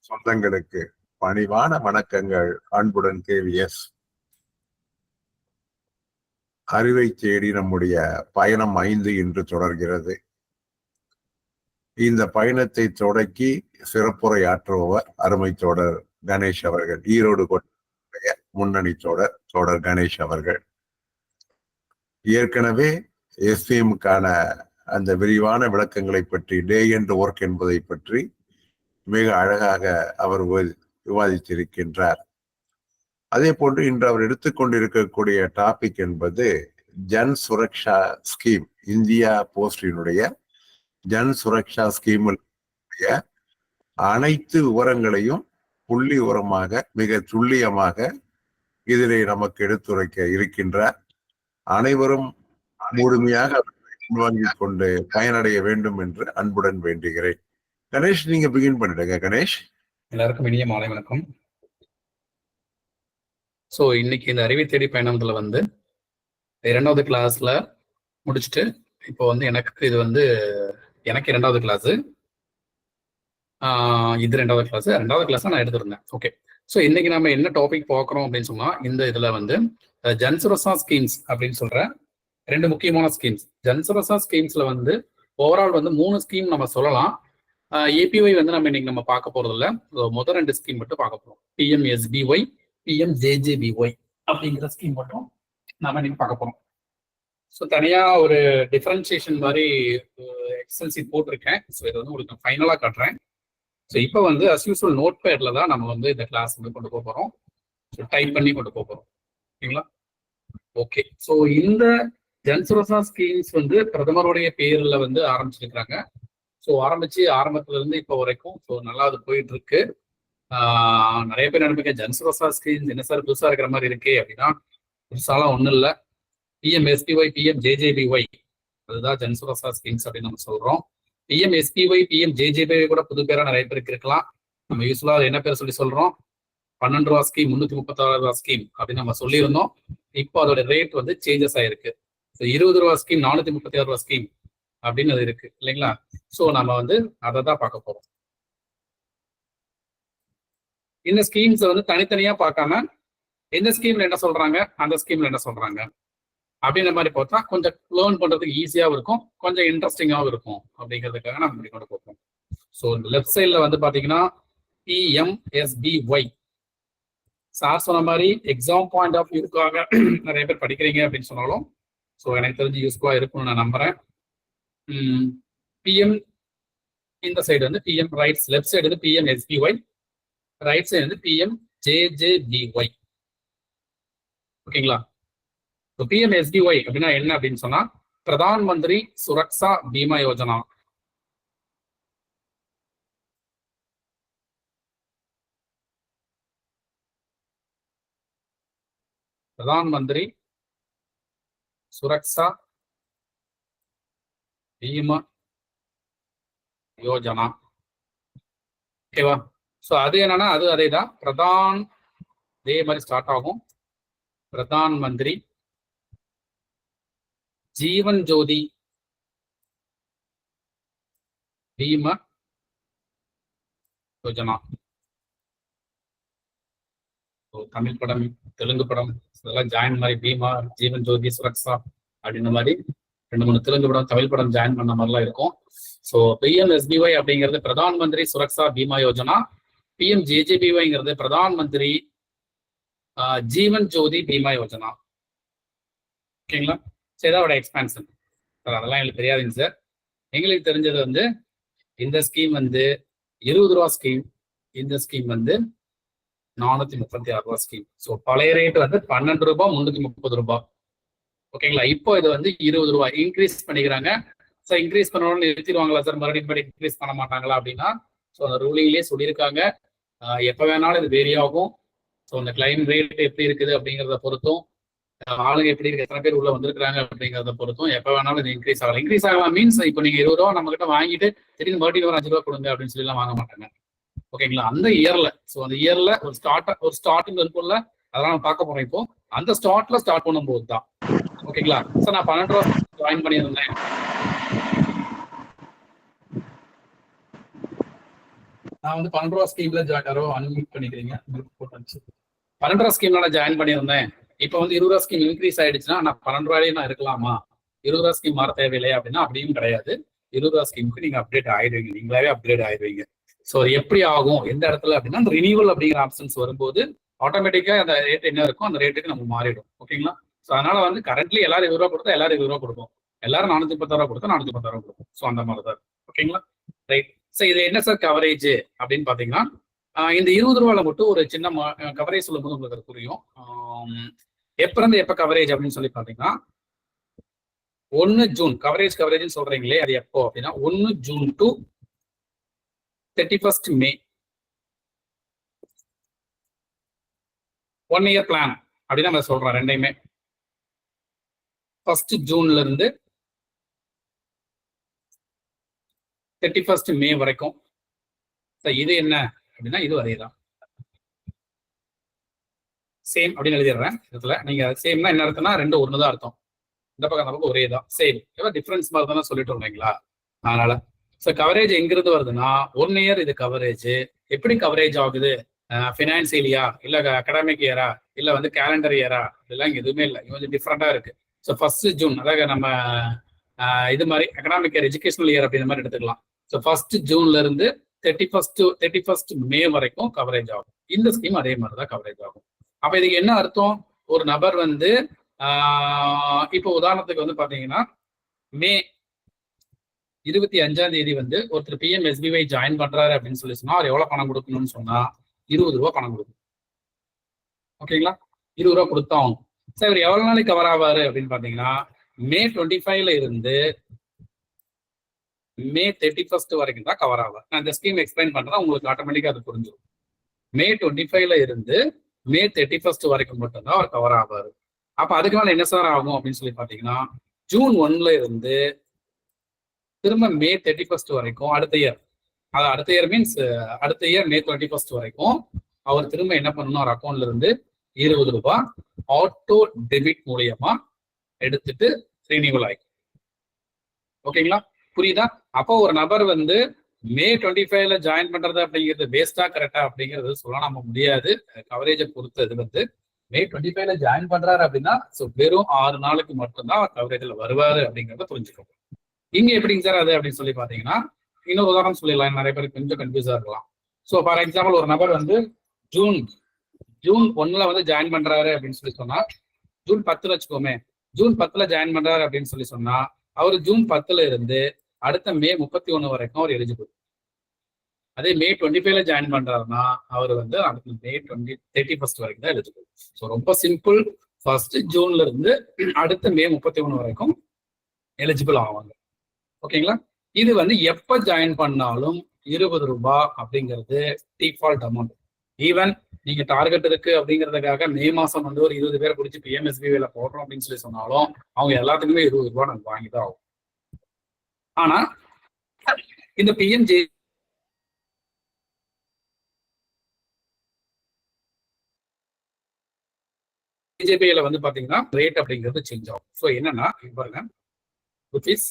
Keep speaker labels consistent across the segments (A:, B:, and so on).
A: சொந்தங்களுக்கு பணிவான வணக்கங்கள். அன்புடன் KVS. அறிவை தேடி நம்முடைய பயணம் 5 இன்று தொடர்கிறது. இந்த பயணத்தை தொடக்கி சிறப்புரையாற்றுபவர் அருமை தோழர் கணேஷ் அவர்கள், ஈரோடு கோட்டைய முன்னணி தோழர் கணேஷ் அவர்கள். ஏற்கனவே SVMக்கான அந்த விரிவான விளக்கங்களை பற்றி, டே அண்ட் ஒர்க் என்பதை பற்றி மிக அழகாக அவர் விவாதித்திருக்கின்றார். அதே போன்று இன்று அவர் எடுத்துக்கொண்டிருக்கக்கூடிய டாபிக் என்பது ஜன் சுரக்ஷா ஸ்கீம், இந்தியா போஸ்டினுடைய ஜன் சுரக்ஷா ஸ்கீமுடைய அனைத்து விவரங்களையும் புள்ளி விவரமாக மிக துல்லியமாக இதிலே நமக்கு எடுத்துரைக்க இருக்கின்றார். அனைவரும் முழுமையாக வாங்கிக் கொண்டு பயனடைய வேண்டும் என்று அன்புடன் வேண்டுகிறேன். கணேஷ், நீங்க பிகின் பண்ணிடுங்க. கணேஷ்.
B: எல்லாருக்கும் இனிய மாலை வணக்கம். ஸோ இன்னைக்கு இந்த அறிவை தேடி பயணத்துல வந்து 2வது கிளாஸ்ல முடிச்சுட்டு இப்போ வந்து எனக்கு இது வந்து எனக்கு 2வது கிளாஸ், இது 2வது கிளாஸ். 2வது கிளாஸ் நான் எடுத்திருந்தேன். ஓகே, ஸோ இன்னைக்கு நம்ம என்ன டாபிக் பார்க்குறோம் அப்படின்னு சொன்னா, இந்த இதுல வந்து ஜன் சுரக்ஷா ஸ்கீம்ஸ் அப்படின்னு சொல்ற 2 முக்கியமான ஸ்கீம்ஸ். ஜன் சுரக்ஷா ஸ்கீம்ஸ்ல வந்து ஓவரால் வந்து 3 ஸ்கீம் நம்ம சொல்லலாம். APY வந்து நம்ம இன்னைக்கு நம்ம பார்க்க போறது இல்லை. முதல் 2 ஸ்கீம் மட்டும் பார்க்க போறோம். PMSBY, PMJJBY அப்படிங்கிற ஸ்கீம் மட்டும் நாம இன்னைக்கு பார்க்க போறோம். ஸோ தனியா ஒரு டிஃபரன்சியேஷன் மாதிரி எக்ஸல் சீட் போட்டிருக்கேன். ஸோ இதை வந்து உங்களுக்கு ஃபைனலா காட்டுறேன். ஸோ இப்போ வந்து அஸ் யூஸ்வல் நோட் பேட்ல தான் நம்ம வந்து இந்த கிளாஸ் வந்து கொண்டு போக போறோம். ஸோ டைப் பண்ணி கொண்டு போக போறோம். ஓகேங்களா? ஓகே, ஸோ இந்த ஜன் சுரக்ஷா ஸ்கீம்ஸ் வந்து பிரதமருடைய பேர்ல வந்து ஆரம்பிச்சிருக்கிறாங்க. ஸோ ஆரம்பத்துல இருந்து இப்போ வரைக்கும் ஸோ நல்லா அது போயிட்டு இருக்கு. நிறைய பேர் நினைப்பீங்க ஜன் சுரக்ஷா ஸ்கீம்ஸ் என்ன சார் புதுசா இருக்கிற மாதிரி இருக்கு அப்படின்னா, புதுசாலாம் ஒன்றும் இல்லை. PMSBY, PMJJBY அதுதான் ஜன் சுரக்ஷா ஸ்கீம்ஸ் அப்படின்னு நம்ம சொல்றோம். PMSBY, PMJJBY கூட புது பேரா நிறைய பேருக்கு இருக்கலாம். நம்ம யூஸ்வலா என்ன பேர் சொல்லி சொல்றோம்? 12 ரூபா ஸ்கீம், 336 ரூபா ஸ்கீம் அப்படின்னு நம்ம சொல்லியிருந்தோம். இப்போ அதோட ரேட் வந்து சேஞ்சஸ் ஆயிருக்கு. ஸோ 20 ரூபா ஸ்கீம், 436 ரூபா ஸ்கீம் அப்படின்னு அது இருக்கு இல்லைங்களா? ஸோ நம்ம வந்து அதை தான் பார்க்க போறோம். இந்த ஸ்கீம்ஸ் வந்து தனித்தனியா பார்க்காம எந்த ஸ்கீம்ல என்ன சொல்றாங்க, அந்த ஸ்கீம்ல என்ன சொல்றாங்க அப்படின்ற மாதிரி பார்த்தா கொஞ்சம் லேர்ன் பண்றதுக்கு ஈஸியாகவும் இருக்கும், கொஞ்சம் இன்ட்ரெஸ்டிங்காகவும் இருக்கும் அப்படிங்கிறதுக்காக நம்ம இப்படி கொண்டு போகிறோம். ஸோ இந்த லெஃப்ட் சைட்ல வந்து பாத்தீங்கன்னா PMSBY. சார் சொன்ன மாதிரி எக்ஸாம் பாயிண்ட் ஆஃப் வியூக்காக நிறைய பேர் படிக்கிறீங்க அப்படின்னு சொன்னாலும் ஸோ எனக்கு தெரிஞ்சு யூஸ்ஃபுல்லா இருக்கும்னு நான் நம்புறேன். PM இந்த சைடு வந்து PM ரைட்ஸ், லெஃப்ட் சைடு வந்து PMSBY, ரைட் சைடு வந்து PMJJBY. ஓகேங்களா? PMSBY அப்படின்னா என்ன அப்படின்னு சொன்னா, பிரதான் மந்திரி சுரக்ஷா பீமா யோஜனா. பிரதான் மந்திரி சுரக்ஷா பீமா யோஜனா. ஓகேவா? ஸோ அது என்னன்னா அதே தான். பிரதான் இதே மாதிரி ஸ்டார்ட் ஆகும். பிரதான் மந்திரி ஜீவன் ஜோதி பீமா யோஜனா. தமிழ் படம், தெலுங்கு படம் இதெல்லாம் ஜாயின் மாதிரி பீமா, ஜீவன் ஜோதி, சுரக்ஷா அப்படின்ற மாதிரி 2-3 தெலுங்கு படம், தமிழ் படம் ஜாயின் பண்ண மாதிரிலாம் இருக்கும். ஸோ PMSBY அப்படிங்கிறது பிரதான் மந்திரி சுரக்ஷா பீமா யோஜனா. PMJJBYங்கிறது பிரதான் மந்திரி ஜீவன் ஜோதி பீமா யோஜனா. ஓகேங்களா? சரி, அதோட எக்ஸ்பான்ஷன் சார் அதெல்லாம் எங்களுக்கு தெரியாதுங்க சார். எங்களுக்கு தெரிஞ்சது வந்து இந்த ஸ்கீம் வந்து 20 ரூபா ஸ்கீம், இந்த ஸ்கீம் வந்து 436 ரூபா ஸ்கீம். ஸோ பழைய ரேட் வந்து 12 ரூபாய், 330 ரூபாய். ஓகேங்களா? இப்போ இது வந்து 20 ரூபாய் இன்க்ரீஸ் பண்ணிக்கிறாங்க. ஸோ இன்க்ரீஸ் பண்ணணும்னு நிறுத்திடுவாங்களா சார், மறுபடியும் இன்க்ரீஸ் பண்ண மாட்டாங்களா அப்படின்னா, ஸோ அந்த ரூலிங்லேயே சொல்லியிருக்காங்க எப்போ வேணாலும் இது வேரி ஆகும். ஸோ அந்த கிளைம் ரேட் எப்படி இருக்குது அப்படிங்கிறத பொறுத்தும், ஆளுங்க எப்படி இருக்கு, எத்தனை பேர் உள்ள வந்திருக்காங்க அப்படிங்கிறத பொறுத்தும் எப்போ வேணாலும் இது இன்க்ரீஸ் ஆகலாம். இன்க்ரீஸ் ஆகலாம் மீன்ஸ் இப்போ நீங்க 20 ரூபா நம்ம கிட்ட வாங்கிட்டு திடீர்னு மறுபடியும் ஒரு 5 ரூபா கொடுங்க அப்படின்னு சொல்லி எல்லாம் வாங்க மாட்டாங்க. ஓகேங்களா? அந்த இயர்ல, ஸோ அந்த இயர்ல ஒரு ஸ்டார்டிங் இருக்கும்ல, அதெல்லாம் நம்ம பார்க்க போறோம். இப்போ அந்த ஸ்டார்ட் பண்ணும்போது தான். ஓகேங்களா? சார் நான் 12 ரூபா ஜாயின் பண்ணியிருந்தேன். நான் வந்து 12 ரூபா ஸ்கீம்ல யாரோ அன்மியூட் பண்ணிக்கிறீங்க. 12 ரூபா ஸ்கீம்ல நான் ஜாயின் பண்ணியிருந்தேன். இப்போ வந்து 20 ரூபா ஸ்கீம் இன்க்ரீஸ் ஆயிடுச்சுன்னா நான் 12 ரூபாயிலே நான் இருக்கலாமா? 20 ரூபா ஸ்கீம் மாற தேவையில்லையா அப்படின்னா அப்படியும் கிடையாது. 20 ரூபா ஸ்கீமுக்கு நீங்க அப்டேட் ஆயிடுவீங்க, நீங்களாவே அப்கிரேட் ஆயிடுவீங்க. ஸோ எப்படி ஆகும் எந்த இடத்துல அப்படின்னா அந்த ரினியூவல் அப்படிங்கிற ஆப்ஷன்ஸ் வரும்போது ஆட்டோமேட்டிக்கா அந்த ரேட் என்ன இருக்கும் அந்த ரேட்டுக்கு நம்ம மாறிடும். ஓகேங்களா? ஸோ அதனால வந்து கரண்ட்லி எல்லாரும் 20 ரூபா கொடுத்தா எல்லாரும் 20 ரூபா கொடுப்போம், எல்லாரும் 410 ரூபா கொடுத்தா 410 ரூபா கொடுப்போம். ஸோ அந்த மாதிரி தான். ஓகேங்களா? ரைட். ஸோ இது என்ன சார் கவரேஜ் அப்படின்னு பாத்தீங்கன்னா இந்த 20 ரூபாயில மட்டும் ஒரு சின்ன கவரேஜ் சொல்லும் போது உங்களுக்கு புரியும். எப்ப இருந்து எப்ப கவரேஜ் அப்படின்னு சொல்லி பாத்தீங்கன்னா 1 ஜூன் கவரேஜ் சொல்றீங்களே அது எப்போ அப்படின்னா 1 June to 31st May 1 year plan அப்படின்னு நம்ம சொல்றோம். ரெண்டையுமே 1 ஜூன்ல இருந்து 31st மே வரைக்கும். இது என்ன அப்படின்னா இது அதேதான், சேம் அப்படின்னு எழுதிடுறேன். இதுல நீங்க சேம்னா என்ன அர்த்தம்னா ரெண்டு ஒண்ணுதான் அர்த்தம். இந்த பக்கம் அந்த பக்கம் ஒரே தான், சேம். டிஃபரன்ஸ் மாதிரி தானே சொல்லிட்டு இல்லைங்களா? அதனால கவரேஜ் எங்கிருந்து வருதுன்னா 1 இயர் இது கவரேஜ். எப்படி கவரேஜ் ஆகுது? ஃபினான்சியலியா இல்ல அகாடமிக் இயரா இல்ல வந்து கேலண்டர் இயரா? இதெல்லாம் இங்க எதுவுமே இல்லை, கொஞ்சம் டிஃப்ரெண்டா இருக்கு. ஸோ 1 ஜூன் அதாவது நம்ம இது மாதிரி அகாடமிக் இயர் எஜுகேஷனல் இயர் அப்படின்ற மாதிரி எடுத்துக்கலாம். ஸோ 1 ஜூன்ல இருந்து 31st மே வரைக்கும் கவரேஜ் ஆகும். இந்த ஸ்கீம் அதே மாதிரி தான் கவரேஜ் ஆகும். அப்ப இதுக்கு என்ன அர்த்தம்? ஒரு நபர் வந்து இப்போ உதாரணத்துக்கு வந்து பாத்தீங்கன்னா மே 25ஆம் தேதி வந்து ஒருத்தர் PMSBY ஜாயின் பண்றாரு அப்படின்னு சொல்லி சொன்னா அவர் எவ்வளவு பணம் கொடுக்கணும்னு சொன்னா 20 ரூபா பணம் கொடுக்கணும். ஓகேங்களா? 20 ரூபா கொடுத்தோம். சார் இவர் எவ்வளவு நாளைக்கு கவர் ஆவாரு அப்படின்னு பாத்தீங்கன்னா மே 25ல இருந்து மே 31st வரைக்கும் தான் கவர் ஆவார். நான் இந்த ஸ்கீம் எக்ஸ்பிளைன் பண்றேன், உங்களுக்கு ஆட்டோமேட்டிக்கா அது புரிஞ்சிடும். மே 25ல இருந்து மே 31st வரைக்கும் மட்டும்தான் அவர் கவர் ஆவாரு. அப்ப அதுக்கு மேல என்ன சார் ஆகும் அப்படின்னு சொல்லி பாத்தீங்கன்னா ஜூன் 1ல இருந்து திரும்ப மே 31st வரைக்கும் அடுத்த இயர், அது அடுத்த இயர் மீன்ஸ் அடுத்த இயர் மே 21st வரைக்கும் அவர் திரும்ப என்ன பண்ணணும், அவர் அக்கௌண்ட்ல இருந்து 20 ரூபாய் ஆட்டோ டெபிட் மூலியமா எடுத்துட்டு ரினியூவல் ஆகும். ஓகேங்களா? புரியுதா? அப்போ ஒரு நபர் வந்து மே 25ல ஜாயின் பண்றது அப்படிங்கிறது வேஸ்டா கரெக்டா அப்படிங்கிறது சொல்ல நம்ம முடியாது. கவரேஜை பொறுத்தது வந்து மே 25ல ஜாயின் பண்றாரு அப்படின்னா வெறும் 6 நாளுக்கு மட்டும்தான் அவர் கவரேஜ்ல வருவாரு அப்படிங்கிறத புரிஞ்சுக்கணும். இங்க எப்படிங்க சார் அது அப்படின்னு சொல்லி பாத்தீங்கன்னா இன்னொரு உதாரணம் சொல்லிடலாம், நிறைய பேருக்கு கொஞ்சம் கன்ஃபியூஸா இருக்கலாம். ஸோ ஃபார் எக்ஸாம்பிள் ஒரு நபர் வந்து ஜூன் 1ல வந்து ஜாயின் பண்றாரு அப்படின்னு சொல்லி சொன்னா ஜூன் 10 வச்சுக்கோமே, ஜூன் 10ல ஜாயின் பண்றாரு அப்படின்னு சொல்லி சொன்னா அவர் ஜூன் 10ல இருந்து அடுத்த மே 31 வரைக்கும் அவர் எலிஜிபிள். அதே மே 25ல ஜாயின் பண்றாருன்னா அவர் வந்து அடுத்த மே 31st வரைக்கும் தான் எலிஜிபிள். ஸோ ரொம்ப சிம்பிள். 1 ஜூன்ல இருந்து அடுத்த மே 31 வரைக்கும் எலிஜிபிள் ஆவாங்க. ஓகேங்களா? இது வந்து எப்ப ஜாயின் பண்ணாலும் 20 ரூபாய் அப்படிங்கிறது டிஃபால்ட் அமௌண்ட். ஈவன் நீங்க டார்கெட் இருக்கு அப்படிங்கிறதுக்காக மே மாசம் வந்து ஒரு 20 பேரை பிடிச்சி PMSBYல போடுறோம் அப்படின்னு சொல்லி சொன்னாலும் அவங்க எல்லாத்துக்குமே 20 ரூபாய் நாங்க வாங்கிதான் ஆகும். ஆனா இந்த PMJBல வந்து பாத்தீங்கன்னா ரேட் அப்படிங்கிறது சேஞ்ச் ஆகும். ஸோ என்னன்னா பாருங்க, ருபீஸ்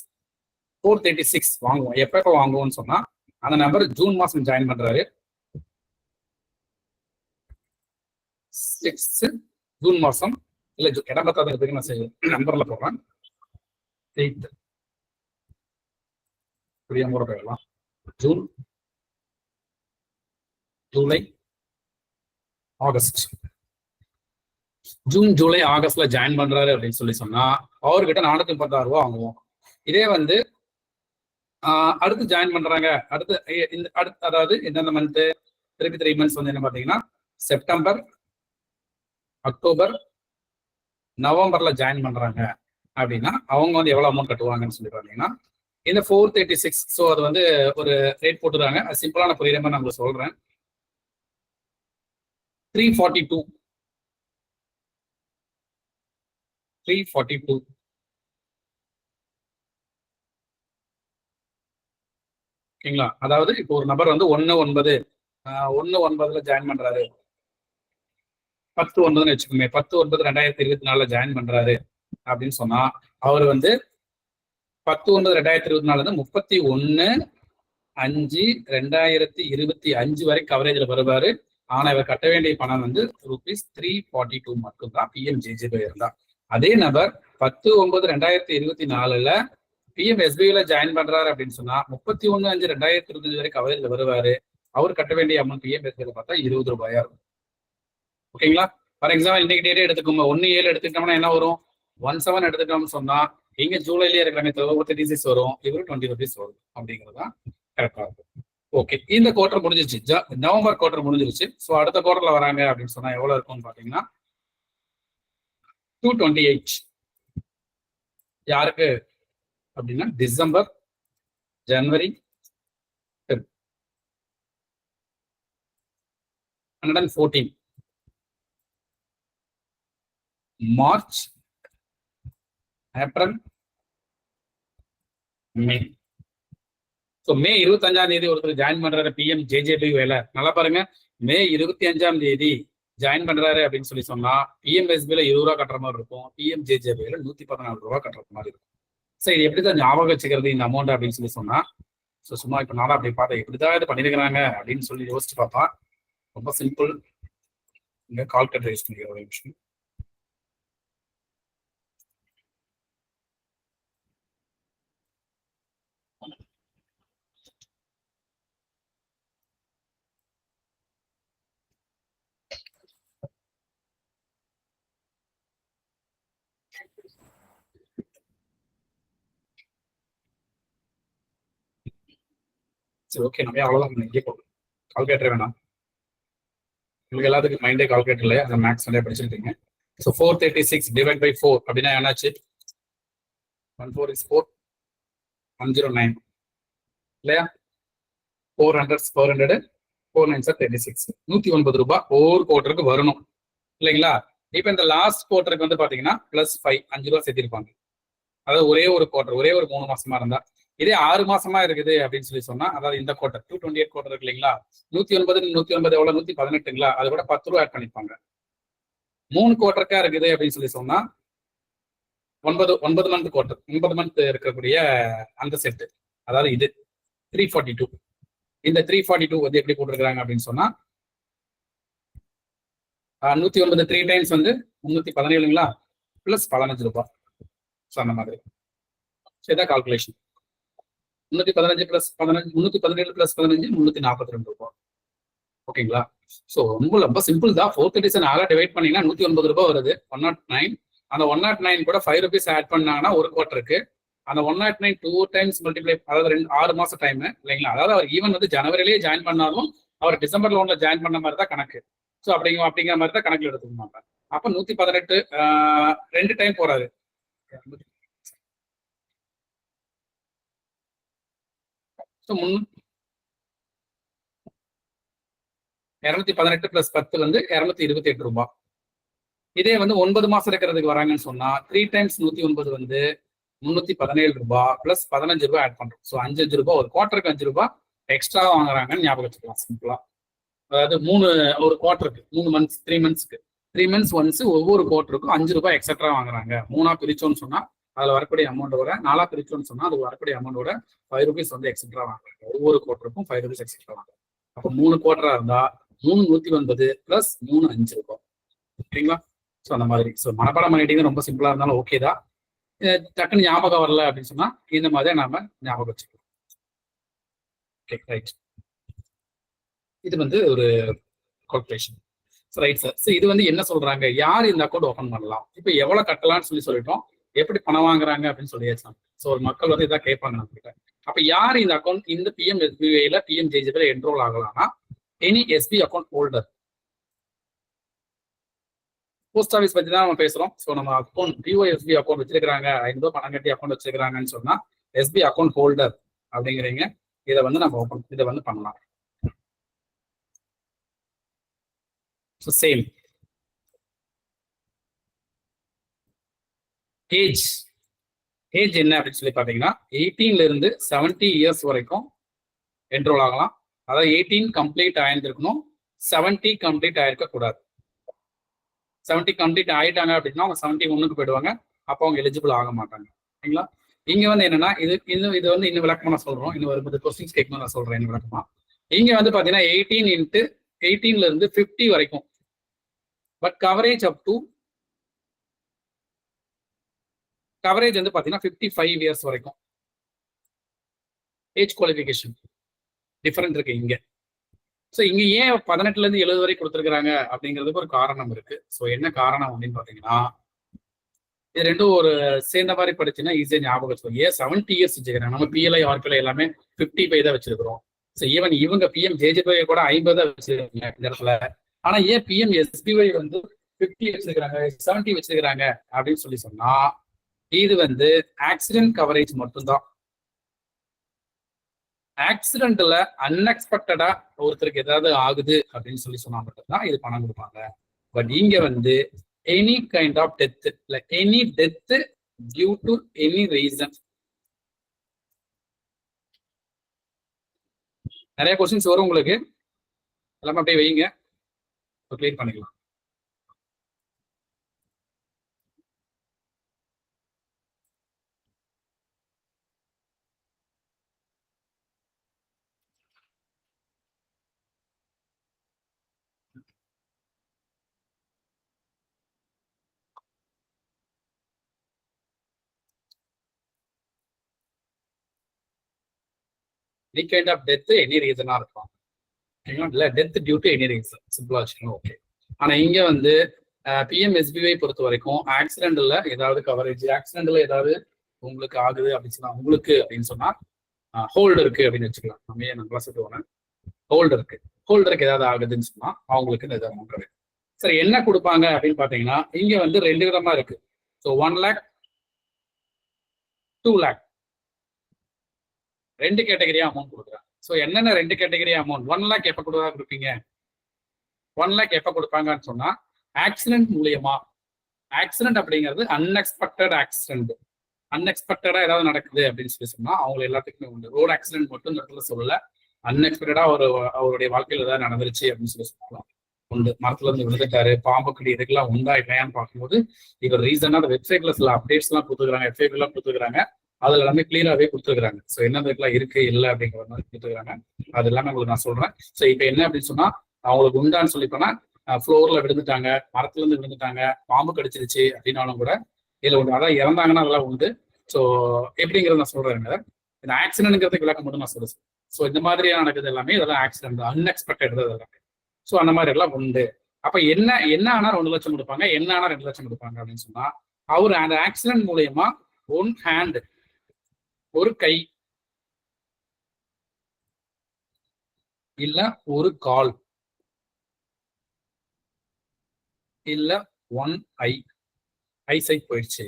B: 436 வாங்குவோம். எப்ப வாங்குவோம்னு சொன்னா அந்த நபர் ஜூன் மாசம் ஜாயின் பண்றாரு, 6 ஜூன் மாசம் இல்ல இடம் பத்தாததுக்கு நான் நம்பர்ல போடுறேன். 8 புரியாம போயிடலாம். June, July, August. June, July, ஆகஸ்ட்ல ஜாயின் பண்றாரு அப்படின்னு சொல்லி சொன்னா அவர்கிட்ட 436 ரூபாய் வாங்குவோம். இதே வந்து அடுத்து ஜாயின் பண்றாங்க, அடுத்து அதாவது எந்தெந்த மந்த், திருப்பி 3 months வந்து என்ன பாத்தீங்கன்னா செப்டம்பர், அக்டோபர், நவம்பர்ல ஜாயின் பண்றாங்க அப்படின்னா அவங்க வந்து எவ்வளவு அமௌண்ட் கட்டுவாங்கன்னு சொல்லி பாத்தீங்கன்னா இந்த 436. ஸோ அது வந்து ஒரு ரேட் போட்டுறாங்க. அது சிம்பிளான புரியுற மாதிரி நான் உங்களுக்கு சொல்றேன். 342 ஓகேங்களா? அதாவது இப்போ ஒரு நபர் வந்து 1/9ல ஜாயின் பண்றாரு, 10/9 வச்சுக்கோங்க, 10/9/2024 ஜாயின் பண்றாரு அப்படின்னு சொன்னா அவர் வந்து 10/9/2024 31 5/2025 வரை கவரேஜ்ல வருவாரு. ஆனா இவர் கட்ட வேண்டிய பணம் வந்து ₹342 மட்டும்தான் பிஎம்ஜேஜேபி இருந்தா. அதே நபர் 10/9/2024 பிஎம்எஸ்பிஐல ஜாயின் பண்றாரு அப்படின்னு சொன்னா 31/5/2025 வரை கவரேஜ்ல வருவாரு. அவர் கட்ட வேண்டிய அமௌண்ட் பிஎம்எஸ்பிஐல பார்த்தா ₹20 இருக்கும். ஓகேங்களா? ஃபார் எக்ஸாம்பிள் இன்னைக்கு டேட்டே எடுத்துக்கோங்க. 1/7 எடுத்துக்கிட்டோம்னா என்ன வரும்? 1/7 எடுத்துக்கிட்டோம்னு சொன்னா இங்க ஜூலைலயே இருக்கிறாங்க 36 வரும், இவரு ₹20 வரும். அப்படிங்கிறதுதான் கரெக்டா இருக்கும். ஓகே, இந்த குவார்டர் முடிஞ்சிருச்சு. நவம்பர் குவார்டர் முடிஞ்சிருச்சு. ஸோ அடுத்த குவார்டர்ல வராங்க அப்படின்னு சொன்னா எவ்வளவு இருக்கும்னு பாத்தீங்கன்னா 228. யாருக்கு அப்படின்னா டிசம்பர், ஜனவரி, 114, மார்ச், ஏப்ரல், மே. ஸோ மே 25 ஒருத்தர் ஜாயின் பண்றாரு பிஎம்ஜேஜேபி வேலை. நல்லா பாருங்க, மே 25 ஜாயின் பண்றாரு அப்படின்னு சொல்லி சொன்னா பிஎம்எஸ்பில ₹20 கட்டுற மாதிரி இருக்கும், பிஎம்ஜேஜேபில ₹114 கட்டுற மாதிரி இருக்கும். சரி, இது எப்படிதான் ஞாபகம் வச்சுக்கிறது இந்த அமௌண்ட் அப்படின்னு சொல்லி சொன்னா, ஸோ சும்மா இப்போ நானும் அப்படி பார்த்தா எப்படிதான் இது பண்ணிருக்கிறாங்க அப்படின்னு சொல்லி யோசிச்சு பார்த்தா ரொம்ப சிம்பிள். இங்க கால்குலேட்டர் யூஸ் பண்ணிக்கிற ஒரு விஷயம். சரி, ஓகே, நம்ம அவ்வளோதான். இங்கே போகும் கால்குலேட்டர் வேணாம். உங்களுக்கு எல்லாத்துக்கும் மைண்டே கால்குலேட்டர் இல்லையா? அந்த மேக்ஸ் நிறைய படிச்சிருக்கீங்க. ஸோ 436 டிவைட் பை 4 அப்படின்னா என்னாச்சு? 14 is 4, 109 இல்லையா? 400 4 9 36, ₹109 ஒவ்வொரு குவார்டருக்கு வரணும் இல்லைங்களா? இப்போ இந்த லாஸ்ட் குவார்டருக்கு வந்து பாத்தீங்கன்னா +5 ₹5 சேர்த்திருப்பாங்க. அதாவது ஒரே ஒரு குவார்டர், ஒரே ஒரு 3 மாசமா இருந்தா. இதே 6 மாசமா இருக்குது அப்படின்னு சொல்லி சொன்னா, அதாவது இந்த குவார்டர் 228 குவார்டர் இருக்கு இல்லைங்களா? 109 எவ்வளவு? 118ங்களா? அது கூட ₹10 ஆட் பண்ணிப்பாங்க. 3 குவார்டருக்கா இருக்குது அப்படின்னு சொல்லி சொன்னா 9 மந்த் குவார்டர், 9 மந்த் இருக்கக்கூடிய அந்த செட்டு, அதாவது இது 342. இந்த 342 வந்து எப்படி போட்டிருக்கிறாங்க அப்படின்னு சொன்னா 109 3 டைம்ஸ் வந்து 317ங்களா? பிளஸ் ₹15. ஸோ அந்த மாதிரி இதான் கால்குலேஷன். 315 + 15, 317 + 15 ₹342. ஓகேங்களா? ஸோ ரொம்ப சிம்பிள் தான். 437 டிவைட் பண்ணீங்கன்னா ₹109 வருது. 109. அந்த 109 கூட ₹5 ஆட் பண்ணாங்கன்னா ஒரு குவார்டருக்கு அந்த 109 2 டைம்ஸ் மல்டிப்ளை, அதாவது 6 மாசம் டைம் இல்லைங்களா? அதாவது அவர் ஈவன் வந்து ஜனவரிலேயே ஜாயின் பண்ணாலும் அவர் டிசம்பர் லோன்ல ஜாயின் பண்ண மாதிரி தான் கணக்கு. ஸோ அப்படிங்கிற மாதிரி தான் கணக்கில் எடுத்துக்க மாட்டாங்க. அப்போ 118 2 டைம் போறாரு. ஸோ 218 + 10 வந்து ₹228. இதே வந்து 9 மாசம் இருக்கிறதுக்கு வராங்கன்னு சொன்னா 3 டைம்ஸ் 109 வந்து ₹317 பிளஸ் ₹15 ஆட் பண்றோம். ஸோ ₹5 ஒரு குவார்டருக்கு ₹5 எக்ஸ்ட்ரா வாங்குறாங்கன்னு ஞாபகம் வச்சுக்கலாம் சிம்பிளா. அதாவது ஒரு குவார்டருக்கு 3 மந்த்ஸ் 3 மந்த்ஸ்க்கு 3 மந்த்ஸ் ஒன்ஸ் ஒவ்வொரு குவார்டருக்கும் ₹5 எக்ஸ்ட்ரா வாங்குறாங்க. 3ஆ பிரிச்சோன்னு சொன்னா அதுல வரக்கூடிய அமௌண்டோட, 4ஆ பிரிச்சோன்னு சொன்னா அது வரக்கூடிய அமௌண்டோட ₹5 வந்து எக்ஸ்ட்ரா வாங்குறாங்க. ஒவ்வொரு குவார்டருக்கும் ₹5 எக்ஸ்ட்ரா வாங்குறாங்க. அப்போ 3 குவார்டரா இருந்தா 3 109 பிளஸ் 3 ₹5. ஓகேங்களா? ஸோ அந்த மாதிரி. ஸோ மனப்பாடம் பண்ணிட்டீங்க, ரொம்ப சிம்பிளா இருந்தாலும் ஓகே தான். டக்குன்னு ஞாபகம் வரல அப்படின்னு சொன்னா இந்த மாதிரி நாம ஞாபகம் வச்சுக்கலாம். Okay, right. இது வந்து ஒரு கால்குலேஷன். Right sir. ஸோ இது வந்து என்ன சொல்றாங்க, யார் இந்த அக்கௌண்ட் ஓப்பன் பண்ணலாம், இப்போ எவ்வளவு கட்டலாம்னு சொல்லிட்டோம், எப்படி பணம் வாங்குறாங்க அப்படின்னு சொல்லியாச்சு. ஸோ ஒரு மக்கள் வந்து இதான் கேட்பாங்க நம்ம கிட்ட. அப்ப யார் இந்த அக்கௌண்ட் இந்த பிஎம்எஸ்பிஐல பிஎம்ஜேஜேபில என்ரோல் ஆகலாம்னா any SB account holder. Post office பத்தி தான் நம்ம பேசுறோம். ஸோ நம்ம அக்கௌண்ட் பிஓஎஸ்பி அக்கௌண்ட் வச்சிருக்காங்க, ₹500 பணம் கட்டி அக்கௌண்ட் வச்சிருக்காங்கன்னு சொன்னா எஸ்பி அக்கௌண்ட் ஹோல்டர் அப்படிங்கிறீங்க. இதை வந்து நம்ம இதை வந்து பண்ணலாம். ஸோ சேம் ஏஜ் என்ன அப்படின்னு சொல்லி பார்த்தீங்கன்னா 18ல இருந்து 70 இயர்ஸ் வரைக்கும் என்ரோல் ஆகலாம். அதாவது 18 கம்ப்ளீட் ஆயிருந்திருக்கணும், 70 கம்ப்ளீட் ஆயிருக்க கூடாது. 70 கம்ப்ளீட் ஆயிட்டாங்க அப்படின்னா அவங்க 71க்கு போயிடுவாங்க. அப்போ அவங்க எலிஜிபிள் ஆக மாட்டாங்க. சரிங்களா? இங்க வந்து என்னன்னா இது வந்து இன்னும் விளக்கமா நான் சொல்றோம். இன்னும் ஒரு கொஸ்டின்ஸ் கேட்கணும் நான் சொல்றேன் இன்னும் விளக்கமா. இங்க வந்து பாத்தீங்கன்னா 18 இருந்து 50 வரைக்கும். But coverage up to coverage வந்து பாத்தீங்கன்னா 55 இயர்ஸ் வரைக்கும். ஏஜ் குவாலிஃபிகேஷன் டிஃபரெண்ட் இருக்கு இங்க. ஸோ இங்க ஏன் 18ல இருந்து 70 வரை கொடுத்துருக்காங்க அப்படிங்கிறதுக்கு ஒரு காரணம் இருக்கு. ஸோ என்ன காரணம் அப்படின்னு பாத்தீங்கன்னா, இது ரெண்டும் ஒரு சேர்ந்த மாதிரி படிச்சுன்னா ஈஸியா ஞாபகம் வச்சுக்கோங்க. ஏன் 70 இயர்ஸ் வச்சுக்கிறாங்க? நம்ம பிஎல்ஐ ஆர்பிஎல்ஐ எல்லாமே 55 தான் வச்சிருக்கிறோம். ஸோ ஈவன் இவங்க பிஎம் ஜேஜேபி கூட 50 தான் வச்சிருக்காங்க இந்த இடத்துல. ஆனா ஏன் பிஎம் எஸ்பிஐ வந்து 50 வச்சிருக்காங்க, 70 வச்சிருக்காங்க அப்படின்னு சொன்னா, இது வந்து ஆக்சிடென்ட் கவரேஜ் மட்டும்தான். ஆக்சிடென்ட்ல அன்எக்ஸ்பெக்டடா ஒருத்தருக்கு ஏதாவது ஆகுது அப்படின்னு சொன்னா மட்டும்தான் இது பணம் கொடுப்பாங்க. பட் இங்க வந்து எனி கைண்ட் ஆஃப் டெத், இல்ல any death due to any reason. நிறைய கொஸ்டின்ஸ் வரும் உங்களுக்கு, எல்லாமே அப்படியே வைங்க, கிளியர் பண்ணிக்கலாம். Any kind of death any ரீசனா இருக்கும். இல்ல death due to any reason, சிம்பிளா வச்சுக்கணும். ஓகே. ஆனா இங்க வந்து பிஎம்எஸ்பிஐ பொறுத்த வரைக்கும் ஆக்சிடென்ட்ல ஏதாவது கவரேஜ், ஆக்சிடென்ட்ல ஏதாவது உங்களுக்கு ஆகுது அப்படின்னு சொன்னா, உங்களுக்கு அப்படின்னு சொன்னா ஹோல்டு இருக்கு அப்படின்னு வச்சுக்கலாம். நம்ம நல்லா சொல்லுவாங்க ஹோல்டு இருக்கு, ஹோல்டருக்கு ஏதாவது ஆகுதுன்னு சொன்னா அவங்களுக்கு இந்த அமௌண்ட் இருக்கு. சரி, என்ன கொடுப்பாங்க அப்படின்னு பாத்தீங்கன்னா, இங்க வந்து 2 விதமா இருக்கு. ஸோ 1 lakh 2 lakh 2 கேட்டகரியா அமௌண்ட் கொடுக்குறாங்க. ஸோ என்னென்ன 2 கேட்டகரி அமௌண்ட்? 1 lakh எப்ப கொடுப்பீங்க? 1 lakh எப்ப கொடுப்பாங்கன்னு சொன்னா, ஆக்சிடென்ட் மூலியமா. ஆக்சிடென்ட் அப்படிங்கிறது அன்எக்ஸ்பெக்டட் ஆக்சிடென்ட். அன்எக்ஸ்பெக்டடா ஏதாவது நடக்குது அப்படின்னு சொன்னா அவங்க எல்லாத்துக்குமே உண்டு. ரோடு ஆக்சிடென்ட் மட்டும் இந்த இடத்துல சொல்லல, அன்எக்ஸ்பெக்டடா அவருடைய வாழ்க்கையில் ஏதாவது நடந்துருச்சு அப்படின்னு சொல்லலாம் உண்டு. மரத்துல இருந்து விழுந்துட்டாரு, பாம்பு கடி, இதுக்கெல்லாம் உண்டா இல்லையான்னு பார்க்கும்போது இவர் ரீசனா அந்த வெப்சைட்ல சில அப்டேட்ஸ் எல்லாம் கொடுத்துருக்காங்க, எஃப்ஐபி எல்லாம் கொடுத்துருக்காங்க. அதுல எல்லாமே கிளியராகவே கொடுத்துருக்காங்க. ஸோ என்னதுக்கெல்லாம் இருக்கு இல்லை அப்படிங்கிற மாதிரி கொடுத்துருக்காங்க. அது எல்லாமே உங்களுக்கு நான் சொல்றேன். ஸோ இப்போ என்ன அப்படின்னு சொன்னா, அவங்களுக்கு உண்டான்னு சொல்லி போனா ஃப்ளோர்ல விழுந்துட்டாங்க, மரத்துல இருந்து விழுந்துட்டாங்க, பாம்பு கடிச்சிருச்சு அப்படின்னாலும் கூட இதுல ஒன்று, அதான் இறந்தாங்கன்னா அதெல்லாம் உண்டு. ஸோ எப்படிங்கிறத நான் சொல்றேங்க. இந்த ஆக்சிடென்ட்ங்கிறதுக்கு விளக்கம் மட்டும் நான் சொல்றேன். ஸோ இந்த மாதிரியா நடக்குது எல்லாமே இதெல்லாம் ஆக்சிடென்ட், அன்எக்ஸ்பெக்டட் எல்லாமே. ஸோ அந்த மாதிரி எல்லாம் உண்டு. அப்ப என்ன ஆனா 2 லட்சம் கொடுப்பாங்க, என்ன ஆனா 2 லட்சம் கொடுப்பாங்க அப்படின்னு சொன்னா, அவர் அந்த ஆக்சிடென்ட் மூலியமா 1 hand, ஒரு கை, இல்ல ஒரு கால், இல்ல 1 eye, ஐசைட் போயிடுச்சு,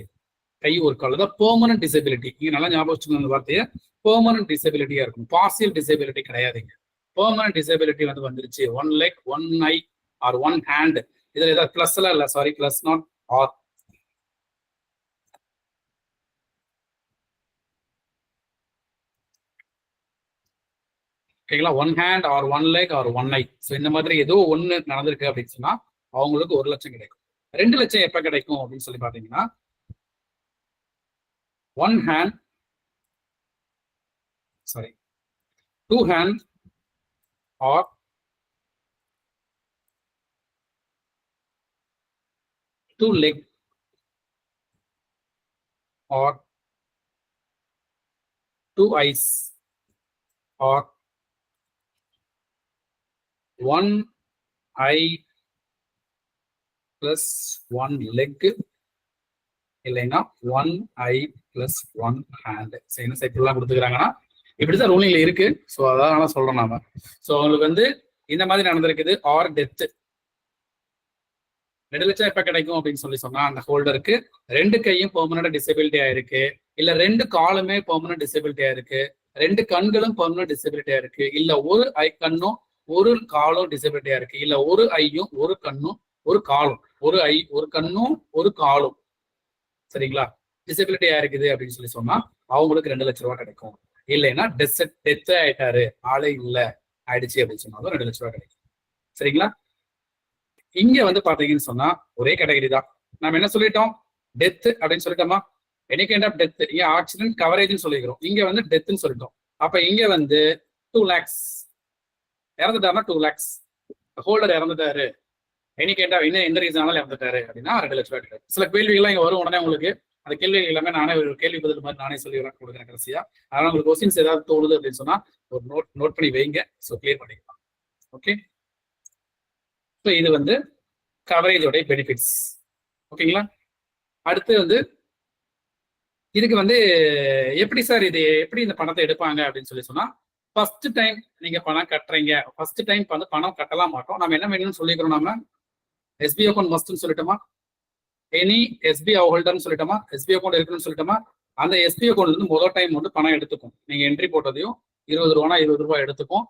B: கை ஒரு கால், அதான் பெர்மனன்ட் டிசபிலிட்டி. நீங்க நல்லா ஞாபகம் வச்சுக்கணும் இந்த வார்த்தையை. பெர்மனன்ட் டிசபிலிட்டியா இருக்கும், பார்சியல் டிசபிலிட்டி கிடையாதுங்க. பெர்மனன்ட் டிசபிலிட்டி வந்து வந்துருச்சு. 1 leg 1 eye ஆர் 1 hand. இதுல ஏதாவது பிளஸ் எல்லாம் இல்ல, சாரி, பிளஸ் நாட் ஆர். ஓகேங்களா? 1 hand or 1 leg or 1 eye. So இந்த மாதிரி ஏதோ ஒண்ணு நடந்திருக்கு அப்படின்னு சொன்னா அவங்களுக்கு 1 லட்சம் கிடைக்கும். 2 லட்சம் எப்ப கிடைக்கும் அப்படின்னு சொல்லி பாத்தீங்கன்னா, 1 hand, sorry, 2 hand or 2 leg or 2 eyes or 1 eye plus 1 leg, இல்லைன்னா 1 eye plus 1 hand. என்ன சைக்கிள்லாம் கொடுத்துக்கிறாங்கன்னா இப்படிதான் ரூலிங்ல இருக்கு. ஸோ அதனால சொல்றோம் நாம. ஸோ அவங்களுக்கு வந்து இந்த மாதிரி நடந்திருக்குது. R death. 2 லட்சம் எப்ப கிடைக்கும் அப்படின்னு சொல்லி சொன்னா, அந்த ஹோல்டருக்கு 2 கையும் பெர்மனன்ட் டிசபிலிட்டி ஆயிருக்கு, இல்ல 2 காலுமே பெர்மனன்ட் டிசபிலிட்டி ஆயிருக்கு, 2 கண்களும் பெர்மனன்ட் டிசபிலிட்டியா இருக்கு, இல்ல ஒரு ஐ கண்ணும் ஒரு காலும் டிசபிலிட்டியா இருக்கு, இல்ல ஒரு ஐயும் ஒரு கண்ணும் ஒரு காலும், ஒரு ஐ ஒரு கண்ணும் ஒரு காலும், சரிங்களா, டிசபிலிட்டி ஆயிருக்குது அப்படின்னு சொல்லி சொன்னா அவங்களுக்கு 2 லட்சம் ரூபாய் கிடைக்கும். இல்லைன்னா டெத் ஆயிட்டாரு, ஆளே இல்ல ஆயிடுச்சு அப்படின்னு சொன்னாலும் 2 லட்சம் ரூபாய் கிடைக்கும். சரிங்களா? இங்க வந்து பாத்தீங்கன்னு சொன்னா ஒரே கேட்டகரி தான். நம்ம என்ன சொல்லிட்டோம்? டெத் அப்படின்னு சொல்லிட்டோமா? Any kind of death. இங்க ஆக்சிடென்ட் கவரேஜ்னு சொல்லிக்கிறோம், இங்க வந்து டெத்னு சொல்லிட்டோம். அப்ப இங்க வந்து 2 lakhs இறந்துட்டாருன்னா 2 lakhs, ஹோல்டர் இறந்துட்டாரு, எனி கைண்ட் ஆஃப் எந்த ரீசனால இறந்துட்டாரு அப்படின்னா 2 லட்சம் ரூபாய். சில கேள்விகள்லாம் இங்க வரும், உடனே உங்களுக்கு அந்த கேள்வி எல்லாமே நானே ஒரு கேள்வி பதில் மாதிரி நானே சொல்லி கொடுக்குறேன் கடைசியா. அதனால உங்களுக்கு கொஸ்டின்ஸ் ஏதாவது தோணுது அப்படின்னு சொன்னா ஒரு நோட் பண்ணி வைங்க, ஸோ கிளியர் பண்ணிக்கலாம். ஓகே, ஸோ இது வந்து கவரேஜோடைய பெனிஃபிட்ஸ். ஓகேங்களா, அடுத்து வந்து இதுக்கு வந்து எப்படி சார் இது எப்படி இந்த பணத்தை எடுப்பாங்க அப்படின்னு சொல்லி சொன்னா, ஃபர்ஸ்ட் டைம் நீங்க பணம் கட்டுறீங்க, ஃபர்ஸ்ட் டைம் வந்து பணம் கட்டலாம் மாட்டோம். நம்ம என்ன வேணும்னு சொல்லிக்கிறோம், நம்ம எஸ்பி அக்கௌண்ட் மஸ்ட்னு சொல்லிட்டோமா, எனி எஸ்பி ஹோல்டர்னு சொல்லிட்டோமா, எஸ்பி அக்கௌண்ட் இருக்குன்னு சொல்லிட்டோமா. அந்த எஸ்பி அக்கௌண்ட் வந்து முதல் டைம் வந்து பணம் எடுத்துக்கும். நீங்க என்ட்ரி போட்டதையும் 20 ரூபானா 20 ரூபாய் எடுத்துக்கும்,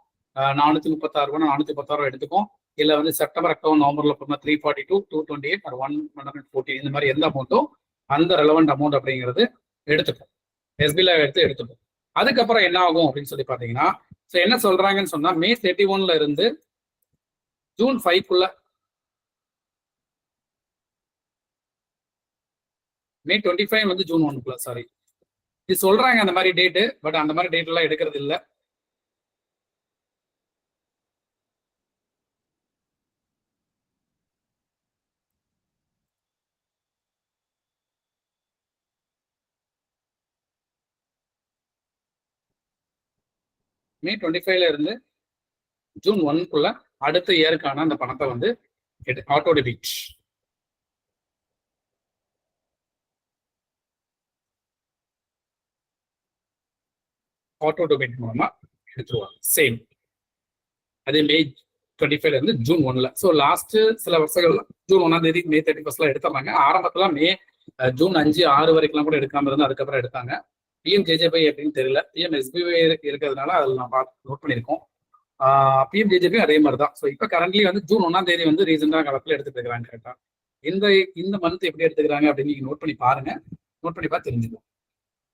B: 436 ரூபா 436 ரூபாய் எடுத்துக்கும். இல்ல வந்து செப்டம்பர் அக்டோபர் நவம்பர்ல போனா 342, 228 or 114 இந்த மாதிரி எந்த அமௌண்ட்டும் அந்த ரெலவெண்ட் அமௌண்ட் அப்படிங்கிறது எடுத்துக்கும், எஸ்பில எடுத்துக்கும். அதுக்கப்புறம் என்ன ஆகும் அப்படின்னு சொல்லி பாத்தீங்கன்னா, என்ன சொல்றாங்கன்னு சொன்னா, மே 31ல இருந்து ஜூன் 5க்குள்ள, மே 25 வந்து ஜூன் 1க்குள்ள, சாரி இது சொல்றாங்க அந்த மாதிரி டேட்டு, பட் அந்த மாதிரி டேட் எல்லாம் எடுக்கிறது இல்லை. மே 25ல இருந்து ஜூன் 1க்குள்ள அடுத்த இயருக்கான அந்த பணத்தை வந்து ஆட்டோ டெபிட் மூலமா எடுத்துருவாங்க. சேம் அதே மே 25ல இருந்து ஜூன் 1ல. ஸோ லாஸ்ட் சில வருஷங்கள் ஜூன் 1ஆம் தேதி மே 31 எடுத்துறாங்க. ஆரம்பத்துல ஜூன் 5, 6 வரைக்கும் கூட எடுக்காம இருந்து அதுக்கப்புறம் எடுத்தாங்க. பிஎம்ஜேஜேபி அப்படின்னு தெரியல, பிஎம்எஸ்பிஐ இருக்கிறதுனால அதில் நான் நோட் பண்ணியிருக்கோம். பிஎம்ஜேஜேபி அதே மாதிரி தான். ஸோ இப்போ கரண்ட்லி வந்து ஜூன் 1ஆம் தேதி வந்து ரீசெண்டாக காலத்தில் எடுத்துட்டு இருக்கிறாங்க. கரெக்டா இந்த மந்த் எப்படி எடுத்துக்கிறாங்க அப்படின்னு நீங்க நோட் பண்ணி பாருங்க, நோட் பண்ணி பார்த்து தெரிஞ்சுக்கலாம்.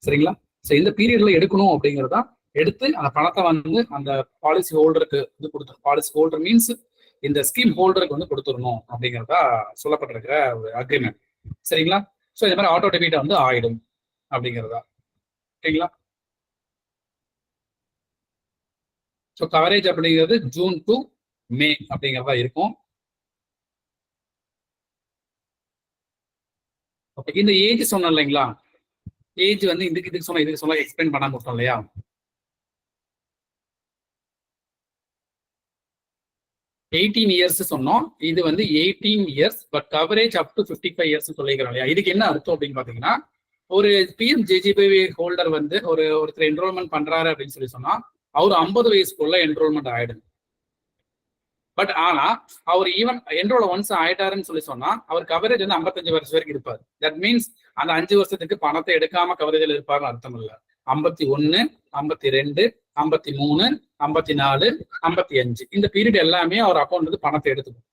B: சரிங்களா, ஸோ இந்த பீரியட்ல எடுக்கணும் அப்படிங்கிறதா எடுத்து அந்த பணத்தை வந்து அந்த பாலிசி ஹோல்டருக்கு வந்து கொடுத்துரும். பாலிசி ஹோல்டர் மீன்ஸ் இந்த ஸ்கீம் ஹோல்டருக்கு வந்து கொடுத்துடணும் அப்படிங்கிறதா சொல்லப்பட்டிருக்கிற ஒரு அக்ரிமெண்ட். சரிங்களா, ஸோ இந்த மாதிரி ஆட்டோ டெபிட் வந்து ஆயிடும் அப்படிங்கிறதா. ஓகேங்களா, ஸோ கவரேஜ் அப்படிங்கிறது ஜூன் டு மே அப்படிங்கிறதா இருக்கும். ஓகே, இந்த ஏஜ் சொன்னோம் இல்லைங்களா, ஏஜ் வந்து இதுக்கு சொன்னா எக்ஸ்பிளைன் பண்ண முடியும் இல்லையா. $18 years சொன்னோம், இது வந்து 18 years, but coverage up to 55 years சொல்லிக்கிறோம் இல்லையா. இதுக்கு என்ன அர்த்தம் அப்படின்னு பாத்தீங்கன்னா, ஒரு பிஎம்ஜேஜேபி ஹோல்டர் வந்து ஒருத்தர் என்ரோல்மெண்ட் பண்றாரு அப்படின்னு சொல்லி சொன்னா, அவர் 50 வயசுக்குள்ள என்ரோல்மெண்ட் ஆயிடும். பட் ஆனா அவர் ஈவன் என்ரோல் ஒன்ஸ் ஆயிட்டாருன்னு சொல்லி சொன்னா, அவர் கவரேஜ் வந்து 55 வருஷம் வரைக்கும் இருப்பார். தட் மீன்ஸ் அந்த 5 வருஷத்துக்கு பணத்தை எடுக்காம கவரேஜில் இருப்பாருன்னு அர்த்தம் இல்லை. 51, 52, 53, 54, 55 இந்த பீரியட் எல்லாமே அவர் அக்கௌண்ட் வந்து பணத்தை எடுத்துக்கும்.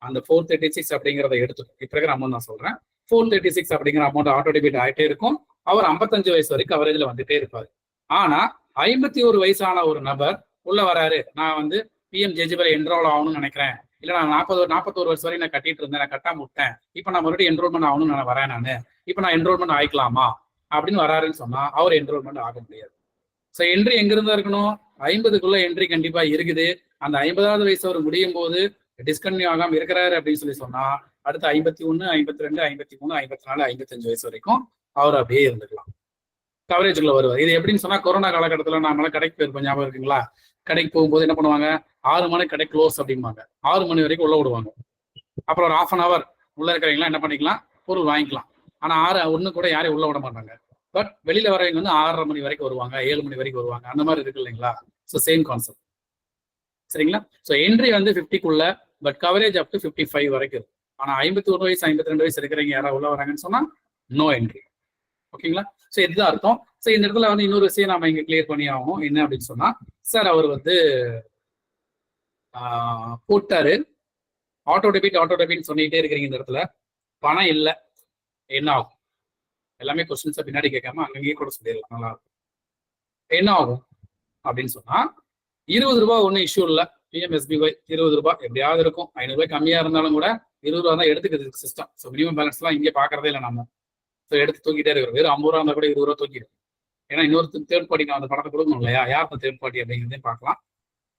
B: அந்த 436 அப்படிங்கிறத எடுத்துக்கும். இப்ப இருக்கிற அமௌண்ட் நான் சொல்றேன், 436 அப்படிங்கிற அமௌண்ட் ஆட்டோ டெபிட் ஆகிட்டே இருக்கும். அவர் 55 வயசு வரைக்கும் கவரேஜ்ல வந்துட்டே இருப்பாரு. ஆனா 51 வயசான ஒரு நபர் உள்ள வராரு, நான் வந்து பிஎம்ஜேஜேபில என்ரோல் ஆகணும்னு நினைக்கிறேன், இல்ல நான் 41 வருஷம் வரைக்கும் நான் கட்டிட்டு இருந்தேன், நான் கட்டாம விட்டேன், இப்ப நான் மறுபடியும் என்ரோல்மெண்ட் ஆகணும்னு நான் வரேன், இப்ப நான் என்ரோல்மெண்ட் ஆயிக்கலாமா அப்படின்னு வராருன்னு சொன்னா அவர் என்ரோல்மெண்ட் ஆக முடியாது. ஸோ என்ட்ரி எங்க இருந்தா இருக்கணும், 50க்குள்ள என்ட்ரி கண்டிப்பா இருக்குது. அந்த 50வது வயசு அவர் முடியும் போது டிஸ்கன்டினியூ ஆகாம இருக்கிறாரு அப்படின்னு சொல்லி சொன்னா, அடுத்து 51, 52, 53, 54, 55 வயசு வரைக்கும் அவர் அப்படியே இருந்துக்கலாம், கவரேஜுக்குள்ள வருவார். இது எப்படின்னு சொன்னா, கொரோனா காலகட்டத்தில் நாமெல்லாம் கடைக்கு போயிருப்போம், ஞாபகம் இருக்குங்களா. கடைக்கு போகும்போது என்ன பண்ணுவாங்க, 6 மணி கடை க்ளோஸ் அப்படிம்பாங்க, 6 மணி வரைக்கும் உள்ள விடுவாங்க. அப்புறம் ஒரு 1/2 hour உள்ள இருக்கிறவங்களாம் என்ன பண்ணிக்கலாம், பொருள் வாங்கிக்கலாம். ஆனா 6:01 கூட யாரையும் உள்ள விட மாட்டாங்க. பட் வெளியில வரவங்க வந்து 6:30 மணி வரைக்கும் வருவாங்க, 7 மணி வரைக்கும் வருவாங்க, அந்த மாதிரி இருக்கு இல்லைங்களா. So same concept. சரிங்களா, ஸோ என்ட்ரி வந்து 50க்குள்ள, பட் கவரேஜ் அப் டு 55 வரைக்கும் இருக்கும். ஆனா 51 வயசு 52 வயசு இருக்கிறவங்க யாராவது உள்ள வராங்கன்னு சொன்னா நோ என்ட்ரி. ஓகேங்களா, ஸோ இதுதான் அர்த்தம். ஸோ இந்த இடத்துல வந்து இன்னொரு விஷயம் நாம இங்க கிளியர் பண்ணி ஆகணும். என்ன அப்படின்னு சொன்னா, சார் அவர் வந்து போட்டாரு ஆட்டோ டெபிட் சொல்லிட்டே இருக்கிறீங்க, இந்த இடத்துல பணம் இல்லை, என்ன ஆகும்? எல்லாமே கொஸ்டின்ஸை பின்னாடி கேட்காம அங்கேயே கூட சொல்லிடலாம், நல்லா இருக்கும். என்ன ஆகும் அப்படின்னு சொன்னா, 20 ரூபாய் ஒன்றும் இஷ்யூ இல்லை. பிஎம்எஸ்பிஒய் 20 ரூபாய் எப்படியாவது இருக்கும். 500 ரூபாய் கம்மியா இருந்தாலும் கூட 20 ரூபா தான் எடுத்துக்கிறது சிஸ்டம். ஸோ மினிமம் பேலன்ஸ் எல்லாம் இங்கே பாக்குறதே இல்லை நம்ம. எடுத்து தூக்கிட்டே இருக்கிறோம். வெறும் 50 ரூபா இருந்தா கூட 20 ரூபா தூக்கிடும். ஏன்னா இன்னொரு தேர்ட் பார்ட்டி நான் அந்த பணத்தை கொடுக்கணும் இல்லையா, யார் அந்த தேர்ட் பார்ட்டி அப்படிங்கிறதையும் பார்க்கலாம்.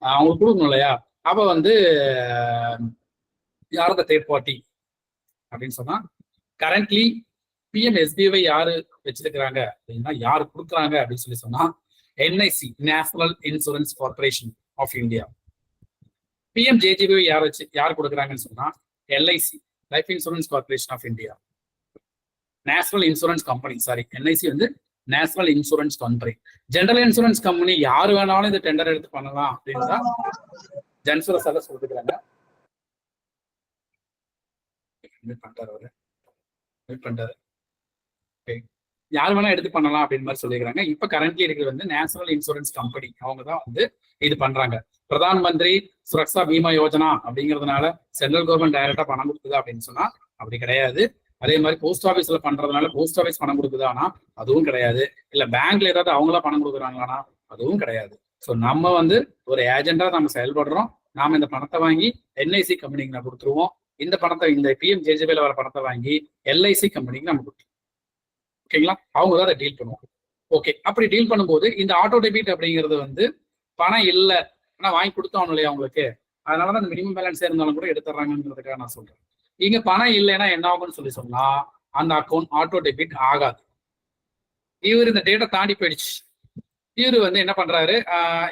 B: அவங்களுக்கு கொடுக்கணும் இல்லையா. அப்ப வந்து யார் அந்த தேர்ட் பார்ட்டி அப்படின்னு சொன்னா, கரண்ட்லி பிஎம்எஸ்பிஒய் யாரு வச்சிருக்கிறாங்க அப்படின்னா, யாரு கொடுக்குறாங்க அப்படின்னு சொல்லி சொன்னா, NIC National Insurance Corporation of India. PMJJBY யார் கொடுக்குறாங்கன்னு சொன்னா, LIC Life Insurance Corporation of India. National Insurance company, sorry, NIC வந்து National Insurance company. General insurance company யாரு வேணாலும் இந்த டெண்டர் எடுத்து பண்ணலாம் அப்படின்னு தான் ஜன்சுரஸால சொல்லிருக்காங்க. யார் வேணா எடுத்து பண்ணலாம் அப்படின்னு மாதிரி சொல்லிக்கிறாங்க. இப்ப கரண்ட்லி இருக்கிறது வந்து நேஷனல் இன்சூரன்ஸ் கம்பெனி, அவங்க தான் வந்து இது பண்றாங்க. பிரதான் மந்திரி சுரக்ஷா பீமா யோஜனா அப்படிங்கிறதுனால சென்ட்ரல் கவர்மெண்ட் டைரக்டா பணம் கொடுக்குதா அப்படின்னு சொன்னா அப்படி கிடையாது. அதே மாதிரி போஸ்ட் ஆஃபீஸ்ல பண்றதுனால போஸ்ட் ஆஃபீஸ் பணம் கொடுக்குதானா அதுவும் கிடையாது. இல்ல பேங்க்ல ஏதாவது அவங்களா பணம் கொடுக்குறாங்களானா அதுவும் கிடையாது. ஸோ நம்ம வந்து ஒரு ஏஜெண்டா நம்ம செயல்படுறோம். நாம இந்த பணத்தை வாங்கி என்ஐசி கம்பெனிக்கு நான் கொடுத்துருவோம். இந்த பணத்தை, இந்த பிஎம்ஜேஜேபில வர பணத்தை வாங்கி எல்ஐசி கம்பெனிக்கு நம்ம கொடுத்துருவோம். ஓகேங்களா, அவங்க தான் அதை டீல் பண்ணுவாங்க. ஓகே, அப்படி டீல் பண்ணும்போது இந்த ஆட்டோ டெபிட் அப்படிங்கிறது வந்து பணம் இல்லை ஆனா வாங்கி கொடுத்தோம் இல்லையா அவங்களுக்கு, அதனாலதான் அந்த மினிமம் பேலன்ஸ் இருந்தாலும் கூட எடுத்துறாங்கிறதுக்காக நான் சொல்றேன். இங்க பணம் இல்லைன்னா என்ன ஆகும்னு சொல்லி சொன்னா, அந்த அக்கௌண்ட் ஆட்டோ டெபிட் ஆகாது. இவர் இந்த டேட்டா தாண்டி போயிடுச்சு. இவர் வந்து என்ன பண்றாரு,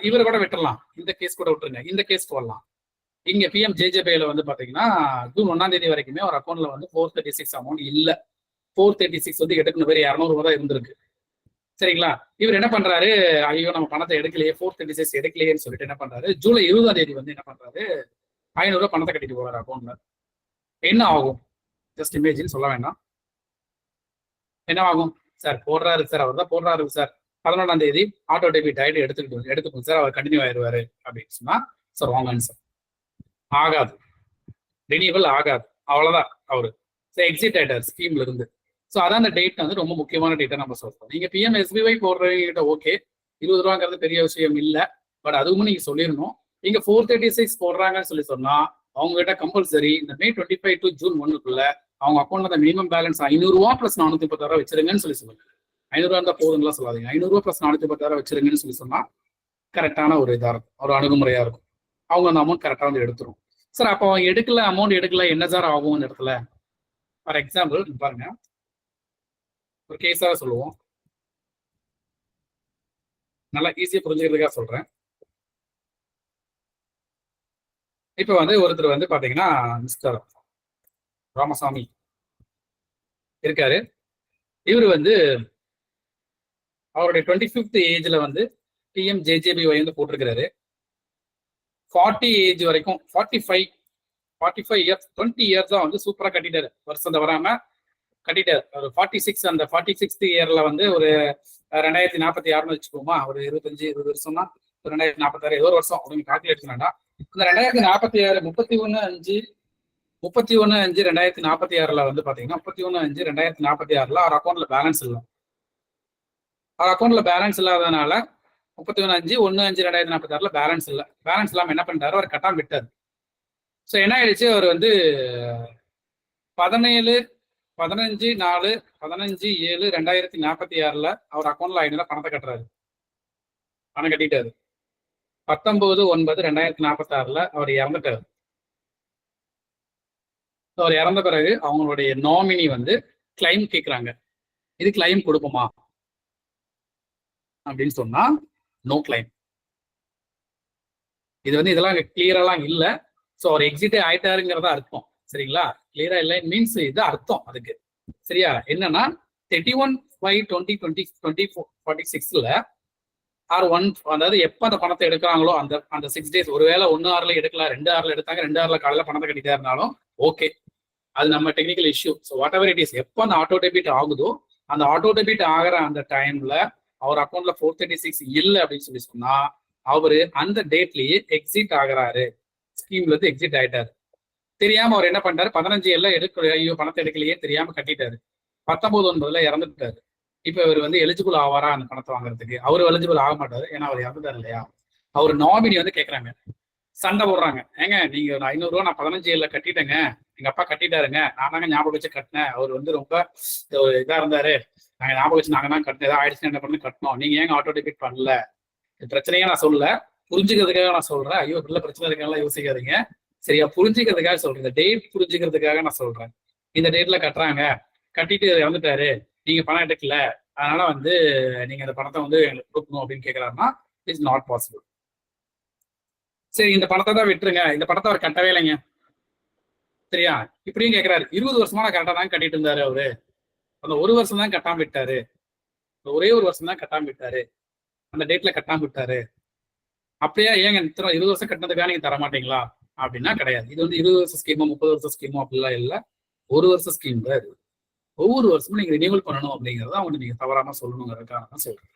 B: இவர் கூட விட்டுறலாம், இந்த கேஸ் கூட விட்டுருங்க, இந்த கேஸ் வரலாம். இங்க பிஎம்ஜேஜேபில வந்து பாத்தீங்கன்னா ஜூன் 1ஆம் தேதி வரைக்குமே ஒரு அக்கௌண்ட்ல வந்து 436 அமௌண்ட் இல்ல. 436 வந்து எடுக்கணும், வேற 200 ரூபாய் தான் இருந்திருக்கு. சரிங்களா, இவர் என்ன பண்றாரு, ஐயோ நம்ம பணத்தை எடுக்கலையே, 436 எடுக்கலையேன்னு சொல்லிட்டு என்ன பண்றாரு, ஜூலை 20ஆம் தேதி வந்து என்ன பண்றாரு, 500 ரூபாய் பணத்தை கட்டிட்டு போறாரு அக்கௌண்ட்ல. என்ன ஆகும், ஜஸ்ட் இமேஜின் சொல்ல வேண்டாம். என்ன ஆகும் சார், போடுறாரு சார், அவர் தான் போடுறாரு சார், 11ஆம் தேதி ஆட்டோ டெபிட் ஆயிட்டு எடுத்துக்கணும் சார், அவர் கண்டினியூ ஆயிடுவாரு அப்படின்னு சொன்னா சார் ராங் ஆன்சர். ஆகாது, ரினியூவல் ஆகாது, அவ்வளவுதான். அவரு எக்ஸிட் ஆயிட்டார் ஸ்கீம்ல இருந்து. ஸோ அதான் அந்த டேட் வந்து ரொம்ப முக்கியமான டேட்டை நம்ம சொல்றோம். நீங்க பிஎம்எஸ்பிஒய் போடுறவங்கிட்ட ஓகே, 20 ரூபாங்கிறது பெரிய விஷயம் இல்லை, பட் அதுவும் நீங்க சொல்லிடணும். நீங்க 436 போடுறாங்கன்னு சொல்லி சொன்னா அவங்க கிட்ட கம்பல்சரி இந்த மே 25 டு ஜூன் 1க்குள்ள அவங்க அக்கௌண்ட்ல அந்த மினிமம் பேலன்ஸ் 500 ரூபா பிளஸ் 436 ரூபா வச்சிருங்கன்னு சொல்லி சொல்லுங்க. 500 ரூபா இருந்தா போதுங்களா சொல்லாதீங்க, 500 ரூபா பிளஸ் 436 ரூபா வச்சிருங்கன்னு சொல்லி சொன்னா கரெக்டான ஒரு இதா இருக்கும், ஒரு அணுகுமுறையா இருக்கும். அவங்க அந்த அமௌண்ட் கரெக்டா வந்து எடுத்துரும். சார் அப்போ அவங்க எடுக்கல, அமௌண்ட் எடுக்கல, என்ன சார் ஆகும் இந்த இடத்துல? ஃபார் எக்ஸாம்பிள் பாருங்க, ஒரு கேஸாக சொல்லுவோம், நல்லா ஈஸியா புரிஞ்சுக்கிறதுக்காக சொல்றேன். இப்ப வந்து ஒருத்தர் வந்து பாத்தீங்கன்னா மிஸ்டர் ராமசாமி இருக்காரு. இவர் வந்து அவருடைய 25th ஏஜ்ல வந்து பிஎம்ஜேஜேபிஒய் வந்து போட்டிருக்கிறாரு. 40 ஏஜ் வரைக்கும் 45 இயர்ஸ் 20 இயர்ஸ் தான் வந்து சூப்பரா கட்டிட்டாரு, வருஷம் வராம கட்டிட்டாரு. ஒரு 46 அந்த 46th இயர்ல வந்து ஒரு 2046 வச்சுக்கோமா, ஒரு 25-20 வருஷம்னா 2046 ஏதோ ஒரு வருஷம் அப்படின்னு கால்குலேட் பண்ணா, இந்த 2046 31/5/2046 வந்து பாத்தீங்கன்னா 31/5/2046 அவர் அக்கௌண்ட்ல பேலன்ஸ் இல்லை. அவர் அக்கௌண்ட்ல பேலன்ஸ் இல்லாதனால 31/5/1/5/2046 பேலன்ஸ் இல்லை. பேலன்ஸ் இல்லாம என்ன பண்ணிட்டாரு, அவர் கட்டாம விட்டாரு. ஸோ என்ன ஆயிடுச்சு, அவர் வந்து 15/7/2046 அவர் அக்கௌண்ட்ல 500 பணத்தை கட்டுறாரு, பணம் கட்டிட்டாரு. 19/9/2046 அவர் இறந்துட்டாரு. அவர் இறந்த பிறகு அவங்களுடைய நாமினி வந்து கிளைம் கேட்கிறாங்க, இது கிளைம் கொடுக்குமா அப்படின்னு சொன்னா நோ கிளைம். இது வந்து இதெல்லாம் கிளியரெல்லாம் இல்லை. ஸோ அவர் எக்ஸிட்டே ஆயிட்டாருங்கிறதா அர்த்தம். சரிங்களா, கிளியரா இல்லை மீன்ஸ் இது அர்த்தம் அதுக்கு. சரியா, என்னன்னா 31/5/2046 R1, அதாவது எப்ப அந்த பணத்தை எடுக்கிறாங்களோ அந்த 6 days, ஒருவேளை 1/6 எடுக்கலாம், 2/6 எடுத்தாங்க, 2/6 காலையில பணத்தை கட்டிட்டா இருந்தாலும் ஓகே, அது நம்ம technical issue. So what ever it is, எப்போ அந்த ஆட்டோ டெபிட் ஆகுதோ அந்த ஆட்டோ டெபிட் ஆகிற அந்த டைம்ல அவர் அக்கௌண்ட்ல 436 இல்லை அப்படின்னு சொல்லி சொன்னா அவரு அந்த டேட்லயே எக்ஸிட் ஆகுறாரு, ஸ்கீம்ல இருந்து எக்ஸிட் ஆயிட்டாரு. தெரியாம அவர் என்ன பண்ணிட்டாரு, 15 ஐயோ பணத்தை எடுக்கலையே தெரியாம கட்டிட்டாரு. 19/9 இறந்துட்டாரு. இப்ப இவர் வந்து எலிஜிபிள் ஆவாரா அந்த பணத்தை வாங்குறதுக்கு? அவர் எலிஜிபிள் ஆக மாட்டாரு, ஏன்னா அவர் இறந்துட்டாரு இல்லையா. அவர் நாமினி வந்து கேட்கறாங்க, சண்டை போடுறாங்க, ஏங்க நீங்க 500 ரூபா நான் 15 கட்டிட்டேங்க, எங்க அப்பா கட்டிட்டாருங்க, நான் தாங்க ஞாபகம் வச்சு கட்டினேன், அவர் வந்து ரொம்ப இதா இருந்தாரு, நாங்க ஞாபகம் வச்சு நாங்க தான் கட்டினேன், ஏதாவது ஆயிடுச்சுன்னா என்ன பண்ணி கட்டணும், நீங்க ஏங்க ஆட்டோ டெபிட் பண்ணல? பிரச்சனையே நான் சொல்லல, புரிஞ்சுக்கிறதுக்காக நான் சொல்றேன். ஐயோ இப்படி பிரச்சனை இருக்காங்கலாம் யோசிக்காதீங்க, சரியா? புரிஞ்சுக்கிறதுக்காக சொல்றேன், இந்த டேட் புரிஞ்சுக்கிறதுக்காக நான் சொல்றேன். இந்த டேட்ல கட்டுறாங்க, கட்டிட்டு இறந்துட்டாரு, நீங்க பணம் எடுக்கல, அதனால வந்து நீங்க அந்த பணத்தை வந்து எங்களுக்கு கொடுக்கணும் அப்படின்னு கேட்கிறாருன்னா இட்ஸ் நாட் பாசிபிள். சரி, இந்த பணத்தை தான் விட்டுருங்க, இந்த பணத்தை அவர் கட்டவே இல்லைங்க, சரியா? இப்படியும் கேட்கிறாரு. 20 வருஷமா நான் கரெக்டா தான் கட்டிட்டு இருந்தாரு அவரு, அந்த ஒரு வருஷம் தான் கட்டாம விட்டாரு, ஒரே ஒரு வருஷம் தான் கட்டாம விட்டாரு, அந்த டேட்ல கட்டாம விட்டாரு. அப்படியே ஏங்க இத்தனை 20 வருஷம் கட்டினதுக்காக நீங்க தர மாட்டீங்களா அப்படின்னா கிடையாது. இது வந்து 20 வருஷம் ஸ்கீமோ 30 வருஷம் ஸ்கீமோ அப்படிலாம் இல்லை, ஒரு வருஷம் ஸ்கீம் தான் இது. ஒவ்வொரு வருஷமும் நீங்க ரினியூவல் பண்ணணும் அப்படிங்கிறத அவங்க நீங்க தவறாம சொல்லணுங்கிறதுக்காக தான் சொல்றேன்.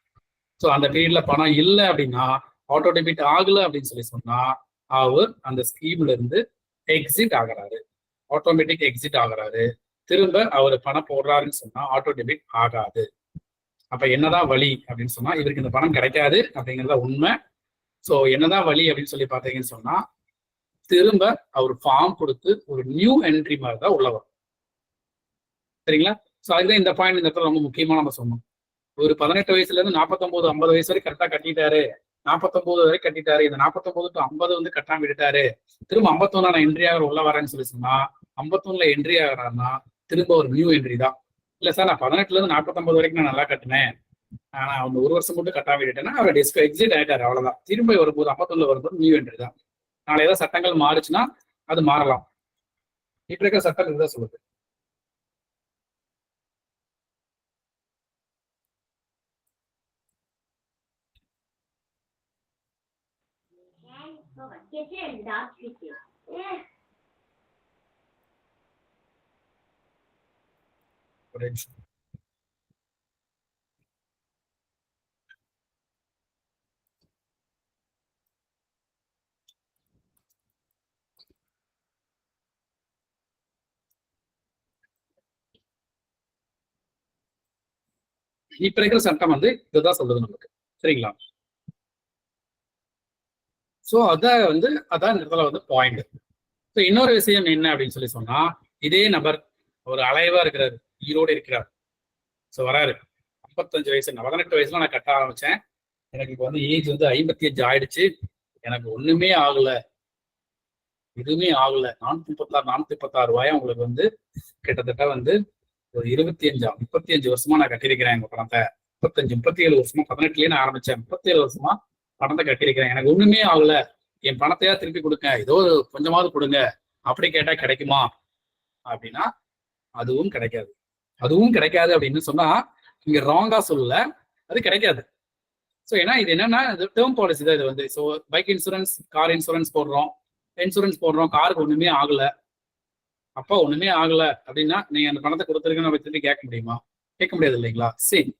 B: ஸோ அந்த பீரியட்ல பணம் இல்லை அப்படின்னா, ஆட்டோ டெபிட் ஆகல அப்படின்னு சொல்லி சொன்னா அவர் அந்த ஸ்கீம்ல இருந்து எக்ஸிட் ஆகிறாரு, ஆட்டோமேட்டிக் எக்ஸிட் ஆகிறாரு. திரும்ப அவர் பணம் போடுறாருன்னு சொன்னா ஆட்டோ டெபிட் ஆகாது. அப்ப என்னதான் வழி அப்படின்னு சொன்னா, இவருக்கு இந்த பணம் கிடைக்காது அப்படிங்கிறத உண்மை. ஸோ என்னதான் வழி அப்படின்னு சொல்லி பார்த்தீங்கன்னு சொன்னா, திரும்ப அவர் ஃபார்ம் கொடுத்து ஒரு நியூ என்ட்ரி மாதிரி தான் உள்ள வரும், சரிங்களா? ஸோ அதுதான் இந்த பாயிண்ட் இந்த இடத்துல ரொம்ப முக்கியமா நம்ம சொன்னோம். ஒரு 18 வயசுல இருந்து 49 50 வயசு வரை கரெக்டா கட்டிட்டாரு, 49 வரை கட்டிட்டாரு, இந்த 49 to 50 வந்து கட்டாம விட்டுட்டாரு, திரும்ப 51 நான் என்ட்ரி ஆகிற உள்ள வரேன்னு சொல்லி சொன்னா 51ல என்ட்ரி ஆகிறாருன்னா திரும்ப ஒரு நியூ என்ட்ரி தான். இல்ல சார் நான் 18ல இருந்து 49 வரைக்கும் நான் நல்லா கட்டினேன், ஆனா அவங்க ஒரு வருஷம் மட்டும் கட்டாம விட்டுட்டேன்னா அவர் எக்ஸிட் ஆயிட்டாரு, அவ்வளவுதான். திரும்ப வரும்போது 51ல வரும்போது நியூ என்ட்ரி தான். நாளை ஏதாவது சட்டங்கள் மாறுச்சுன்னா அது மாறலாம், இப்ப இருக்கிற சட்டம் இதுதான் சொல்லுது. இப்ப இருக்கிற சட்டம் வந்து இதுதான் சொல்லுது நமக்கு, சரிங்களா? ஸோ அதான் இந்த இடத்துல வந்து பாயிண்ட். ஸோ இன்னொரு விஷயம் என்ன அப்படின்னு சொல்லி சொன்னா, இதே நபர் ஒரு அலைவா இருக்கிறாரு, ஈரோடு இருக்கிறார். ஸோ வராரு, 55 வயசு, 18 வயசுல நான் கட்ட ஆரம்பிச்சேன், எனக்கு இப்போ வந்து ஏஜ் வந்து 55 ஆயிடுச்சு, எனக்கு ஒண்ணுமே ஆகல, எதுவுமே ஆகல, 436 ரூபாயா உங்களுக்கு வந்து கிட்டத்தட்ட வந்து ஒரு 35 வருஷமா நான் கட்டியிருக்கிறேன் எங்க பணத்தை, 37 வருஷமா, 18லயே நான் ஆரம்பிச்சேன், 37 வருஷமா பணத்தை கட்டியிருக்கிறேன், எனக்கு ஒண்ணுமே ஆகல, என் பணத்தையா திருப்பி கொடுங்க, ஏதோ கொஞ்சமாவது கொடுங்க அப்படி கேட்டா கிடைக்குமா அப்படின்னா அதுவும் கிடைக்காது. அதுவும் கிடைக்காது அப்படின்னு சொன்னா இங்க ராங்கா சொல்லல, அது கிடைக்காது. ஸோ ஏன்னா இது என்னன்னா இது டேர்ம் பாலிசி தான் இது வந்து. So bike insurance, car insurance போடுறோம், காருக்கு ஒண்ணுமே ஆகல, அப்பா ஒண்ணுமே ஆகல அப்படின்னா நீங்க அந்த பணத்தை கொடுத்துருக்குன்னு நம்ம திருப்பி கேட்க முடியுமா? கேட்க முடியாது இல்லைங்களா? சரி,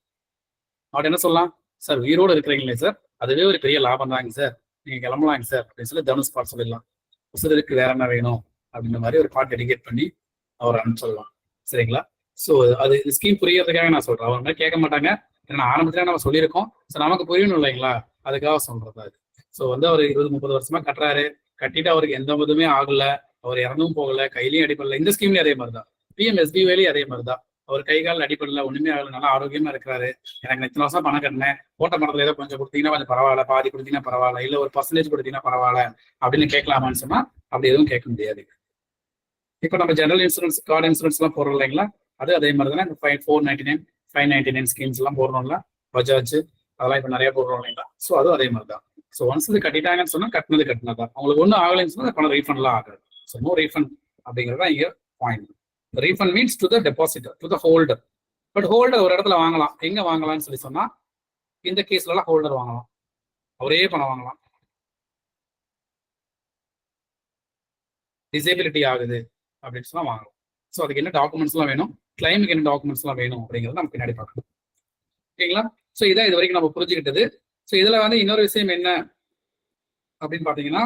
B: அவர் என்ன சொல்லலாம், சார் உயிரோடு இருக்கிறீங்களே சார், அதுவே ஒரு பெரிய லாபம் தாங்க சார், நீங்க கிளம்பலாங்க சார் அப்படின்னு சொல்லி தனுஷ் பாட்டு சொல்லிடலாம். உசுருக்கு வேற என்ன வேணும் அப்படின்ற மாதிரி ஒரு பாட்டு டெடிகேட் பண்ணி அவர் அனுப்பிச்சிடலாம், சரிங்களா? ஸோ அது ஸ்கீம் புரியறதுக்காக நான் சொல்றேன், அவர் மாதிரி கேட்க மாட்டாங்க, ஏன்னா ஆரம்பத்துல நம்ம சொல்லியிருக்கோம், ஸோ நமக்கு புரியணும் இல்லைங்களா, அதுக்காக சொல்றது அது. ஸோ வந்து அவர் 20-30 வருஷமா கட்டுறாரு, கட்டிட்டு அவருக்கு எந்த விதமே ஆகல, அவர் இறந்தும் போகல, கையிலையும் அடிப்படல, இந்த ஸ்கீம்லயும் அதே மாதிரிதான், PMSBYலயும் அதே மாதிரிதான், அவர் கை கால் அடிப்படல, ஒண்ணுமே ஆகல, நல்லா ஆரோக்கியமா இருக்கிறாரு. எனக்கு இத்தனை வருஷம் பணம் கட்டினேன், ஓட்ட மரத்துல ஏதோ கொஞ்சம் கொடுத்தீங்கன்னா கொஞ்சம் பரவாயில்ல, பாதி கொடுத்தீங்கன்னா பரவாயில்ல, இல்ல ஒரு % கொடுத்தீங்கன்னா பரவாயில்ல அப்படின்னு கேட்கலாமான்னு சொன்னா அப்படி எதுவும் கேட்க முடியாது. இப்ப நம்ம ஜெனரல் இன்சூரன்ஸ், கார்டு இன்சூரன்ஸ் எல்லாம் போடுறோம் இல்லைங்களா, அது அதே மாதிரி தானே. 499 599 ஸ்கீம்ஸ் எல்லாம் போடுறோம்ல, பஜாஜ் அதெல்லாம் இப்ப நிறைய போடுறோம் இல்லைங்களா. ஸோ அதுவும் அதே மாதிரி தான். ஸோ ஒன்ஸ் இது கட்டிட்டாங்கன்னு சொன்னா கட்டினதான், அவங்களுக்கு ஒன்றும் ஆகலைன்னு சொன்னா பணம் ரீஃபண்ட் எல்லாம் ஆகாது. ஸோ நோ ரீஃபண்ட் அப்படிங்கிறதா இங்க point. Refund means to the depositor, to the holder. But holder ஒரு இடத்துல வாங்கலாம், எங்க வாங்கலாம்னு சொல்லி சொன்னா இந்த கேஸ்ல எல்லாம் ஹோல்டர் வாங்கலாம், ஒரே பணம் வாங்கலாம். டிசேபிலிட்டி ஆகுது அப்படின்னு சொன்னா வாங்கலாம். ஸோ அதுக்கு என்ன டாக்குமெண்ட்ஸ் எல்லாம் வேணும், கிளைமுக்கு என்ன டாக்குமெண்ட்ஸ் எல்லாம் வேணும் அப்படிங்கிறத நம்ம பின்னாடி பார்க்கணும், ஓகேங்களா? ஸோ இதான் இது வரைக்கும் நம்ம புரிஞ்சுக்கிட்டது. ஸோ இதுல வந்து இன்னொரு விஷயம் என்ன அப்படின்னு பாத்தீங்கன்னா,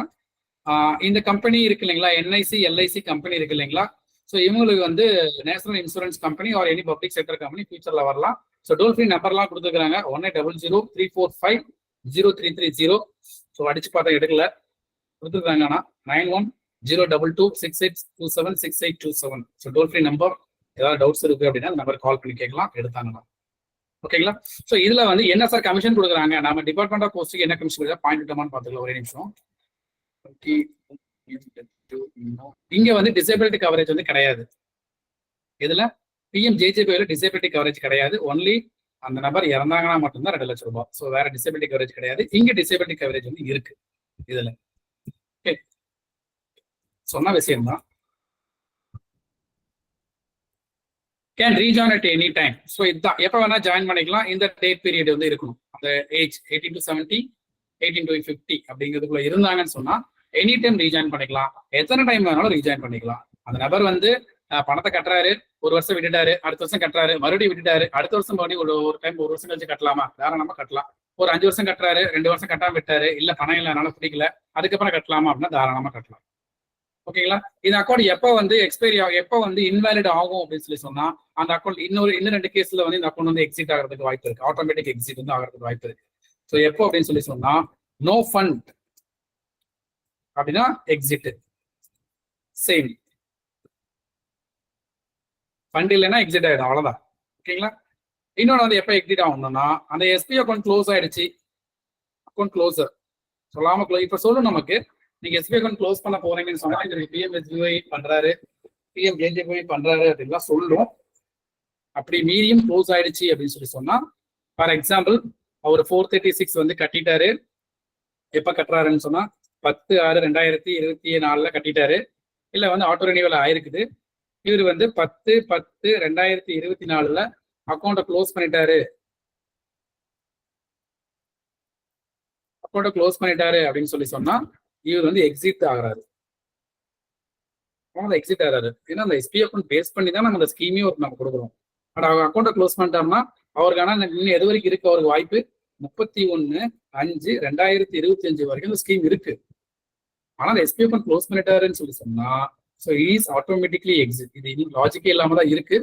B: இந்த கம்பெனி இருக்கு இல்லைங்களா, NIC LIC கம்பெனி இருக்கு இல்லைங்களா. ஸோ இவங்களுக்கு வந்து National Insurance company or any public sector company ஃபியூச்சர்ல வரலாம். ஸோ டோல் ஃப்ரீ நம்பர்லாம் கொடுத்துருக்காங்க, 1800-345-0330. ஸோ அடிச்சு பார்த்தா எடுக்கல, கொடுத்துருக்காங்க. ஆனால் 91 02268276827. So toll free number. ஏதாவது டவுட்ஸ் இருக்கு அப்படின்னா அந்த நம்பர் கால் பண்ணி கேட்கலாம், எடுத்தாங்கன்னா. ஓகேங்களா? ஸோ இதுல வந்து என்ன சார் கமிஷன் கொடுக்குறாங்க, நம்ம டிபார்ட்மெண்ட் ஆஃப் போஸ்ட்டுக்கு என்ன கமிஷன் கொடுக்குறா பாயிண்ட் விட்டோமான்னு பார்த்துக்கலாம். ஒரே நிமிஷம். இங்க வந்து டிசேபிலிட்டி கவரேஜ் வந்து கிடையாது. இதுல PMJJBY டிசேபிலிட்டி கவரேஜ் கிடையாது. ஒன்லி அந்த நபர் இறந்தாங்கன்னா மட்டும்தான் 2 லட்சம் ரூபாய். ஸோ வேற டிசேபிலிட்டி கவரேஜ் கிடையாது. இங்க டிசேபிலிட்டி கவரேஜ் வந்து இருக்கு இதுல. ஓகே, சொன்ன விஷயம் தான். Can rejoin at any time. So இதுதான் எப்போ வேணா ஜாயின் பண்ணிக்கலாம். இந்த டேட் பீரியட் வந்து இருக்கணும். அந்த ஏஜ் 18 to 70, 18 to 50 அப்படிங்கிறதுக்குள்ள இருந்தாங்கன்னு சொன்னா எனி டைம் ரீஜாயின் பண்ணிக்கலாம். எத்தனை டைம் வேணாலும் ரீஜாயின் பண்ணிக்கலாம். அந்த நபர் வந்து பணத்தை கட்டுறாரு, 1 வருஷம் விட்டுட்டாரு, அடுத்த வருஷம் கட்டுறாரு, மறுபடியும் விட்டுட்டாரு, அடுத்த வருஷம் மறுபடியும் ஒரு டைம் 1 வருஷம் கழிச்சு கட்டலாமா? தாராளமா கட்டலாம். ஒரு 5 வருஷம் கட்டுறாரு, 2 வருஷம் கட்டாம விட்டாரு, இல்ல பணம் இல்லை அதனால பிடிக்கல, அதுக்கப்புறம் கட்டலாமா அப்படின்னா தாராளமா கட்டலாம். ஓகேங்களா? இந்த அக்கௌண்ட் எப்போ வந்து எக்ஸ்பைரி ஆகும், எப்போ வந்து இன்வேலிட் ஆகும் அப்படின்னு சொல்லி சொன்னா அந்த அக்கௌண்ட் இன்னும் 2 கேஸ்ல வந்து இந்த அக்கௌண்ட் வந்து எக்ஸிட் ஆகிறதுக்கு வாய்ப்பு இருக்கு. ஆட்டோமேட்டிக் எக்ஸிட் வந்து ஆகிறதுக்கு வாய்ப்பு இருக்கு. ஸோ எப்போ அப்படின்னு சொல்லி சொன்னா நோ ஃபண்ட் அப்படின்னா எக்ஸிட். சேம் ஃபண்ட் இல்லைன்னா எக்ஸிட் ஆயிடும், அவ்வளவுதான். ஓகேங்களா? இன்னொன்று வந்து எப்போ எக்ஸிட் ஆகணும்னா அந்த எஸ்பி அக்கௌண்ட் க்ளோஸ் ஆயிடுச்சு, அக்கௌண்ட் க்ளோசர் சொல்லாம இப்ப சொல்லணும் நமக்கு நீங்க எஸ்பி அக்கௌண்ட் க்ளோஸ் பண்ண போறீங்கன்னு சொன்னா இந்த PMSBY பண்றாரு, PMJJBY பண்றாரு அப்படின்லாம் சொல்லும். அப்படி மீறியும் க்ளோஸ் ஆயிடுச்சு அப்படின்னு சொல்லி சொன்னா, ஃபார் எக்ஸாம்பிள் அவர் 436 வந்து கட்டிட்டாரு. எப்ப கட்டுறாருன்னு சொன்னா 10/6/2024 கட்டிட்டாரு. இல்ல வந்து ஆட்டோ ரெனியூவல் ஆயிருக்குது. இவர் வந்து 10/10/2024 அக்கௌண்ட்டை க்ளோஸ் பண்ணிட்டாரு. அக்கௌண்ட்டை க்ளோஸ் பண்ணிட்டாரு அப்படின்னு சொல்லி சொன்னா இவர் வந்து எக்ஸிட் ஆகுறாரு. எக்ஸிட் ஆகிறாரு. ஏன்னா அந்த எஸ்பி அக்கௌண்ட் பேஸ் பண்ணி தான் நம்ம அந்த ஸ்கீமே நம்ம கொடுக்குறோம். பட் அவங்க அக்கௌண்ட்டை க்ளோஸ் பண்ணிட்டோம்னா அவருக்கான இன்னும் எது வரைக்கும் இருக்கு அவருக்கு வாய்ப்பு 31/5/2025 வரைக்கும் இந்த ஸ்கீம் இருக்கு. ஆனால் எஸ்பி அக்கௌண்ட் க்ளோஸ் பண்ணிட்டாருன்னு சொல்லி சொன்னா ஸோ இஸ் ஆட்டோமேட்டிக்லி எக்ஸிட். இது இன்னும் லாஜிக்கே இல்லாம தான் இருக்கு.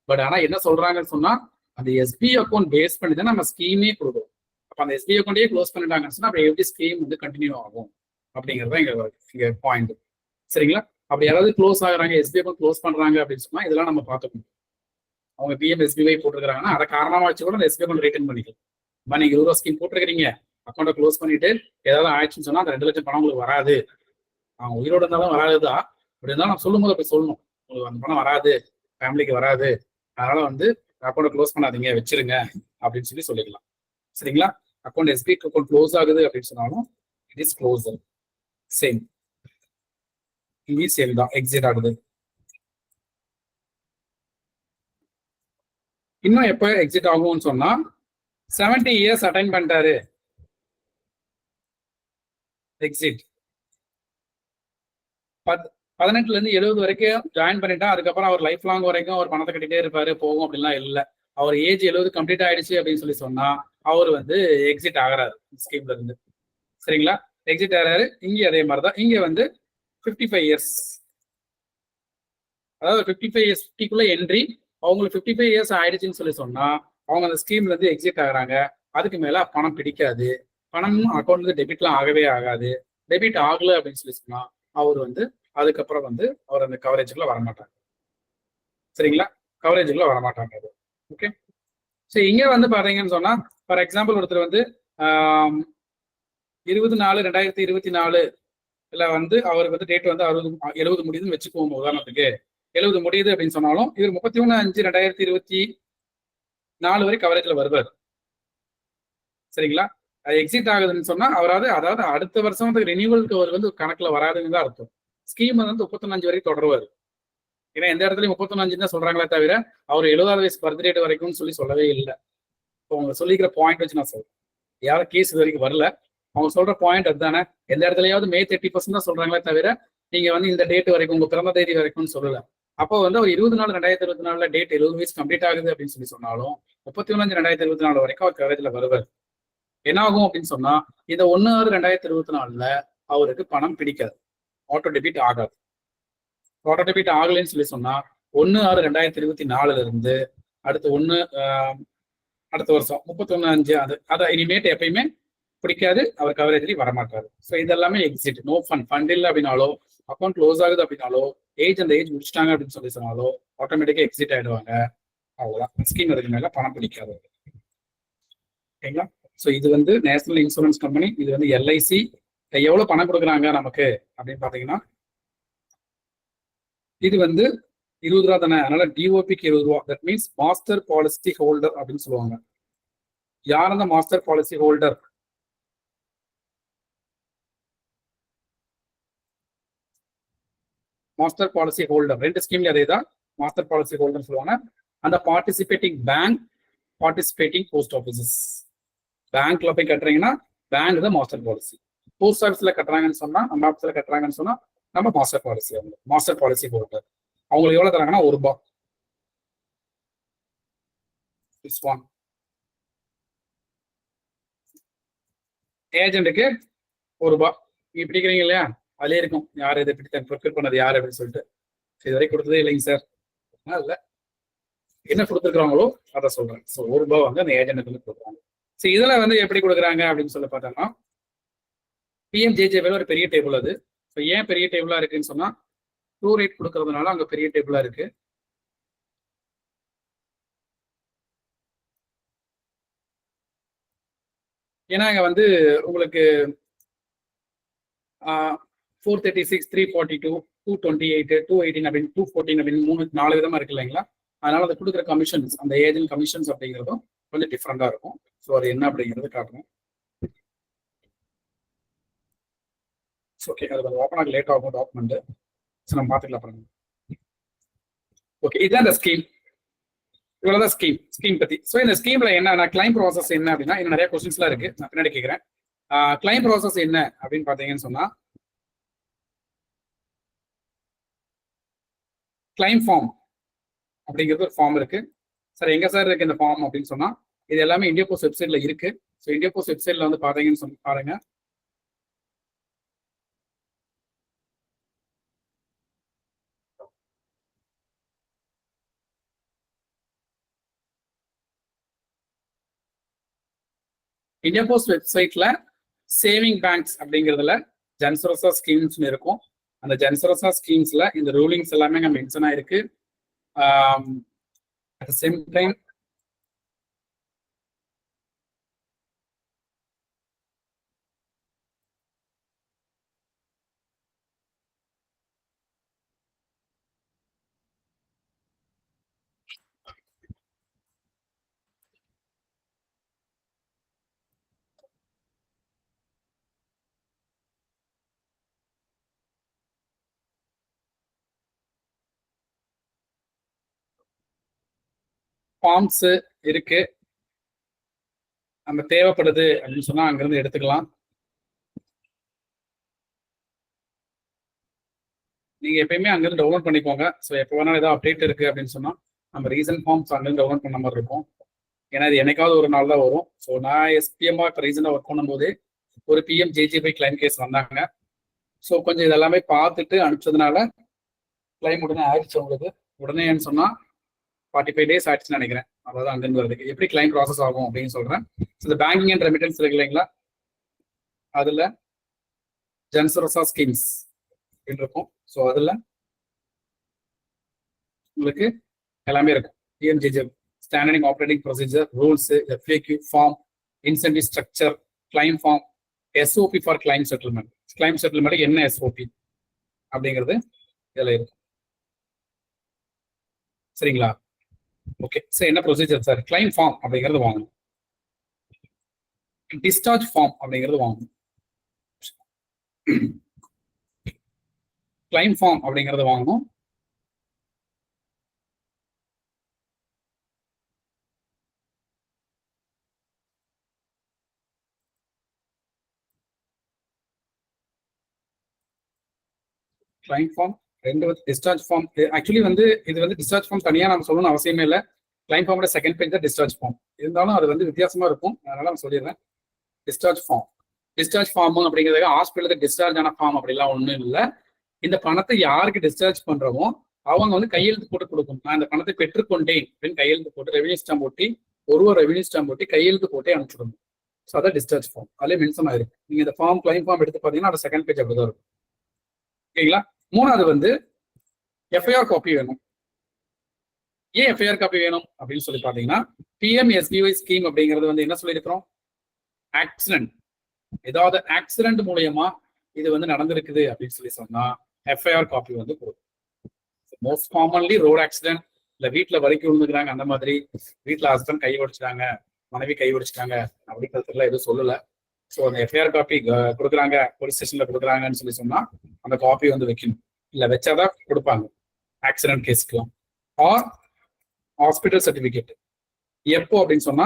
B: பட் ஆனா என்ன சொல்றாங்கன்னு சொன்னா அந்த எஸ்பி அக்கௌண்ட் பேஸ் பண்ணி தான் நம்ம ஸ்கீமே கொடுக்குறோம். அப்ப அந்த எஸ்பி அக்கௌண்ட்டே க்ளோஸ் பண்ணிட்டாங்கன்னு சொன்னா அப்ப எப்படி ஸ்கீம் வந்து கண்டினியூ ஆகும் அப்படிங்கிறது தான் இங்க பாயிண்ட். சரிங்களா? அப்படி யாராவது க்ளோஸ் ஆகுறாங்க, எஸ்பி அக்கௌண்ட் க்ளோஸ் பண்றாங்க அப்படின்னு சொன்னா இதெல்லாம் நம்ம பார்த்துக்கணும். அவங்க PMSBY போட்டுருக்காங்கன்னா அதை காரணமா வச்சு கூட அந்த எஸ்பி அக்கௌண்ட் ரிட்டர்ன் பண்ணிக்கலாம். நீங்க 20 ஸ்கீம் போட்டுருக்கீங்க, அக்கௌண்ட்டை க்ளோஸ் பண்ணிட்டு ஏதாவது ஆயிடுச்சுன்னு சொன்னா அந்த 2 லட்சம் பணம் உங்களுக்கு வராது. அவங்க உயிரோட இருந்தாலும் வராதுதான். அப்படி இருந்தாலும் நான் சொல்லும் போது அப்படி சொல்லணும், உங்களுக்கு அந்த பணம் வராது, ஃபேமிலிக்கு வராது, அதனால வந்து அக்கௌண்ட்டை க்ளோஸ் பண்ணாதீங்க, வச்சிருங்க அப்படின்னு சொல்லிக்கலாம். சரிங்களா? அக்கௌண்ட் எஸ்பி அக்கௌண்ட் க்ளோஸ் ஆகுது அப்படின்னு சொன்னாலும் இட் இஸ் க்ளோஸ். சேம் இங்கேயும் சேம் தான், எக்ஸிட் ஆகுது. இன்னும் எப்ப எக்ஸிட் ஆகும்னு சொன்னா 70 இயர்ஸ் அட்டைன் பண்ணிட்டாரு, எக்ஸிட். 18ல இருந்து 70 வரைக்கும் ஜாயின் பண்ணிட்டா அதுக்கப்புறம் அவர் லைஃப் லாங் வரைக்கும் அவர் பணத்தை கட்டிட்டே இருப்பாரு, போகும் அப்படின்லாம் இல்லை. அவர் ஏஜ் 70 கம்ப்ளீட் ஆயிடுச்சு அப்படின்னு சொன்னா அவர் வந்து எக்ஸிட் ஆகிறாரு ஸ்கீம்ல இருந்து. சரிங்களா? எக்ஸிட் ஆகிறாரு. இங்கே அதே மாதிரிதான், இங்க வந்து 55 இயர்ஸ், அதாவது 55 இயர்ஸ் 50க்குள்ள என்ட்ரி. அவங்களுக்கு 55 இயர்ஸ் ஆயிடுச்சுன்னு சொல்லி சொன்னா அவங்க அந்த ஸ்கீம்ல இருந்து எக்ஸிட் ஆகுறாங்க. அதுக்கு மேல பணம் பிடிக்காது, பணமும் அக்கௌண்ட் வந்து டெபிட்லாம் ஆகவே ஆகாது. டெபிட் ஆகல அப்படின்னு சொல்லி சொன்னா அவர் வந்து அதுக்கப்புறம் வந்து அவர் அந்த கவரேஜுக்குள்ள வரமாட்டாங்க. சரிங்களா? கவரேஜுக்குள்ள வரமாட்டாங்க அது. ஓகே. ஸோ இங்க வந்து பாத்தீங்கன்னு சொன்னா ஃபார் எக்ஸாம்பிள் ஒருத்தர் வந்து 20/4/2024 வந்து அவருக்கு வந்து டேட் வந்து 70 முடியுதுன்னு வச்சுக்குவோம். உதாரணத்துக்கு 70 முடியுது அப்படின்னு சொன்னாலும் இவர் 31/5/2024 வரை கவரேஜ்ல வருவார். சரிங்களா? அது எக்ஸிட் ஆகுதுன்னு சொன்னா அதாவது அடுத்த வருஷம் வந்து ரெனியூவலுக்கு அவர் வந்து கணக்குல வராதுன்னு தான் அர்த்தம். ஸ்கீம் வந்து 35 வரைக்கும் தொடருவார். ஏன்னா எந்த இடத்துலயும் 35 தான் சொல்றாங்களே தவிர அவர் 70வது வயசு பர்த்டேட் வரைக்கும் சொல்லவே இல்லை. இப்போ அவங்க சொல்லிக்கிற பாயிண்ட் வச்சு நான் சொல்றேன். யாரும் கேஸ் இது வரைக்கும் வரல, அவங்க சொல்ற பாயிண்ட் அதுதானே. எந்த இடத்துலயாவது May 30% தான் சொல்றாங்களே தவிர நீங்க வந்து இந்த டேட் வரைக்கும் உங்க பிறந்த தேதி வரைக்கும் சொல்லல. அப்போ வந்து அவர் 20/4/2024 டேட் 70 வயசு கம்ப்ளீட் ஆகுது அப்படின்னு சொன்னாலும் 31/5/2024 வரைக்கும் அவர் கவரேஜ்ல வருவார். என்ன ஆகும் அப்படின்னு சொன்னா இந்த 1/6/2024 அவருக்கு பணம் பிடிக்காது, ஆட்டோ டெபிட் ஆகாது. ஆட்டோ டெபிட் ஆகலைன்னு சொல்லி சொன்னா 1/6/2024 இருந்து அடுத்த வருஷம் 31/5 அதை இனிமேட்டு எப்பயுமே பிடிக்காது, அவர் கவரேஜ்லயும் வரமாட்டாரு. ஸோ இதெல்லாமே எக்ஸிட். நோ ஃபண்ட், ஃபண்ட் இல்லை அப்படின்னாலோ, அக்கௌண்ட் க்ளோஸ் ஆகுது அப்படின்னாலோ, அந்த ஏஜ் முடிச்சிட்டாங்க அப்படின்னு சொல்லி சொன்னாலோ ஆட்டோமேட்டிக்கா எக்ஸிட் ஆயிடுவாங்க. அவ்வளவுதான். ஸ்கீம் அதுக்கு மேல பணம் பிடிக்காது. ஓகேங்களா? ஸோ இது வந்து நேஷனல் இன்சூரன்ஸ் கம்பெனி. இது வந்து எல்ஐசி. எவ்வளவு பணம் கொடுக்குறாங்க நமக்கு அப்படின்னு பாத்தீங்கன்னா, இது வந்து 20 ரூபா தானே, அதனால டிஓபிக்கு 20 ரூபா. That means master policy holder அப்படின்னு சொல்லுவாங்க. யார் அந்த master policy holder? Master policy holder ரெண்டு ஸ்கீம்ல அதே தான் மாஸ்டர் பாலிசி ஹோல்டர் சொல்லுவாங்க. அந்த participating bank, participating post offices. பேங்க்ல போய் கட்டுறீங்கன்னா பேங்க் தான் மாஸ்டர் பாலிசி. போஸ்ட் ஆஃபீஸ்ல கட்டுறாங்கன்னு சொன்னா, நம்ம ஆஃபீஸ்ல கட்டுறாங்கன்னு சொன்னா நம்ம மாஸ்டர் பாலிசி. அவங்க மாஸ்டர் பாலிசி ஹோல்டர். அவங்களுக்கு எவ்வளவு தராங்கன்னா ₹1. ஏஜென்ட்டுக்கு ₹1. நீங்க பிடிக்கிறீங்க இல்லையா, அதுல இருக்கும் யார் இதை ப்ரொக்யூர் பண்ணது யார் அப்படின்னு சொல்லிட்டு. இது வரைக்கும் கொடுத்ததே இல்லைங்க சார். இல்ல, என்ன கொடுத்துருக்காங்களோ அதை சொல்றேன். ஸோ ₹1 வந்து அந்த ஏஜென்ட்டுக்கு வந்து கொடுக்குறாங்க. ஸோ இதுல வந்து எப்படி கொடுக்குறாங்க அப்படின்னு சொல்லி பார்த்தோம்னா, பிஎம்ஜேஜேபியில் ஒரு பெரிய டேபிள் அது. ஸோ ஏன் பெரிய டேபிளா இருக்குன்னு சொன்னா, ட்ரூ ரேட் கொடுக்கறதுனால அங்க பெரிய டேபிளா இருக்கு. ஏன்னா இங்க வந்து உங்களுக்கு 436, 342, 228, 218 அப்படின்னு 214 அப்படின்னு 4 விதமா இருக்கு இல்லைங்களா. அதனால அது கொடுக்குற கமிஷன்ஸ், அந்த ஏஜென்ட் கமிஷன்ஸ் அப்படிங்கிறதும் கொஞ்சம் டிஃப்ரெண்டா இருக்கும். ஸோ அது என்ன அப்படிங்கிறது காட்டணும். ஓகே, அது கொஞ்சம் ஓப்பன் ஆக லேட் ஆகும் டாக்குமெண்ட். ஸோ நம்ம பார்த்துக்கலாம் பாருங்க. ஓகே, இதுதான் இந்த ஸ்கீம். இவ்வளவுதான் ஸ்கீம் பத்தி. ஸோ இந்த ஸ்கீம்ல என்ன கிளைம் ப்ராசஸ் என்ன அப்படின்னா, இன்னும் நிறைய கொஸ்டின்ஸ்லாம் இருக்கு, நான் பின்னாடி கேட்கிறேன். கிளைம் ப்ராசஸ் என்ன அப்படின்னு பாத்தீங்கன்னு சொன்னா, கிளைம் ஃபார்ம் அப்படிங்கிறது ஒரு ஃபார்ம் இருக்கு. சார் எங்க சார் இருக்கு இந்த ஃபார்ம் அப்படின்னு சொன்னா, இது எல்லாமே இந்தியா போஸ்ட் வெப்சைட்ல இருக்கு. ஸோ இந்தியா போஸ்ட் வெப்சைட்ல வந்து பாத்தீங்கன்னு சொல்லி பாருங்க. இந்தியா போஸ்ட் வெப்சைட்ல சேவிங் பேங்க்ஸ் அப்படிங்கிறதுல ஜன்சுரக்ஷா ஸ்கீம்ஸ் இருக்கும். அந்த ஜன்சுரக்ஷா ஸ்கீம்ஸ்ல இந்த ரூலிங்ஸ் எல்லாமே அங்க மென்ஷன் ஆயிருக்கு. At the same time forms இருக்கு. நம்ம தேவைப்படுது அப்படின்னு சொன்னா அங்கிருந்து எடுத்துக்கலாம். நீங்க எப்பயுமே அங்கிருந்து டவுன்லோட் பண்ணிக்கோங்க. ஸோ எப்போ வேணாலும் ஏதாவது அப்டேட் இருக்கு அப்படின்னு சொன்னா நம்ம ரீசன்ட் ஃபார்ம்ஸ் அங்கிருந்து டவுன்லோட் பண்ண மாதிரி இருக்கும். ஏன்னா இது என்னைக்காவது ஒரு நாள் தான் வரும். ஸோ நான் எஸ்பிஎம்மா இப்போ ரீசெண்டாக ஒர்க் பண்ணும்போது ஒரு பிஎம்ஜேஜேபி கிளைம் கேஸ் வந்தாங்க. ஸோ கொஞ்சம் இதெல்லாமே பார்த்துட்டு அனுப்பிச்சதுனால கிளைம் உடனே ஆயிடுச்சு. உங்களுக்கு உடனேன்னு சொன்னா 45 days ஆயிடுச்சுன்னு நினைக்கிறேன். அதாவது அங்கிருந்து வருதுக்கு எப்படி கிளைம் ப்ராசஸ் ஆகும் அப்படின்னு சொல்றேன். இந்த பேங்கிங் அண்ட் ரெமிட்டன்ஸ் இருக்கு இல்லைங்களா, அதுல ஜன்சுரக்ஷா ஸ்கீம்ஸ் இருக்கும். ஸோ அதுல உங்களுக்கு எல்லாமே இருக்கும். PMJJ standard operating procedure, rules, FAQ form, incentive structure, claim form, SOP for claim settlement. Claim settlement என்ன எஸ்ஓபி அப்படிங்கிறது இதுல இருக்கும். சரிங்களா? ஓகே, சார் என்ன ப்ரொசீஜர் சார்? கிளைம் ஃபார்ம் அப்படிங்கிறது வாங்கணும். டிஸ்சார்ஜ் ஃபார்ம் அப்படிங்கிறது வாங்கணும். கிளைம் ஃபார்ம் அப்படிங்கிறது வாங்கணும். கிளைம் ஃபார்ம் ரெண்டு டிஸ்சார்ஜ் ஃபார்ம். ஆக்சுவலி வந்து இது வந்து டிஸ்சார்ஜ் ஃபார்ம் தனியா நம்ம சொல்லணும் அவசியமே இல்லை. கிளைம் ஃபார்மோட செகண்ட் பேஜ் தான் டிஸ்சார்ஜ் ஃபார்ம். இருந்தாலும் அது வந்து வித்தியாசமா இருக்கும், அதனால நான் சொல்லிடுறேன். டிஸ்சார்ஜ் ஃபார்ம் அப்படிங்கிறது ஹாஸ்பிட்டலுக்கு டிஸ்சார்ஜ் ஆன ஃபார்ம் அப்படிலாம் ஒன்றும் இல்லை. இந்த பணத்தை யாருக்கு டிஸ்சார்ஜ் பண்றோமோ அவங்க வந்து கையெழுத்து போட்டு கொடுக்கணும். நான் இந்த பணத்தை பெற்றுக்கொண்டேன் அப்படின்னு கையெழுத்து போட்டு ரெவன்யூ ஸ்டாம்ப் ஒட்டி, ஒரு ரெவன்யூ ஸ்டாம்ப் ஒட்டி கையெழுத்து போட்டே அனுப்பிச்சிடணும். ஸோ அதான் டிஸ்சார்ஜ் ஃபார்ம், அதுலேயே மென்ஷன் ஆயிருக்கு. நீங்க இந்த ஃபார்ம் கிளைம் ஃபார்ம் எடுத்து பார்த்தீங்கன்னா அது செகண்ட் பேஜ் அப்படிதான் இருக்கும். ஓகேங்களா? மூணாவது வந்து எஃப்ஐஆர் காப்பி வேணும். ஏன் எஃப்ஐஆர் காப்பி வேணும் அப்படின்னு சொல்லி பார்த்தீங்கன்னா, பிஎம்எஸ்பிஒய் ஸ்கீம் அப்படிங்கிறது வந்து என்ன சொல்லியிருக்கிறோம், ஆக்சிடென்ட், ஏதாவது ஆக்சிடென்ட் மூலயமா இது வந்து நடந்திருக்குது அப்படின்னு சொல்லி சொன்னா எஃப்ஐஆர் காப்பி வந்து கொடுக்கும். மோஸ்ட் காமன்லி ரோட் ஆக்சிடென்ட், இல்ல வீட்டுல வலிக்கு விழுந்துக்கிறாங்க, அந்த மாதிரி வீட்டுல ஹஸ்பண்ட் கை உடைச்சிட்டாங்க, மனைவி கை உடைச்சிட்டாங்க அப்படிங்கிறதுல எதுவும் சொல்லல. ஸோ அந்த எஃப்ஐஆர் காப்பி கொடுக்குறாங்க, போலீஸ் ஸ்டேஷன்ல கொடுக்குறாங்கன்னு சொல்லி சொன்னா அந்த காப்பி வந்து வைக்கணும், இல்ல வச்சாதான் கொடுப்பாங்க ஆக்சிடென்ட் கேஸ்க்குலாம். ஆர் ஹாஸ்பிட்டல் சர்டிபிகேட் எப்போ அப்படின்னு சொன்னா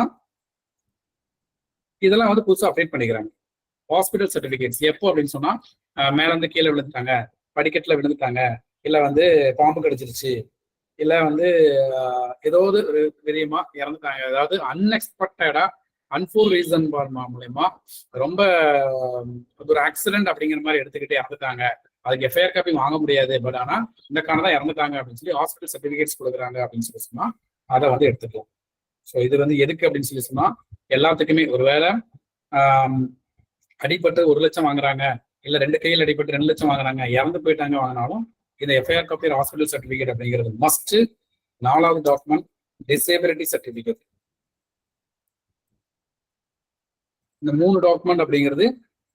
B: இதெல்லாம் வந்து புதுசாக அப்டேட் பண்ணிக்கிறாங்க. ஹாஸ்பிட்டல் சர்டிபிகேட்ஸ் எப்போ அப்படின்னு சொன்னா மேல இருந்து கீழே விழுந்துட்டாங்க, படிக்கட்டுல விழுந்துட்டாங்க, இல்ல வந்து பாம்பு கடிச்சிருச்சு, இல்ல வந்து ஏதாவது ஒரு விரியமா இறந்துட்டாங்க, அதாவது அன்எக்ஸ்பெக்டடா அன்ஃபோர் ரீசன் மூலயமா ரொம்ப ஒரு ஆக்சிடென்ட் அப்படிங்கிற மாதிரி எடுத்துக்கிட்டே இறந்துட்டாங்க, அதுக்கு எஃப்ஐஆர் காப்பி வாங்க முடியாது, பட் ஆனா இந்த காரணம் இறந்துட்டாங்க அப்படின்னு சொல்லி ஹாஸ்பிட்டல் சர்டிபிகேட்ஸ் கொடுக்குறாங்க அப்படின்னு சொல்லி சொன்னா அதை வந்து எடுத்துக்கலாம். ஸோ இது வந்து எதுக்கு அப்படின்னு சொல்லி சொன்னா எல்லாத்துக்குமே ஒருவேளை அடிபட்டு 1 லட்சம் வாங்குறாங்க, இல்ல 2 கையில் அடிபட்டு 2 லட்சம் வாங்குறாங்க, இறந்து போயிட்டாங்க வாங்கினாலும் இந்த எஃப்ஐஆர் காப்பி ஹாஸ்பிட்டல் சர்டிபிகேட் அப்படிங்கிறது மஸ்ட். 4வது டாக்குமெண்ட் டிசேபிலிட்டி சர்டிபிகேட். இந்த 3 டாக்குமெண்ட் அப்படிங்கிறது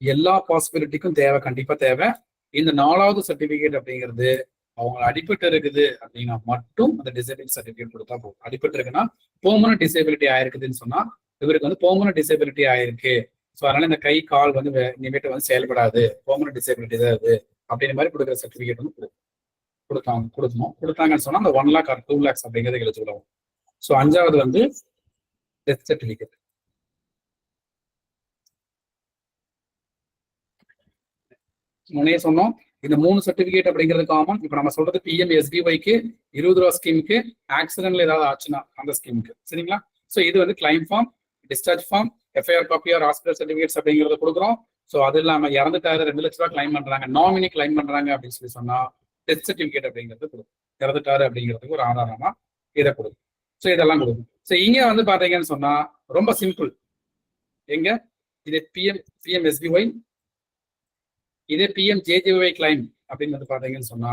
B: எல்லா பாசிபிலிட்டிக்கும் தேவை, கண்டிப்பா தேவை. இந்த 4வது சர்டிபிகேட் அப்படிங்கிறது அவங்க அடிபட்டு இருக்குது அப்படின்னா மட்டும் அந்த டிசேபிலிட்டி சர்டிபிகேட் கொடுத்தா போதும். அடிபட்டு இருக்குன்னா பெர்மனன்ட் டிசேபிலிட்டி ஆயிருக்குதுன்னு சொன்னா இவருக்கு வந்து பெர்மனன்ட் டிசேபிலிட்டி ஆயிருக்கு, ஸோ அதனால இந்த கை கால் வந்து இனிமேட்டு வந்து செயல்படாது, பெர்மனன்ட் டிசேபிலிட்டி தான் இது அப்படின்ற மாதிரி கொடுக்குற சர்டிபிகேட் வந்து கொடுத்தாங்கன்னு சொன்னா அந்த 1 lakh or 2 lakhs அப்படிங்கிறது எலிஜிபிள் ஆகும். ஸோ 5வது வந்து டெத் சர்டிபிகேட். முன்னே சொன்னோம் இந்த 3 சர்டிபிகேட் அப்படிங்கிறது காமன். இப்போ நம்ம சொல்றது பிஎம்எஸ்பிஒய்க்கு 20 ரூபா ஸ்கீமுக்கு, ஆக்சிடென்ட்ல ஏதாவது ஆச்சுன்னா அந்த ஸ்கீமுக்கு, சரிங்களா? ஸோ இது வந்து claim form, discharge form, FIR copy or hospital certificates அப்படிங்கிறத கொடுக்குறோம். ஸோ அது இல்லாமல் இறந்துட்டாரு 2 லட்ச ரூபா கிளைம் பண்றாங்க, நாமினி கிளைம் பண்றாங்க அப்படின்னு சொல்லி சொன்னா டெத் சர்டிபிகேட் அப்படிங்கிறது கொடுக்கும். இறந்துட்டாரு அப்படிங்கிறதுக்கு ஒரு ஆதாரமா இதை கொடுக்கும். ஸோ இதெல்லாம் கொடுக்கும். ஸோ இங்க வந்து பாத்தீங்கன்னு சொன்னா ரொம்ப சிம்பிள். எங்க இது பிஎம்எஸ்பிஒய், இதே பிஎம்ஜேஜேஒய் கிளைம் அப்படின்னு வந்து பாத்தீங்கன்னு சொன்னா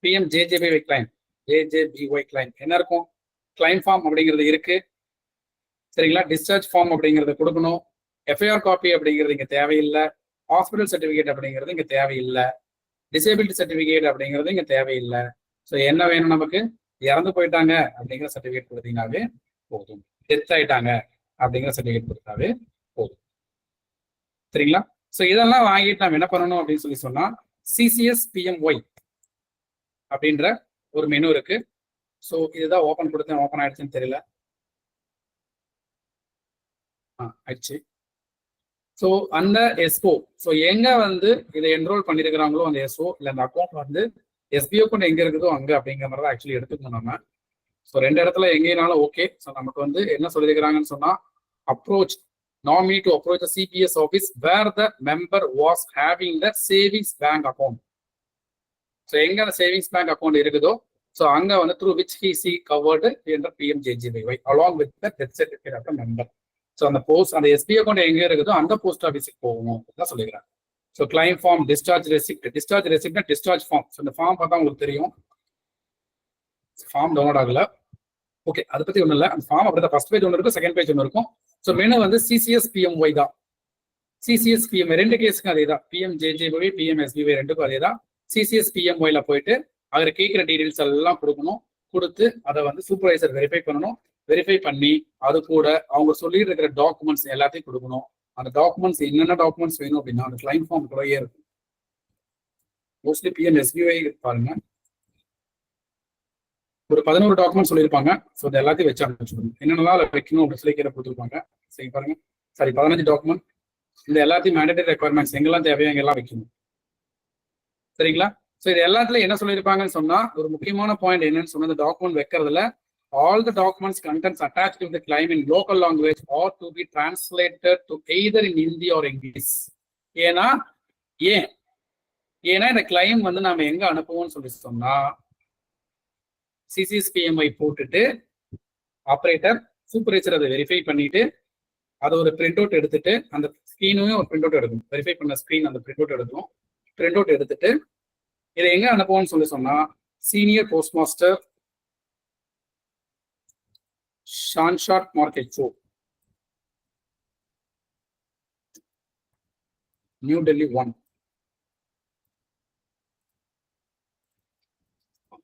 B: பிஎம்ஜேஜேஒய் கிளைம், ஜேஜேபிஒய் கிளைம் என்ன இருக்கும், கிளைம் ஃபார்ம் அப்படிங்கிறது இருக்கு, சரிங்களா? டிஸ்சார்ஜ் ஃபார்ம் அப்படிங்கிறது கொடுக்கணும், எஃப்ஐஆர் காப்பி அப்படிங்கிறது இங்க தேவையில்லை, ஹாஸ்பிட்டல் சர்டிபிகேட் அப்படிங்கிறது இங்க தேவையில்லை, டிசேபிலிட்டி சர்டிபிகேட் அப்படிங்கிறது இங்க தேவையில்லை. ஸோ என்ன வேணும் நமக்கு, இறந்து போயிட்டாங்க அப்படிங்கிற சர்டிபிகேட் கொடுத்தீங்கன்னாவே போதும், டெத் ஆயிட்டாங்க அப்படிங்கிற சர்டிபிகேட் கொடுத்தாவே போதும், சரிங்களா? ஸோ இதெல்லாம் வாங்கிட்டு நம்ம என்ன பண்ணணும் அப்படின்னு சொல்லி சொன்னா சிசிஎஸ் பிஎம்ஒய் அப்படின்ற ஒரு மெனு இருக்கு. ஸோ இதுதான் ஓப்பன் கொடுத்தேன், ஓப்பன் ஆயிடுச்சுன்னு தெரியல, ஆயிடுச்சு. ஸோ அந்த எஸ்ஓ, ஸோ எங்க வந்து இதை என்ரோல் பண்ணிருக்கிறாங்களோ அந்த எஸ்ஓ இல்லை அந்த அக்கௌண்ட் வந்து எஸ்பி அக்கௌண்ட் எங்க இருக்குதோ அங்க அப்படிங்கிற மாதிரி தான் ஆக்சுவலி எடுத்துக்கணும் நம்ம. ஸோ 2 இடத்துல எங்கேனாலும் ஓகே. ஸோ நமக்கு வந்து என்ன சொல்லியிருக்கிறாங்கன்னு சொன்னா approach nominee to approach the CBS office where the member was having the savings bank account. So எங்க அந்த சேவிங்ஸ் பேங்க் அக்கௌண்ட் இருக்குதோ ஸோ அங்க வந்து through which he is covered என்ற PMJJY along with the death certificate of the member. So அந்த post அந்த SB account எங்க இருக்குதோ அந்த போஸ்ட் ஆஃபீஸுக்கு போகணும் தான் சொல்லிக்கிறாங்க. So claim form, discharge receipt, discharge form. So இந்த ஃபார்ம் பார்த்தா உங்களுக்கு தெரியும், ஃபார்ம் டவுன்லோட் ஆகல, ஓகே அதை பத்தி ஒன்றும் இல்லை. அந்த ஃபார்ம் அப்படி தான் ஃபர்ஸ்ட் பேஜ் ஒன்று இருக்கும், செகண்ட் பேஜ் ஒன்று இருக்கும். ஸோ மெனு வந்து சிசிஎஸ் பிஎம்ஒய் தான், சிசிஎஸ் பிஎம் 2 கேஸுக்கும் அதே தான், பிஎம்ஜேஜேஒய் பிஎம்எஸ்பிஒய் 2க்கும் அதே தான். சிசிஎஸ் பிஎம்ஒய்ல போயிட்டு அதில் கேட்குற டீடைல்ஸ் எல்லாம் கொடுத்து அதை வந்து சூப்பர்வைசர் வெரிஃபை பண்ணணும். வெரிஃபை பண்ணி அது கூட அவங்க சொல்லிட்டு இருக்கிற டாக்குமெண்ட்ஸ் எல்லாத்தையும் கொடுக்கணும். அந்த டாக்குமெண்ட்ஸ் என்னென்ன டாக்குமெண்ட்ஸ் வேணும் அப்படின்னா அந்த கிளைம் ஃபார்ம் கூடயே இருக்கும். மோஸ்ட்லி பிஎம்எஸ்பிஒய் பாருங்க ஒரு 11 டாக்குமெண்ட் சொல்லியிருப்பாங்க. ஸோ இது எல்லாத்தையும் வச்சு அனுப்பிச்சுக்கணும், என்னென்னலாம் வைக்கணும் அப்படின்னு சொல்லி கீழே கொடுத்துருப்பாங்க. சரி பாருங்க, சரி 15 டாக்குமெண்ட், இந்த எல்லாத்தையும் மேண்டேட்டரி ரெக்குவயர்மெண்ட்ஸ் எங்கெல்லாம் தேவையோ எங்கெல்லாம் வைக்கணும், சரிங்களா? ஸோ இது எல்லாத்துலயும் என்ன சொல்லியிருப்பாங்கன்னு சொன்னா ஒரு முக்கியமான பாயிண்ட் என்னன்னு சொன்னா இந்த டாக்குமெண்ட் வைக்கிறதுல all the documents contents attached to the claim in local language or to be translated to either in Hindi or English. ஏன்னா இந்த கிளைம் வந்து நாம எங்க அனுப்புவோம்னு சொல்லி சொன்னா சிசிஎஸ்பிஎம்ஐ போட்டுட்டு ஆப்ரேட்டர் சூப்பர்வைசர் அதை வெரிஃபை பண்ணிட்டு அதை ஒரு பிரிண்ட் அவுட் எடுத்துட்டு அந்த ஸ்கிரீனுமே ஒரு பிரிண்ட் அவுட் எடுக்கணும். வெரிஃபை பண்ண ஸ்கிரீன் அந்த பிரிண்ட் அவுட் எடுக்கணும். பிரிண்ட் அவுட் எடுத்துட்டு இதை எங்க அனுப்புவோம்னு சொன்னா சீனியர் போஸ்ட் மாஸ்டர் ஷான்ஷாட் மார்க்கெட் ஷோ, நியூ டெல்லி 1.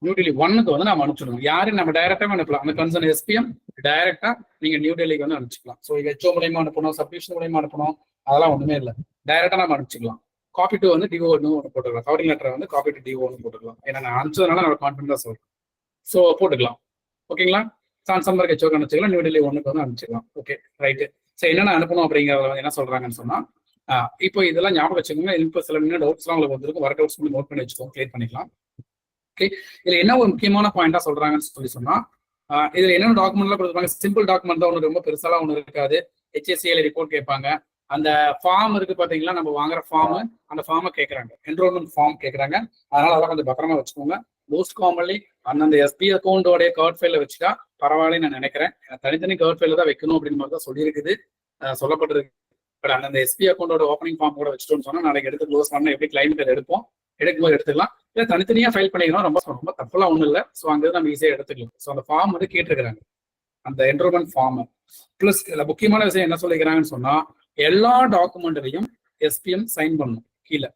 B: நியூ டெல்லி 1க்கு வந்து நம்ம அனுப்பிச்சிடணும். யாரு நம்ம டைரக்டாக அனுப்பலாம். அந்த கன்சர்ன் எஸ்பிஎம் டைரக்டா நீங்க நியூ டெல்லிக்கு வந்து அனுப்பிச்சிக்கலாம். ஸோ ஹெச்ஓ மூலயமா அனுப்பணும், சப்மிஷன் மூலயமா அனுப்பணும், அதெல்லாம் ஒண்ணுமே இல்லை. டைரக்டா நம்ம அனுப்பிச்சிக்கலாம். காப்பி டு வந்து டிஓ ஒன்று போட்டுக்கலாம். கவரிங் லெட்டரை வந்து காப்பி டு டிஓ ஒன்று போட்டுக்கலாம். ஏன்னா நான் அனுப்பிச்சதுனால நம்ம கான்ஃபிடண்டா சொல்றேன். ஸோ போட்டுக்கலாம். ஓகேங்களா? சான்சம்பர்க் ஹெச்ஓக்கு அனுப்பிச்சிக்கலாம். நியூ டெல்லி 1க்கு வந்து அனுப்பிச்சிக்கலாம். Okay right. ஸோ என்னென்ன அனுப்பணும் அப்படிங்கிறத என்ன சொல்றாங்கன்னு சொன்னா இப்போ இதெல்லாம் ஞாபகம் வச்சுக்கோங்க. இப்போ சில டவுட்ஸ்லாம் உங்களுக்கு வந்துருக்கும். வர டவுட்ஸ் நோட் பண்ணி வச்சுக்கோங்க, கிளியர் பண்ணிக்கலாம். ஓகே, இதுல என்ன ஒரு முக்கியமான பாயிண்டா சொல்றாங்கன்னு சொன்னா இதுல என்னென்ன டாக்குமெண்ட்லாம் கொடுத்துருப்பாங்க. சிம்பிள் டாக்குமெண்ட் தான், ஒன்று ரொம்ப பெருசாலாம் ஒன்று இருக்காது. ஹெச்எஸ்சிஎல் ரிப்போர்ட் கேட்பாங்க. அந்த ஃபார்ம் இருக்கு பாத்தீங்களா, நம்ம வாங்குற ஃபார்ம், அந்த ஃபார்மை கேட்கறாங்க. என்ரோல்மெண்ட் ஃபார்ம் கேட்கறாங்க. அதனால அதெல்லாம் கொஞ்சம் பத்திரமா வச்சுக்கோங்க. மோஸ்ட் காமன்லி அந்தந்த எஸ்பி அக்கௌண்டோடைய கர்ட் ஃபைல வச்சுட்டா பரவாயில்ல நான் நினைக்கிறேன். தனித்தனி கர்ட் ஃபைல தான் வைக்கணும் அப்படின்னு மாதிரி தான் சொல்லியிருக்குது, சொல்லப்பட்டிருக்கு. பட் அந்த எஸ்பி அக்கௌண்டோட ஓப்பனிங் ஃபார்ம் கூட வச்சுட்டோம்னு சொன்னா நாளைக்கு எடுத்து க்ளோஸ் பண்ண எப்படி கிளைம் எடுப்போம், எடுக்கும்போது எடுத்துக்கலாம். இல்லை தனித்தனியா ஃபைல் பண்ணிக்கணும், ரொம்ப தப்பெல்லாம் ஒன்றும் இல்லை. ஸோ அங்கே நம்ம ஈஸியாக எடுத்துக்கலாம். ஸோ அந்த ஃபார்ம் வந்து கேட்டிருக்கிறாங்க, அந்த என்ரோல்மெண்ட் ஃபார்ம். பிளஸ் இதுல முக்கியமான விஷயம் என்ன சொல்லிக்கிறாங்கன்னு சொன்னா எல்லா டாக்குமெண்ட்டையும் எஸ்பிஎம் சைன் பண்ணணும் கீழே.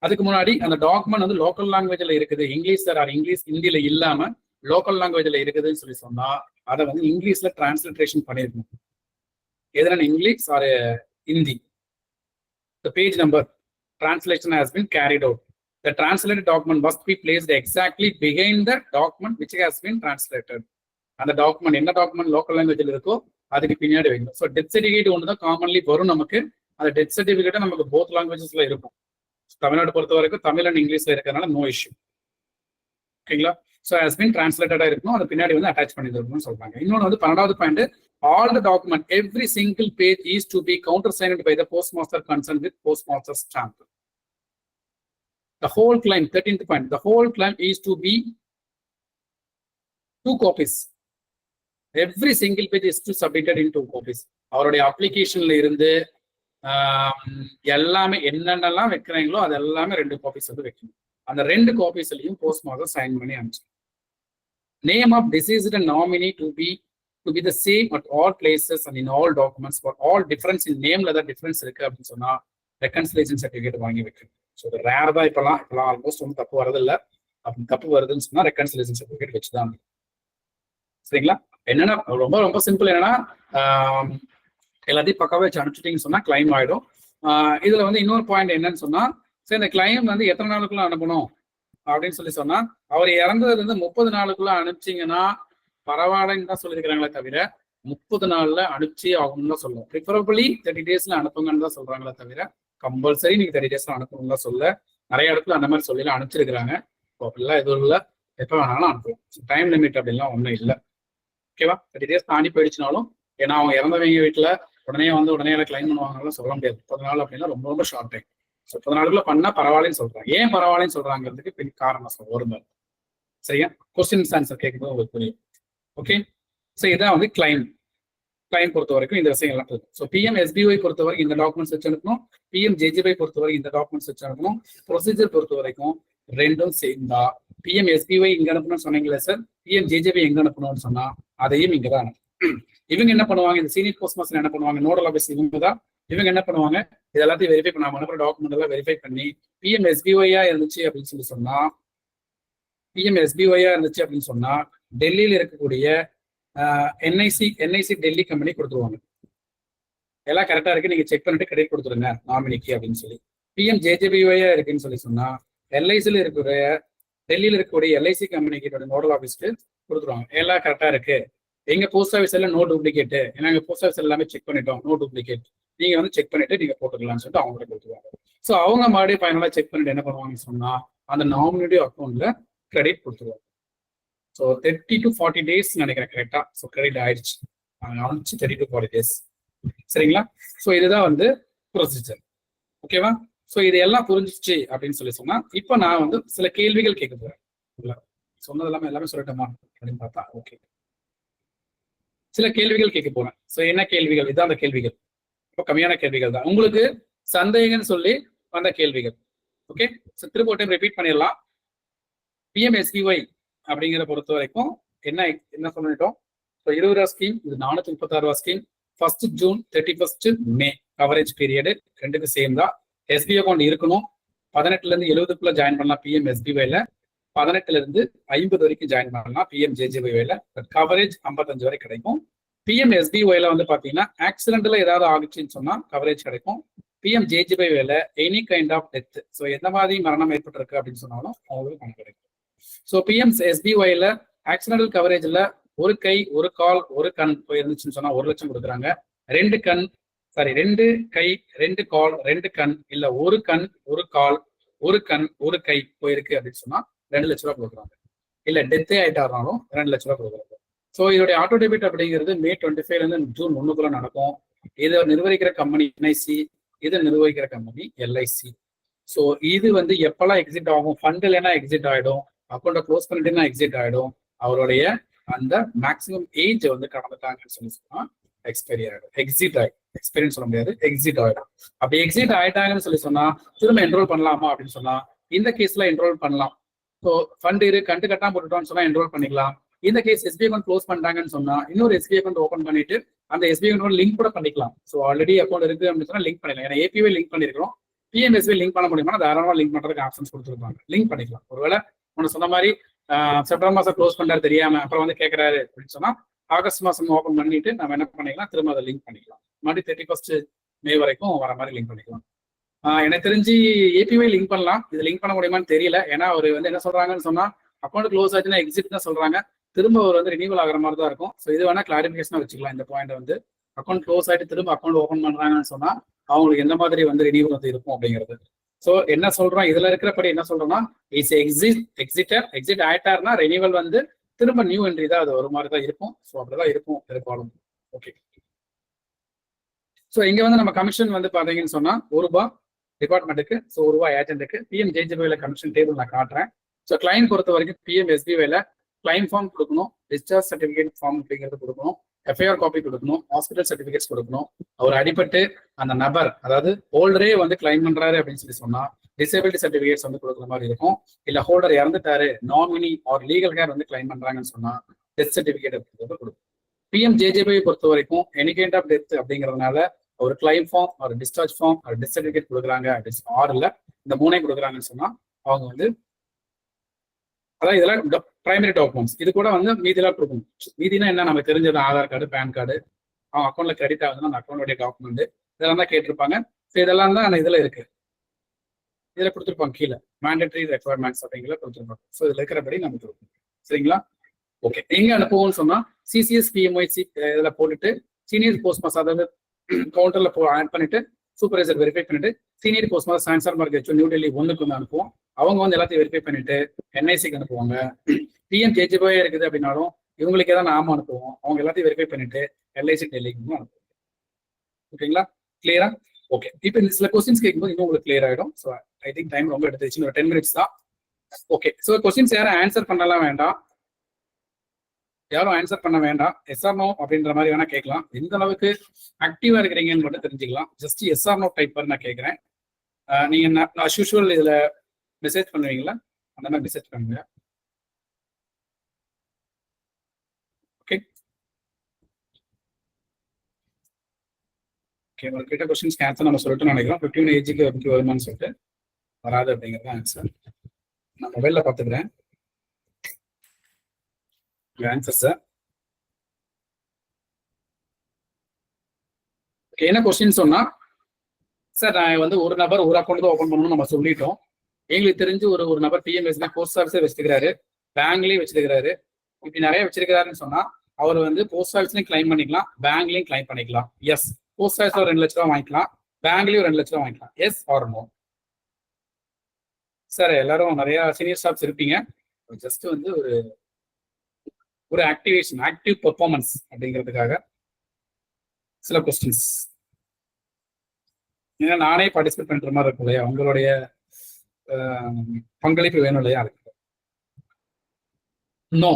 B: அதுக்கு முன்னாடி அந்த டாக்குமெண்ட் வந்து லோக்கல் லாங்குவேஜ்ல இருக்குது, இங்கிலீஷ் ஹிந்தியில இல்லாம லோக்கல் லாங்குவேஜ்ல இருக்குதுன்னு சொன்னா அதை வந்து இங்கிலீஷ்ல டிரான்ஸ்லேஷன் பண்ணிருக்கணும். எதுனா English or Hindi. The page number translation has been carried out. The translated document must be placed exactly behind the document which has been translated. அந்த டாக்குமெண்ட் என்ன டாக்குமெண்ட் லோக்கல் லாங்குவேஜ்ல இருக்கோ அதுக்கு பின்னாடி வைக்கணும். ஸோ டெத் சர்டிஃபிகேட் ஒன்று தான் காமன்லி வரும் நமக்கு. அந்த டெத் சர்டிஃபிகேட் நமக்கு போத் லாங்குவேஜஸ்ல இருக்கும். தமிழ்நாடு பொறுத்த வரைக்கும் தமிழ் அண்ட் இங்கிலீஷ்ல இருக்கிறதுனால நோ இஷ்யூ. ஓகேங்களா? ஸோ ஹஸ் பின் டிரான்ஸ்லேட்டடா இருக்கணும். அது பின்னாடி வந்து அட்டாச் பண்ணிருக்கணும்னு சொல்றாங்க. இன்னொன்று வந்து 12வது point, all the document, every single page is to be countersigned by the postmaster concerned with postmaster stamp. The whole claim, 13th point, the whole claim is to be 2 copies. Every single page is to submitted in 2 copies. அவருடைய அப்ளிகேஷன்ல இருந்து எல்லாமே என்னென்னலாம் வைக்கிறாங்களோ அது எல்லாமே 2 copies வந்து வைக்கணும். அந்த 2 காப்பீஸ்லயும் postmaster sign பண்ணி அனுப்பிச்சு. Name of deceased nominee to be the same at all places and in all documents. For all difference in name ல தான் டிஃபரன்ஸ் இருக்கு அப்படின்னு சொன்னா ரெகன்சிலேஷன் சர்டிஃபிகேட் வாங்கி வைக்கணும். ஸோ இது ரேர் தான். இப்பெல்லாம் ஆல்மோஸ்ட் வந்து தப்பு வரதில்லை. அப்படி தப்பு வருதுன்னு சொன்னா ரெகன்சிலேஷன் சர்டிஃபிகேட் வச்சுதான். சரிங்களா? என்னன்னா ரொம்ப சிம்பிள். என்னன்னா எல்லாத்தையும் பக்காவே வச்சு அனுப்பிச்சிட்டிங்கன்னு சொன்னா கிளைம் ஆயிடும். இதுல வந்து இன்னொரு பாயிண்ட் என்னன்னு சொன்னா, சரி இந்த கிளைம் வந்து எத்தனை நாளுக்குள்ள அனுப்பணும் அப்படின்னு சொன்னா அவர் இறந்ததுல இருந்து 30 நாளுக்குள்ள அனுப்பிச்சிங்கன்னா பரவாயில்லன்னு தான் சொல்லியிருக்கிறாங்களே தவிர 30 நாள்ல அனுப்பிச்சு ஆகணும்னு தான் சொல்லுவோம். ப்ரிஃபரபிளி 30 டேஸ்ல அனுப்புங்கன்னு தான் சொல்றாங்களே தவிர கம்பல்சரி நீங்க 30 டேஸ்ல அனுப்பணும்னு தான் சொல்ல. நிறைய இடத்துல அந்த மாதிரி சொல்லி அனுப்பிச்சிருக்கிறாங்க. அப்படிலாம் எதுவும் இல்லை, எப்போ வேணாலும் அனுப்பலாம். டைம் லிமிட் அப்படின்லாம் ஒன்றும் இல்லை. ஓகேவா? 30 டேஸ் தாண்டி போயிடுச்சுனாலும், ஏன்னா அவங்க இறந்தவங்க வீட்டுல உடனே கிளைம் பண்ணுவாங்கலாம் சொல்ல முடியாது. 30 நாள் அப்படின்னா ரொம்ப ஷார்ட் டைம். ஸோ 30 நாளுக்குள்ள பண்ணா பரவாயில்லன்னு சொல்றாங்க. ஏன் பரவாயில்லன்னு சொல்றாங்கிறதுக்கு பெரிய காரணம் சொல்லுவேன். சரியா? கொஸ்டின்ஸ் ஆன்சர் கேட்கும்போது உங்களுக்கு புரியும். ஓகே, ஸோ இதான் வந்து கிளைம் பொறுத்த வரைக்கும் இந்த விஷயங்கள்லாம் இருக்கும். ஸோ பிஎம்எஸ்பிஒய் பொறுத்த வரைக்கும் இந்த டாக்குமெண்ட்ஸ் வச்சு அனுப்பணும். பிஎம்ஜேஜேஒய் பொறுத்த வரைக்கும் இந்த டாக்குமெண்ட்ஸ் வச்சு அனுப்பணும். ப்ரொசீஜர் பொறுத்த வரைக்கும் ரெண்டும் சேர்ந்தா பிஎம்எஸ்பிஒய் இங்க அனுப்பணும்னு சொன்னீங்களே சார், பிஎம்ஜேஜேஒய் எங்க அனுப்பணும்னு சொன்னா அதையும் இங்க தான் அனுப்பணும். இவங்க என்ன பண்ணுவாங்க, இந்த சீனியர் போஸ்ட் மாஸ்டர் என்ன பண்ணுவாங்க, நோடல் ஆஃபீஸ் இவங்க தான். இவங்க என்ன பண்ணுவாங்க, இது எல்லாத்தையும் வெரிஃபை பண்ணாம அனுப்புற டாக்குமெண்ட் எல்லாம் வெரிஃபை பண்ணி பிஎம்எஸ்பிஒய்யா இருந்துச்சு அப்படின்னு சொன்னா டெல்லியில இருக்கக்கூடிய என்ஐசி டெல்லி கம்பெனி கொடுத்துருவாங்க. எல்லாம் கரெக்டா இருக்கு, நீங்க செக் பண்ணிட்டு கிரெடிட் கொடுத்துருங்க நாமினிக்கு அப்படின்னு சொல்லி. பிஎம்ஜேஜேபிஒய்யா இருக்குன்னு சொன்னா எல்ஐசில டெல்லியில இருக்கக்கூடிய எல்ஐசி கம்பெனிக்கு நோடல் ஆஃபீஸ்க்கு கொடுத்துருவாங்க. எல்லாம் கரெக்டா இருக்கு, எங்க போஸ்ட் ஆஃபீஸ் எல்லாம் நோ டூப்ளிகேட், ஏன்னா எங்க போஸ்ட் ஆஃபீஸ் எல்லாமே செக் பண்ணிட்டோம், நோ டூப்ளிகேட், நீங்க வந்து செக் பண்ணிட்டு நீங்க போட்டுக்கலாம்னு சொல்லிட்டு அவங்கள்ட்ட கொடுத்துருவாங்க. ஸோ அவங்க மறுபடியும் ஃபைனலா செக் பண்ணிட்டு என்ன பண்ணுவாங்கன்னு சொன்னா அந்த நாமினேட்டிவ் அக்கௌண்ட்ல கிரெடிட் கொடுத்துருவாங்க. ஸோ 30 to 40 days நினைக்கிறேன் கரெக்டா. ஸோ கிரெடிட் ஆயிடுச்சு, 30 to 40 days. சரிங்களா? ஸோ இதுதான் வந்து ப்ரொசீஜர். ஓகேவா? ஸோ இது எல்லாம் புரிஞ்சிச்சு அப்படின்னு சொன்னா இப்போ நான் வந்து சில கேள்விகள் கேட்க போறேன். சொன்னது எல்லாமே சொல்லட்டுமா அப்படின்னு பார்த்தா ஓகே. சில கேள்விகள் கேட்க போறேன். ஸோ என்ன கேள்விகள்? இதான் அந்த கேள்விகள். ரொம்ப கம்மியான கேள்விகள் தான். உங்களுக்கு சந்தேகம்னு சொல்லி வந்த கேள்விகள். ஓகே, ஸோ திரும்ப ஒரு டைம் ரிப்பீட் பண்ணிடலாம். பிஎம்எஸ்பிஒய் அப்படிங்கிற பொறுத்த வரைக்கும் என்ன சொல்லிட்டோம்? ஸோ 20 ரூபா ஸ்கீம், இது 436 ரூபா ஸ்கீம். 1 ஜூன் 31 மே கவரேஜ் பீரியடு ரெண்டுக்கும் சேம் தான். எஸ்பி அக்கௌண்ட் இருக்கணும். 18ல இருந்து 70க்குள்ள ஜாயின் பண்ணலாம் பிஎம்எஸ்பிஒய்ல. 18ல இருந்து 50 வரைக்கும் ஜாயின் பண்ணலாம் பிஎம்ஜேஜேஒய்ல. கவரேஜ் 55 வரை கிடைக்கும். பிஎம்எஸ்பிஒய்ல வந்து பாத்தீங்கன்னா ஆக்சிடென்ட்ல ஏதாவது ஆகுச்சுன்னு சொன்னா கவரேஜ் கிடைக்கும். பிஎம்ஜேஜேஒய்ல any kind of death, so எந்த மாதிரி மரணம் ஏற்பட்டிருக்கு அப்படின்னு சொன்னாலும் அவங்களுக்கு பணம் கிடைக்கும். ஸோ பிஎம்எஸ்பிஒய்ல ஆக்சிடென்டல் கவரேஜ்ல ஒரு கை, ஒரு கால், ஒரு கண் போயிருந்துச்சுன்னு சொன்னா 1 லட்சம் கொடுக்குறாங்க. 2 கை, 2 கால், 2 கண், இல்ல ஒரு கண், ஒரு கால், ஒரு கண், ஒரு கை போயிருக்கு அப்படின்னு சொன்னா 2 லட்ச ரூபா கொடுக்குறாங்க. இல்ல டெத்தே ஆயிட்டாருனாலும் 2 லட்ச ரூபா கொடுக்குறாங்க. ஸோ இதோடைய ஆட்டோ டெபிட் அப்படிங்கிறது May 25 இருந்து June 1 நடக்கும். இதை நிர்வகிக்கிற கம்பெனி என்ஐசி, இதை நிர்வகிக்கிற கம்பெனி எல்ஐசி. ஸோ இது வந்து எப்பெல்லாம் எக்ஸிட் ஆகும்? ஃபண்ட் இல்லைன்னா எக்ஸிட் ஆயிடும், அக்கௌண்ட்டை க்ளோஸ் பண்ணிட்டுனா எக்ஸிட் ஆயிடும். அவருடைய அந்த மேக்ஸிமம் ஏஜ் வந்து கடந்துட்டாங்கன்னு சொல்லி சொன்னா எக்ஸ்பைரி ஆயிடும். எக்ஸ்பீரியன்ஸ் சொல்ல முடியாது, எக்ஸிட் ஆயிடும். அப்படி எக்ஸிட் ஆயிட்டாங்கன்னு சொல்லி சொன்னா திரும்ப என்ரோல் பண்ணலாமா அப்படின்னு சொன்னா இந்த கேஸ்ல என்ரோல் பண்ணலாம். ஸோ ஃபண்ட் கண்டு கட்டாம போட்டுட்டோம்னு சொன்னா என்ரோல் பண்ணிக்கலாம். இந்த கேஸ் எஸ்பி அக்கௌண்ட் க்ளோஸ் பண்ணிட்டாங்கன்னு சொன்னா இன்னொரு எஸ்பி அக்கௌண்ட் ஓப்பன் பண்ணிட்டு அந்த எஸ்பி அக்கௌண்ட் லிங்க் கூட பண்ணிக்கலாம். ஸோ ஆல்ரெடி அக்கௌண்ட் இருக்கு அப்படின்னு சொன்னா லிங்க் பண்ணிக்கலாம். ஏன்னா ஏபிஐ லிங்க் பண்ணிருக்கோம், பிஎம்எஸ்பி லிங்க் பண்ண முடியுமா? தாராளமா லிங்க் பண்றதுக்கு ஆப்ஷன்ஸ் கொடுத்துருப்பாங்க, லிங்க் பண்ணிக்கலாம். ஒருவேளை உனக்கு சொன்ன மாதிரி செப்டம்பர் மாசம் க்ளோஸ் பண்றாரு தெரியாம அப்புறம் வந்து கேட்கறாரு அப்படின்னு சொன்னா ஆகஸ்ட் மாசம் ஓப்பன் பண்ணிட்டு நம்ம என்ன பண்ணிக்கலாம், திரும்ப அதை லிங்க் பண்ணிக்கலாம். மறுபடியும் 31 மே வரைக்கும் வர மாதிரி லிங்க் பண்ணிக்கலாம். எனக்கு தெரிஞ்சு ஏபிஐ லிங்க் பண்ணலாம், இது லிங்க் பண்ண முடியுமான்னு தெரியல. ஏன்னா அவர் வந்து என்ன சொல்றாங்கன்னு சொன்னா அக்கௌண்ட் க்ளோஸ் ஆச்சுன்னா எக்ஸிட் தான் சொல்றாங்க, திரும்ப அவர் வந்து ரினியூவல் ஆகிற மாதிரி தான் இருக்கும். ஸோ இது வேணா கிளாரிபிகேஷனா வச்சுக்கலாம். இந்த பாயிண்ட் வந்து அக்கௌண்ட் க்ளோஸ் ஆகிட்டு திரும்ப அக்கௌண்ட் ஓப்பன் பண்றாங்கன்னு சொன்னா அவங்களுக்கு எந்த மாதிரி வந்து ரினியூவல் வந்து இருக்கும் அப்படிங்கிறது. ஸோ என்ன சொல்றோம், இதுல இருக்கிறபடி என்ன சொல்றோம்னா இட்ஸ் எக்ஸிட் ஆயிட்டாருன்னா ரினியூவல் வந்து திரும்ப நியூ என்ட்ரி தான் அது ஒரு மாதிரி தான் இருக்கும். ஸோ அப்படிதான் இருக்கும் பெரும்பாலும். ஓகே, ஸோ இங்க வந்து நம்ம கமிஷன் வந்து பாத்தீங்கன்னு சொன்னா ₹1 டிபார்ட்மெண்ட்டுக்கு, ஸோ ₹1 ஏஜென்ட்டுக்கு. பிஎம்ஜேஜேஒய்ல கமிஷன் டேபிள் நான் காட்டுறேன். ஸோ கிளைம் பொறுத்த வரைக்கும் பிஎம்எஸ்பிஒய்ல கிளைம் ஃபார்ம் கொடுக்கணும், டிஸ்சார்ஜ் சர்டிஃபிகேட் ஃபார்ம் அப்படிங்கிறது கொடுக்கணும், எஃப்ஐஆர் காப்பி கொடுக்கணும், ஹாஸ்பிட்டல் சர்டிஃபிகேட்ஸ் கொடுக்கணும். அவர் அடிபட்டு அந்த நபர் அதாவது ஹோல்டரே வந்து கிளைம் பண்றாரு அப்படின்னு சொல்லி சொன்னா டிசேபிலிட்டி சர்டிஃபிகேட்ஸ் வந்து கொடுக்குற மாதிரி இருக்கும். இல்ல ஹோல்டர் இறந்துட்டாரு, நாமினி ஆர் லீகல் கேர் வந்து கிளைம் பண்றாங்கன்னு சொன்னா டெத் சர்டிஃபிகேட் அப்படிங்கிறது கொடுக்கும். பிஎம்ஜேஜேஒய் பொறுத்த வரைக்கும் எனி கைண்ட் ஆஃப் டெத் அப்படிங்கிறதுனால ஒரு கிளைம் ஃபார்ம், ஒரு டிஸ்சார்ஜ் ஃபார்ம், ஒரு டெத் சர்டிஃபிகேட் கொடுக்குறாங்க அப்படின்னு 6ல் இந்த 3 கொடுக்குறாங்கன்னு சொன்னா அவங்க வந்து அதாவது இதெல்லாம் பிரைமரி டாக்குமெண்ட்ஸ். இது கூட வந்து மீதிலாம் கொடுக்கணும். மீதினா என்ன நமக்கு தெரிஞ்சது ஆதார் கார்டு, பேன் கார்டு, அவன் அக்கௌண்ட்ல கிரெடிட் ஆகுதுன்னா அந்த அக்கௌண்டோடைய டாக்குமெண்ட் இதெல்லாம் தான் கேட்டிருப்பாங்க. ஸோ இதெல்லாம் தான் இதுல இருக்கு, இதுல கொடுத்துருப்பாங்க கீழே மேண்டேட்டரி ரெக்குவயர்மெண்ட்ஸ் அப்படிங்கிற கொடுத்துருப்பாங்க. ஸோ இதுல இருக்கிறபடி நம்ம கொடுக்கணும். சரிங்களா? ஓகே, எங்க அனுப்புவோம்னு சொன்னா சிசிஎஸ் பிஎம்ஒய்சி இதுல போட்டுட்டு சீனியர் போஸ்ட் மாஸ்டர் அதாவது கவுண்டர்ல ஆட் பண்ணிட்டு சூப்பர்வைசர் வெரிஃபை பண்ணிட்டு senior post master cancer market new Delhi 1க்கு வந்து அனுப்புவோம். அவங்க வந்து எல்லாத்தையும் வெரிஃபை பண்ணிட்டு என்ஐசிக்கு அனுப்புவாங்க. பிஎம்ஜேஜேஒய் இருக்குது அப்படின்னாலும் இவங்களுக்கு ஏதாவது நாம அனுப்புவோம், அவங்க எல்லாத்தையும் வெரிஃபை பண்ணிட்டு எல்ஐசி டெல்லிக்கு அனுப்புவோம். ஓகேங்களா? கிளியரா? ஓகே, இப்போ இந்த சில கொஸ்டின்ஸ் கேட்கும்போது இன்னும் உங்களுக்கு கிளியர் ஆயிடும். ஸோ ஐ திங்க் டைம் ரொம்ப எடுத்துச்சு, ஒரு 10 மினிட்ஸ் தான். ஓகே, ஸோ கொஸ்டின்ஸ் யாரும் ஆன்சர் பண்ணலாம் வேண்டாம், யாரும் ஆன்சர் பண்ண வேண்டாம். எஸ்ஆர் நோ அப்படின்ற மாதிரி வேணா கேட்கலாம். எந்த அளவுக்கு ஆக்டிவா இருக்கிறீங்கன்னு மட்டும் தெரிஞ்சுக்கலாம். ஜஸ்ட் எஸ்ஆர் நோ டைப் பண்ணி நான் கேட்கிறேன். நீங்க அஸ் யூஷுவல் இதுல மெசேஜ் பண்ணுவீங்களா? அந்த மாதிரி மெசேஜ் பண்ணுங்க. ஓகே, ஓகே, ஒரு கிட்ட கொஸ்டின்ஸ் ஆன்சர் நம்ம சொல்லிட்டு நினைக்கிறோம். 15 ஏஜுக்கு வந்து வருமானு சொல்லிட்டு வராது அப்படிங்கிறது ஆன்சர். நான் மொபைல்ல பார்த்துக்கிறேன் ஆன்சர் சார். என்ன கொஸ்டின் சொன்னா சார், நான் வந்து ஒரு நபர் ஒரு அக்கௌண்ட் தான் ஓப்பன் பண்ணணும்னு நம்ம சொல்லிட்டோம். எங்களுக்கு தெரிஞ்சு ஒரு நபர் பிஎம்எஸ்பி போஸ்ட் ஆஃபீஸே வச்சிருக்காரு, பேங்க்லயும் வச்சிருக்காரு. இப்படி நிறைய வச்சிருக்காருன்னு சொன்னா அவர் வந்து போஸ்ட் ஆஃபீஸ்லயும் கிளைம் பண்ணிக்கலாம், பேங்க்லயும் கிளைம் பண்ணிக்கலாம். எஸ், போஸ்ட் ஆஃபீஸ்ல 2 லட்ச ரூபா வாங்கிக்கலாம், பேங்க்லயும் 2 லட்ச ரூபா வாங்கிக்கலாம். S or no? சார் எல்லாரும் நிறைய சீனியர் ஸ்டாஃப்ஸ் இருப்பீங்க. ஜஸ்ட் வந்து ஒரு ஆக்டிவேஷன், ஆக்டிவ் பெர்ஃபார்மன்ஸ் அப்படிங்கிறதுக்காக சில கொஸ்டின்ஸ். ஏன்னா நானே பார்ட்டிசிபேட் பண்ற மாதிரி இருக்கும் இல்லையா, உங்களுடைய பங்களிப்பு வேணும் இல்லையா? அதுக்கு நோ.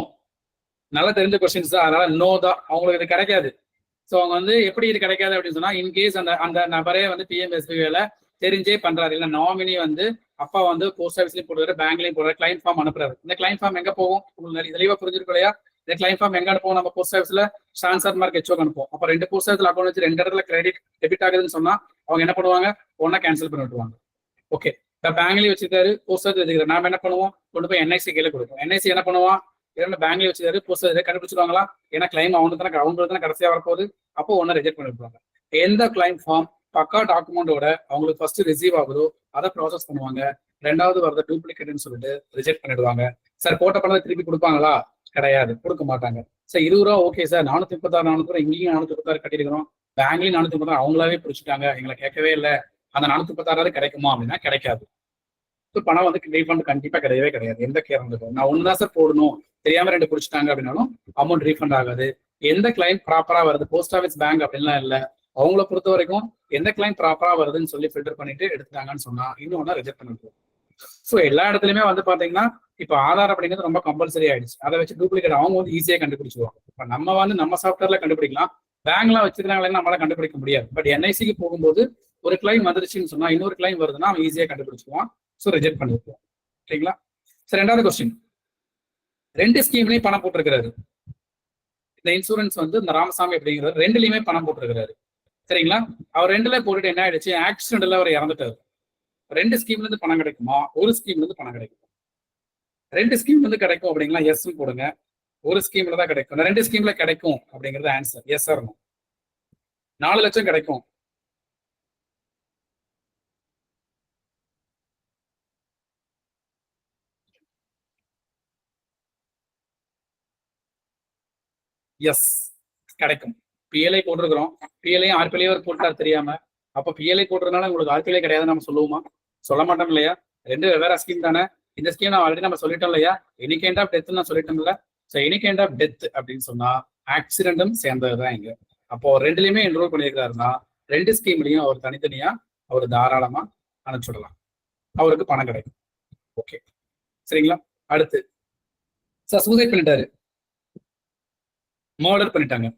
B: நல்லா தெரிஞ்ச கொஸ்டின்ஸ் தான், அதனால நோ தான். அவங்களுக்கு இது கிடைக்காது. ஸோ அவங்க வந்து எப்படி இது கிடைக்காது அப்படின்னு சொன்னா, இன்கேஸ் அந்த அந்த நபரே வந்து பிஎம்எஸ்பிஐல தெரிஞ்சே பண்றாரு, இல்ல நாமினி வந்து அப்பா வந்து போஸ்ட் ஆஃபீஸ்லயும் போடுறாரு, பேங்க்லயும் போடுறாரு, கிளைம் ஃபார்ம் அனுப்புறாரு. இந்த கிளைம் ஃபார்ம் எங்க போகும்? உங்களுக்கு தெளிவா புரிஞ்சிருக்கும் இல்லையா? இந்த கிளைம் ஃபார்ம் எங்க அனுப்புவோம்? நம்ம போஸ்ட் ஆஃபீஸ்ல ட்ரான்ஸ்ஃபர் மார்க் ஹெச்ஓக்கு அனுப்புவோம். அப்ப 2 போஸ்ட் ஆஃபீஸ்ல அக்கௌண்ட் வச்சு 2 இடத்துல கிரெடிட் டெபிட் ஆகுதுன்னு சொன்னா அவங்க என்ன பண்ணுவாங்க? ஒன்னா கேன்சல் பண்ணி விட்டுருவாங்க. ஓகே, இப்ப பேங்க்லயும் வச்சிருக்காரு, போஸ்ட் ஆஃபீஸ் வச்சுக்கிறாரு, நாம என்ன பண்ணுவோம்? கொண்டு போய் என்ஐசி கையில கொடுப்போம். என்ஐசி என்ன பண்ணுவான்? இரண்டு பேங்க்லயும் வச்சுக்காரு, போஸ்ட் ஆஃபீஸ் கண்டுபிடிச்சிருவாங்களா? ஏன்னா கிளைம் அவங்களுக்கு தானே கடைசியா வரப்போகுது. அப்போ ஒன்னு ரிஜெக்ட் பண்ணி விட்டுருவாங்க. எந்த கிளைம் ஃபார்ம் பக்கா டாக்குமெண்டோட அவங்களுக்கு ஃபர்ஸ்ட் ரிசீவ் ஆகுதோ அதை ப்ராசஸ் பண்ணுவாங்க. 2வது வரத டூப்ளிகேட்னு சொல்லிட்டு ரிஜெக்ட் பண்ணிடுவாங்க. சார் போட்ட பணத்தை திருப்பி கொடுப்பாங்களா? கிடையாது, கொடுக்க மாட்டாங்க. சார் 20 ரூபா ஓகே சார், 436 400 இங்கேயும் 436 கட்டிருக்கிறோம், பேங்க்லயும் 436 அவங்களாவே பிடிச்சிட்டாங்க, எங்களை கேட்கவே இல்லை, அந்த 436 கிடைக்குமா அப்படின்னா கிடைக்காது. பணம் வந்து ரீஃபண்ட் கண்டிப்பா கிடையவே கிடையாது. எந்த கேரம் இருக்கும், நான் ஒண்ணுதான் சார் போடணும், தெரியாம 2 பிடிச்சிட்டாங்க அப்படின்னாலும் அமௌண்ட் ரீஃபண்ட் ஆகாது. எந்த கிளைம் ப்ராப்பரா வருது, போஸ்ட் ஆஃபீஸ் பேங்க் அப்படின்லாம் இல்லை, அவங்கள பொறுத்த வரைக்கும் எந்த கிளைம் ப்ராப்பரா வருதுன்னு சொல்லி ஃபில்டர் பண்ணிட்டு எடுத்துட்டாங்கன்னு சொன்னா இன்னொன்னு ரிஜெக்ட் பண்ணிட்டு. ஸோ எல்லா இடத்துலயுமே வந்து பாத்தீங்கன்னா இப்ப ஆதார் அப்படிங்கிறது ரொம்ப கம்பல்சரி ஆயிடுச்சு. அதை வச்சு டூப்ளிகேட் அவங்க வந்து ஈஸியா கண்டுபிடிச்சிருவாங்க. இப்ப நம்ம வந்து நம்ம சாஃப்ட்வேர்ல கண்டுபிடிக்கலாம், பேங்க்லாம் வச்சிருக்காங்களே நம்மளால கண்டுபிடிக்க முடியாது. பட் என்ஐசிக்கு போகும்போது ஒரு கிளைம் வந்துருச்சுன்னு சொன்னா இன்னொரு கிளைம் வருதுன்னா அவன் ஈஸியா கண்டுபிடிச்சிருவான். ஸோ ரிஜெக்ட் பண்ணிருக்கோம். சரிங்களா? சரி, 2வது கொஸ்டின். 2 ஸ்கீம்லயும் பணம் போட்டிருக்கிறாரு. இந்த இன்சூரன்ஸ் வந்து இந்த ராமசாமி அப்படிங்கிறது 2லயுமே பணம் போட்டிருக்கிறாரு. சரிங்களா? அவர் 2ல போட்டுட்டு என்ன ஆயிடுச்சு? ஆக்சிடென்ட்ல அவர் இறந்துட்டாரு. 2 ஸ்கீம்ல இருந்து பணம் கிடைக்குமா? ஒரு ஸ்கீம்ல இருந்து பணம் கிடைக்குமா? 2 ஸ்கீம்ல இருந்து கிடைக்கும் அப்படிங்களா? எஸ் போடுங்க. ஒரு ஸ்கீம்ல தான் கிடைக்கும். 2 ஸ்கீம்ல கிடைக்கும் அப்படிங்கிறது ஆன்சர். Yes sir. 4 லட்சம் கிடைக்கும். எஸ் கிடைக்கும். பிஎல்ஐ போட்டிருக்கிறோம். பிஎல்ஐயும் ஆர்பிஎல்ஐயும் போட்டார் தெரியாம. அப்ப பிஎல்ஐ போட்டுறதுனால உங்களுக்கு ஆர்பிஎல்ஐ கிடையாதுன்னு நம்ம சொல்லுவோமா? சொல்ல மாட்டோம் இல்லையா? 2 வெவ்வேறு ஸ்கீம் தானே. இந்த ஸ்கீம் நான் ஆல்ரெடி நம்ம சொல்லிட்டோம் இல்லையா? எனி கைண்ட் ஆஃப் டெத் நான் சொல்லிட்டோம்ல. So any kind of death அப்படின்னு சொன்னா ஆக்சிடென்டும் சேர்ந்ததுதான் இங்க. அப்போ 2லயுமே என்ரோல் பண்ணியிருக்காருன்னா 2 ஸ்கீம்லயும் அவர் தனித்தனியா அவர் தாராளமா அனுப்பிச்சுடலாம், அவருக்கு பணம் கிடைக்கும். ஓகே, சரிங்களா? அடுத்து சார் சூசைட் பண்ணிட்டாரு, மர்டர் பண்ணிட்டாங்க.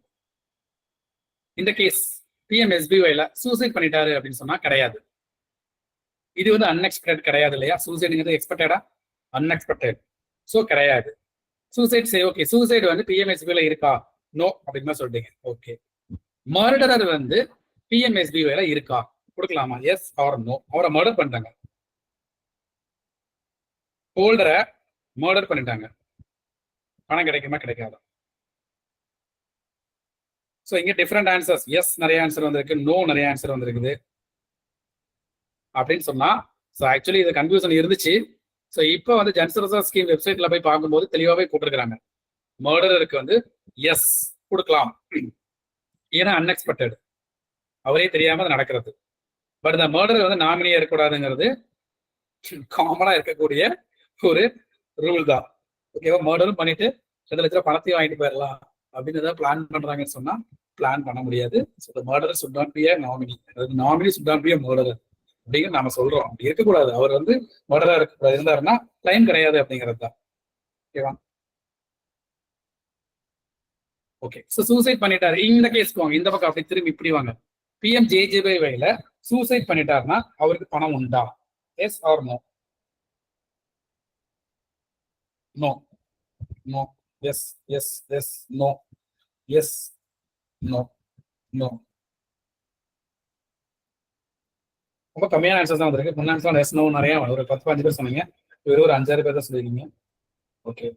B: இந்த கேஸ் பிஎம்எஸ்பிஒய்ல சூசைட் பண்ணிட்டாரு அப்படின்னு சொன்னா கிடையாது. இது வந்து அன்எக்ஸ்பெக்டட் கிடையாது இல்லையா? சூசைடுங்கிறது எக்ஸ்பெக்டடா? அன்எக்ஸ்பெக்டட். ஸோ கிடையாது. சூசைட் சரி, ஓகே. சூசைட் வந்து பிஎம்எஸ்பிஒய்ல இருக்கா? நோ அப்படின்னு சொல்லிட்டீங்க. ஓகே. மர்டரர் வந்து பிஎம்எஸ்பிஒய்ல இருக்கா? கொடுக்கலாமா? Yes or no. அவரை மர்டர் பண்ணிட்டாங்க, ஹோல்டரை மர்டர் பண்ணிட்டாங்க, பணம் கிடைக்குமா? கிடைக்காதா? ஸோ இங்க டிஃப்ரெண்ட் ஆன்சர்ஸ். எஸ் நிறைய ஆன்சர் வந்திருக்கு, நோ நிறைய ஆன்சர் வந்திருக்குது அப்படின்னு சொன்னா. ஸோ ஆக்சுவலி இது கன்ஃபியூஷன் இருந்துச்சு. ஸோ இப்போ வந்து ஜன்சரசா ஸ்கீம் வெப்சைட்ல போய் பார்க்கும்போது தெளிவாகவே போட்டிருக்கிறாங்க. மர்டருக்கு வந்து எஸ் கொடுக்கலாம், ஏன்னா அன்எக்ஸ்பெக்டட், அவரே தெரியாம நடக்கிறது. பட் இந்த மர்டர் வந்து நாமினியா இருக்கக்கூடாதுங்கிறது காமனா இருக்கக்கூடிய ஒரு ரூல் தான். ஓகேவா? மர்டரும் பண்ணிட்டு 2 லட்ச ரூபாய் பணத்தையும் வாங்கிட்டு போயிடலாம் அப்படின்னு ஏதாவது பிளான் பண்றாங்கன்னு சொன்னா பிளான் பண்ண முடியாது. Murder should not be a nominee, அதாவது nominee should not be a murderer அப்படிங்கிற நாம சொல்றோம். அப்படி இருக்கக்கூடாது, அவர் வந்து மர்டரா இருந்தாருன்னா கிளைம் கிடையாது அப்படிங்கிறது தான். ஓகேவா? ஓகே. ஸோ சூசைட் பண்ணிட்டாரு. இந்த கேஸ் வாங்க, இந்த பக்கம் அப்படி திரும்பி இப்படி வாங்க. பிஎம்ஜேஜேபிஒய்ல சூசைட் பண்ணிட்டாருன்னா அவருக்கு பணம் உண்டா? Yes or no? No, no, yes, yes, yes, no, yes, no, no. ரொம்ப கம்மியான ஆன்சர்ஸ் தான் வந்திருக்கு. முன்ன ஆன்சர் எஸ் நோ நிறைய, ஒரு 10-15 பேர் சொன்னீங்க, வெறும் ஒரு 5-6 பேர் தான் சொல்லிருக்கீங்க. ஓகே.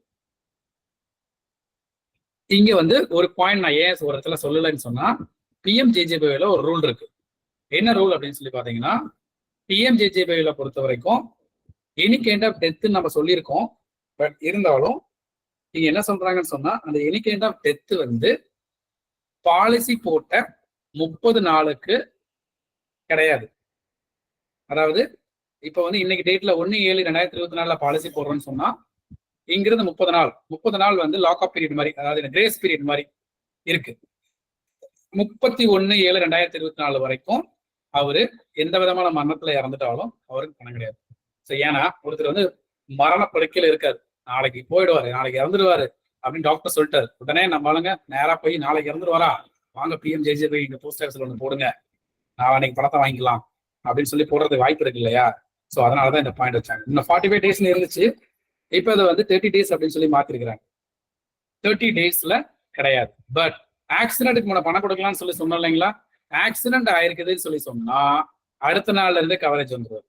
B: இங்க வந்து ஒரு பாயிண்ட் நான் ஏன் ஒரு இடத்துல சொல்லலைன்னு சொன்னா, பிஎம்ஜேஜேபிஒய்ல ஒரு ரூல் இருக்கு. என்ன ரூல் அப்படின்னு சொல்லி பாத்தீங்கன்னா, பிஎம்ஜேஜேபிஒய்ல பொறுத்த வரைக்கும் எனி கைண்ட் ஆஃப் டெத் நம்ம சொல்லியிருக்கோம். பட் இருந்தாலும் நீங்க என்ன சொல்றாங்கன்னு சொன்னா, அந்த எனி கைண்ட் ஆஃப் டெத் வந்து பாலிசி போட்ட 30 நாளுக்கு கிடையாது. அதாவது இப்ப வந்து இன்னைக்கு டேட்ல 1/7/2024 பாலிசி போடுறோம்னு சொன்னா இங்கிருந்து 30 நாள் வந்து லாக் அப் பீரியட் மாதிரி, அதாவது கிரேஸ் பீரியட் மாதிரி இருக்கு. 31/7/2024 வரைக்கும் அவரு எந்த விதமான மரணத்துல இறந்துட்டாலும் அவருக்கு பணம் கிடையாது. ஸோ ஏன்னா ஒருத்தர் வந்து மரண படுக்கையில இருக்காரு, நாளைக்கு போயிடுவாரு, நாளைக்கு இறந்துடுவாரு அப்படின்னு டாக்டர் சொல்லிட்டாரு. உடனே நம்ம ஆளுங்க நேரா போய் நாளைக்கு இறந்துடுவாரா, வாங்க பிஎம்ஜேஜேபி இங்க போஸ்ட் ஆஃபீஸ்ல ஒன்று போடுங்க, நான் அன்னைக்கு பணத்தை வாங்கிக்கலாம் அப்படின்னு சொல்லி போடுறதுக்கு வாய்ப்பு இருக்கு இல்லையா. ஸோ அதனாலதான் இந்த பாயிண்ட் வச்சாங்க. இன்னும் 45 டேஸ்ல இருந்துச்சு, இப்போ அதை வந்து 30 டேஸ் அப்படின்னு சொல்லி மாத்திருக்கிறாங்க. 30 டேஸ்ல கிடையாது. பட் ஆக்சிடென்ட்டுக்கு முன்ன பணம் கொடுக்கலாம்னு சொல்லி சொன்னோம் இல்லைங்களா, ஆக்சிடென்ட் ஆயிருக்குதுன்னு சொல்லி சொன்னா அடுத்த நாள்ல இருந்து கவரேஜ் வந்துருவாரு.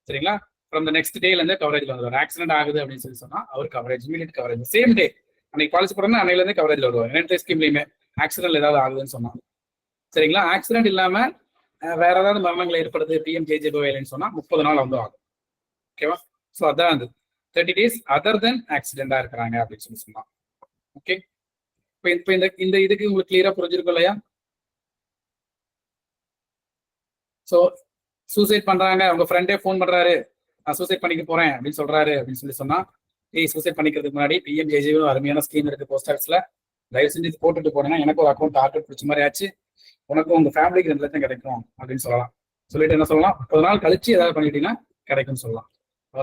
B: சரிங்களா, ஃப்ரம் த நெக்ஸ்ட் டேல இருந்து கவரேஜ் வந்துருவாரு. ஆக்சிடென்ட் ஆகுது அப்படின்னு சொல்லி சொன்னா அவர் coverage, immediate coverage, same day அன்னைக்கு பாலிசி போறோம்னா அன்னையில இருந்து கவரேஜ் வருவார். ரெண்டு ஸ்கீம்லயுமே ஆக்சிடென்ட் ஏதாவது ஆகுதுன்னு சொன்னாங்க. சரிங்களா, ஆக்சிடென்ட் இல்லாம வேற ஏதாவது மரணங்கள் ஏற்படுது பிஎம்ஜேஜேபின்னு சொன்னா 30 நாள் வந்து ஆகும். ஓகேவா, ஸோ அதான் அது 30 டேஸ் அதர் தென் ஆக்சிடென்டா இருக்கிறாங்க அப்படின்னு சொல்லி சொன்னாங்க. ஓகே, இப்போ இந்த இதுக்கு உங்களுக்கு கிளியரா புரிஞ்சிருக்கும் இல்லையா. ஸோ சூசைட் பண்றாங்க, உங்க ஃப்ரெண்டே ஃபோன் பண்றாரு, நான் சூசைட் பண்ணிக்க போறேன் அப்படின்னு சொல்றாரு அப்படின்னு சொல்லி சொன்னா, சூசைட் பண்ணிக்கிறதுக்கு முன்னாடி பிஎம்ஜேஜேபி அருமையான ஸ்கீம் இருக்கு போஸ்ட் ஆஃபீஸ்ல, தயவு செஞ்சு இது போட்டுட்டு போனேன்னா எனக்கு ஒரு அக்கௌண்ட் டார்கெட் பிடிச்ச மாதிரி ஆச்சு, உனக்கும் உங்க ஃபேமிலிக்கு 2 லட்சம் கிடைக்கும் அப்படின்னு சொல்லலாம். சொல்லிட்டு என்ன சொல்லலாம், 30 நாள் கழிச்சு ஏதாவது பண்ணிட்டீங்கன்னா கிடைக்கும்னு சொல்லலாம்.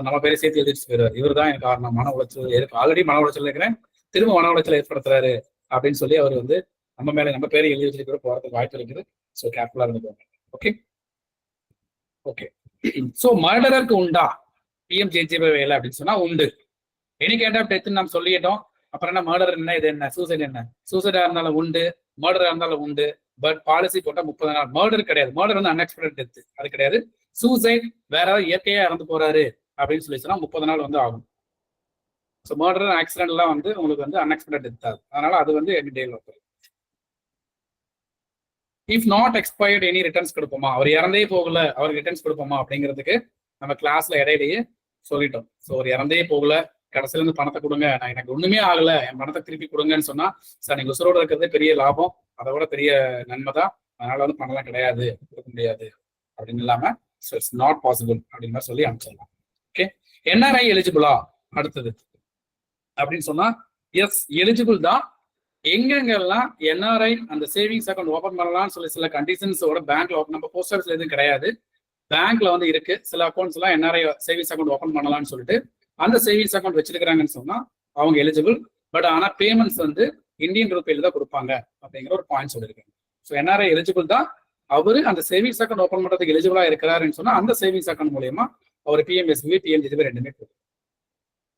B: நம்ம பேரை சேர்த்து எழுதிட்டு போயிடுவார், இவர் தான் எனக்கு காரணம், மன உளைச்சல் இருக்கு, ஆல்ரெடி மன உளைச்சல் இருக்கிறேன், திரும்ப மன உளைச்சல் ஏற்படுத்துறாரு அப்படின்னு சொல்லி அவர் வந்து நம்ம பேரை எழுதி வச்சுட்டு கூட போறதுக்கு வாய்ப்பு இருக்குது. ஸோ கேர்ஃபுல்லா இருந்துக்கோங்க. Okay okay. ஸோ மர்டரருக்கு உண்டா பிஎம்ஜேஜேபி வேலை அப்படின்னு சொன்னா உண்டு. எனி கைண்ட் ஆஃப் டெத் நம்ம சொல்லிட்டோம். அப்புறம் என்ன மர்டர் என்ன, இது என்ன, சூசைட் என்ன, சூசைடா இருந்தாலும் உண்டு, மர்டரா இருந்தாலும் உண்டு. பட் பாலிசி போட்டா 30 நாள். மர்டர் கிடையாது, மர்டர் வந்து அன்எக்ஸ்பெக்டட் டெத், அது கிடையாது. சூசைட் வேற ஏதாவது இயற்கையா இறந்து போறாரு அப்படின்னு சொல்லி சொன்னா 30 நாள் வந்து ஆகும். ஸோ மர்டர் ஆக்சிடென்ட் எல்லாம் வந்து உங்களுக்கு வந்து அன்எக்ஸ்பெக்டட் டெத் ஆகுது, அதனால அது வந்து எனி டே வரும். If not expired any returns கொடுப்போமா, அவர் இறந்தே போகல அவருக்கு ரிட்டர்ன்ஸ் கொடுப்போமா அப்படிங்கிறதுக்கு நம்ம கிளாஸ்ல இடையிலேயே சொல்லிட்டோம். ஸோ அவர் இறந்தே போகல, கடைசியில இருந்து பணத்தை கொடுங்க, நான் எனக்கு ஒண்ணுமே ஆகல, என் பணத்தை திருப்பி கொடுங்கன்னு சொன்னா, சார் நீங்க உசுரோட இருக்கிறதே பெரிய லாபம், அதை விட பெரிய நன்மை தான், அதனால வந்து பணம்லாம் கிடையாது, கொடுக்க முடியாது அப்படின்னு இல்லாம இட்ஸ் நாட் பாசிபிள் அப்படின்னு சொல்லி அனுப்பிச்சிடலாம். ஓகே, என்ஆர்ஐ எலிஜிபிளா அடுத்தது அப்படின்னு சொன்னா எஸ் எலிஜிபிள் தான். எங்கெங்கெல்லாம் என்ஆர்ஐ அந்த சேவிங்ஸ் அக்கௌண்ட் ஓபன் பண்ணலாம்னு சொல்லி சில கண்டிஷன்ஸோட பேங்க்ல நம்ம போஸ்ட் ஆஃபீஸ்ல எதுவும் கிடையாது, பேங்க்ல வந்து இருக்கு. சில அக்கௌண்ட்ஸ் எல்லாம் என்ஆர்ஐ சேவிங்ஸ் அக்கௌண்ட் ஓபன் பண்ணலாம்னு சொல்லிட்டு அந்த சேவிங்ஸ் அக்கௌண்ட் வச்சிருக்காங்கன்னு சொன்னா அவங்க எலிஜிபிள். பட் ஆனா பேமெண்ட்ஸ் வந்து இந்தியன் ரூபாயில தான் கொடுப்பாங்க அப்படிங்கிற ஒரு பாயிண்ட் சொல்லியிருக்காங்க. ஸோ என்ஆர்ஐ எலிஜிபிள் தான். அவரு அந்த சேவிங்ஸ் அக்கௌண்ட் ஓபன் பண்றதுக்கு எலிஜிபிளா இருக்கிறாருன்னு சொன்னா அந்த சேவிங்ஸ் அக்கௌண்ட் மூலியமா அவர் பிஎம்எஸ்பி பிஎம்ஜேபி ரெண்டுமே கொடுக்கும்.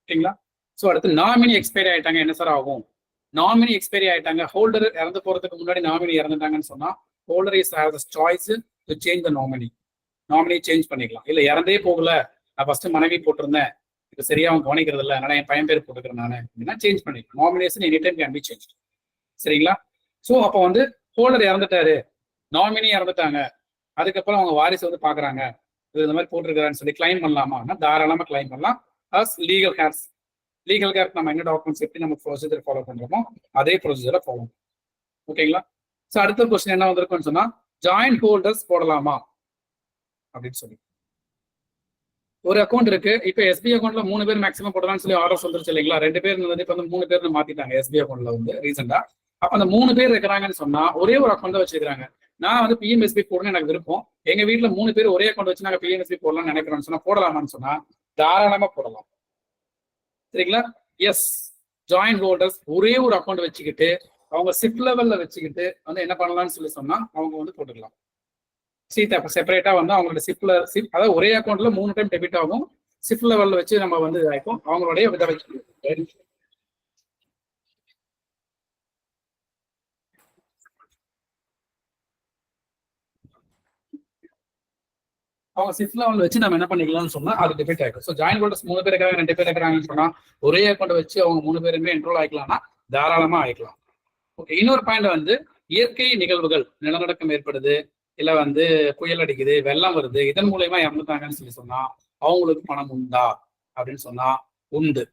B: ஓகேங்களா. ஸோ அடுத்து நாமினி எக்ஸ்பைரி ஆயிட்டாங்க, என்ன சார் ஆகும்? நாமினி எக்ஸ்பைரி ஆயிட்டாங்க, ஹோல்டர் இறந்து போறதுக்கு முன்னாடி நாமினி இறந்துட்டாங்கன்னு சொன்னா holder is have the choice to change the nominee. Nominee change பண்ணிக்கலாம். இல்ல இறந்தே போகல, நான் ஃபர்ஸ்ட் மனைவி போட்டிருந்தேன், இப்போ சரியா அவன் கவனிக்கிறது இல்லை, அதனால என் பையன் பேர் போட்டுக்கிறேன் நான் அப்படின்னா சேஞ்ச் பண்ணிக்கலாம். Nomination any time can be change. சரிங்களா. ஸோ அப்போ வந்து ஹோல்டர் இறந்துட்டாரு, நாமினி இறந்துட்டாங்க, அதுக்கப்புறம் அவங்க வாரிசு வந்து பாக்குறாங்க இது இந்த மாதிரி போட்டிருக்காருன்னு சொல்லி கிளைம் பண்ணலாமா? தாராளமா கிளைம் பண்ணலாம். As legal heirs, legal heir நம்ம என்ன டாக்குமெண்ட்ஸ் எப்படி நம்ம ப்ரொசீஜர் ஃபாலோ பண்றோமோ அதே ப்ரொசீஜரை ஃபாலோ. ஓகேங்களா. ஸோ அடுத்த கொஸ்டின் என்ன வந்திருக்குன்னு சொன்னா ஜாயிண்ட் ஹோல்டர்ஸ் போடலாமா அப்படின்னு சொல்லி ஒரு அக்கௌண்ட் இருக்கு. இப்போ எஸ்பி அக்கௌண்ட்ல 3 பேர் மேக்ஸிமம் போடலாம்னு சொல்லி ஆர்டர் வந்துருச்சு இல்லைங்களா. 2 பேர் இருந்தது, இப்போ வந்து 3 பேர்னு மாத்திட்டாங்க எஸ்பி அக்கௌண்ட்ல வந்து ரீசெண்டா. அப்ப அந்த 3 பேர் இருக்கிறாங்கன்னு சொன்னா ஒரே ஒரு அக்கௌண்ட் தான் வச்சிருக்காங்க. நான் வந்து பிஎம்எஸ்பி போடணும்னு எனக்கு விருப்பம், எங்க வீட்டுல 3 பேர் ஒரே அக்கௌண்ட் வச்சு நாங்க பிஎம்எஸ்பி போடலாம்னு நினைக்கிறோம்னு சொன்னா போடலாமான்னு சொன்னா தாராளமா போடலாம். சரிங்களா. எஸ், ஜாயிண்ட் ஹோல்டர்ஸ் ஒரே ஒரு அக்கௌண்ட் வச்சுக்கிட்டு அவங்க சிப் லெவல்ல வச்சுக்கிட்டு வந்து என்ன பண்ணலாம்னு சொல்லி சொன்னா அவங்க வந்து போட்டுக்கலாம். செப்பரேட்டா வந்து அவங்களோட சிப்ல அதாவது ஒரே அக்கௌண்ட்ல 3 டைம் டெபிட் ஆகும், சிப் லெவல்ல வச்சு நம்ம வந்து இதாகும் அவங்களுடைய இதை வச்சு அவங்க சிப் லெவல் வச்சு நம்ம என்ன பண்ணிக்கலாம்னு சொன்னா அது டெபிட் ஆகும். ஸோ ஜாயின் ஹோல்டர்ஸ் 3 பேர் இருக்கிறாங்க, 2 பேர் இருக்கிறாங்கன்னு சொன்னா ஒரே அக்கௌண்ட் வச்சு அவங்க 3 பேருமே என்ரோல் ஆயிக்கலாம்னா தாராளமா ஆயிக்கலாம். ஓகே. இன்னொரு பாயிண்ட் வந்து இயற்கை நிகழ்வுகள், நிலநடுக்கம் ஏற்படுது, இல்ல வந்து புயல் அடிக்குது, வெள்ளம் வருது, இதன் மூலயமா இறந்துட்டாங்கன்னு சொல்லி சொன்னா அவங்களுக்கு பணம் உண்டா அப்படின்னு சொன்னா உண்டு.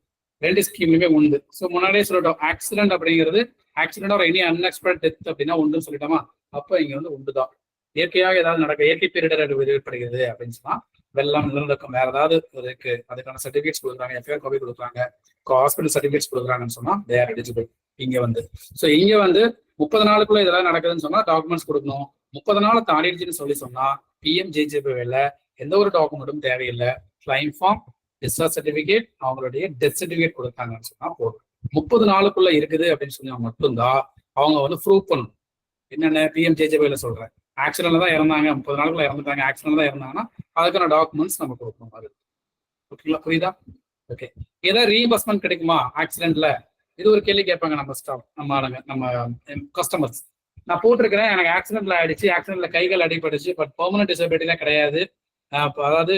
B: 2 ஸ்கீம்லுமே உண்டு. ஸோ முன்னாடியே சொல்லிட்டோம், ஆக்சிடென்ட் அப்படிங்கிறது ஆக்சிடென்ட் ஒரு எனி அன்எக்ஸ்பெக்டட் டெத் அப்படின்னா உண்டுன்னு சொல்லிட்டோமா. அப்போ இங்க வந்து உண்டுதான். இயற்கையாக ஏதாவது நடக்க, இயற்கை பேரிடர் ஏற்படுகிறது அப்படின்னு சொன்னா வெள்ளம், நிலநடுக்கம், வேற ஏதாவது இருக்கு, அதுக்கான சர்டிபிகேட்ஸ் கொடுக்குறாங்க, எஃப்ஐஆர் காப்பி கொடுக்குறாங்க, ஹாஸ்பிட்டல் சர்டிபிகேட்ஸ் கொடுக்குறாங்கன்னு சொன்னா தே ஆர் எலிஜிபிள். இங்க வந்து ஸோ இங்க வந்து 30 நாளுக்குள்ள இதெல்லாம் நடக்குதுன்னு சொன்னா டாக்குமெண்ட்ஸ் கொடுக்கணும். 30 நாள் தாண்டிடுச்சுன்னு சொல்லி சொன்னா பிஎம்ஜேஜேபி வேலை எந்த ஒரு டாக்குமெண்ட்டும் தேவையில்லை. கிளைம் ஃபார்ம், டிஸ்சார்ஜ் சர்டிபிகேட், அவங்களுடைய டெத் சர்டிபிகேட் கொடுத்தாங்கன்னு சொன்னா போதும். 30 நாளுக்குள்ள இருக்குது அப்படின்னு சொன்னா மட்டும்தான் அவங்க வந்து ப்ரூவ் பண்ணணும். என்னென்ன PMJJBY சொல்றேன், ஆக்சிடென்ட்ல தான் இறந்தாங்க, 30 நாளுக்குள்ள இறந்துட்டாங்க, ஆக்சிடென்ட்ல தான் இறந்தாங்கன்னா அதுக்கான டாக்குமெண்ட்ஸ் நம்ம கொடுக்கணும். அது ஓகேங்களா, புரியுதா? ஓகே. ஏதாவது ரீஇம்பர்ஸ்மெண்ட் கிடைக்குமா ஆக்சிடென்ட்ல? இது ஒரு கேள்வி கேட்பாங்க நம்ம ஸ்டாஃப், நம்ம கஸ்டமர்ஸ். நான் போட்டிருக்கிறேன், எனக்கு ஆக்சிடென்ட்ல ஆயிடுச்சு, ஆக்சிடென்ட்ல கைகள் அடிபடுச்சு, பட் பெர்மனன்ட் டிசபிலிட்டிலாம் கிடையாது, அதாவது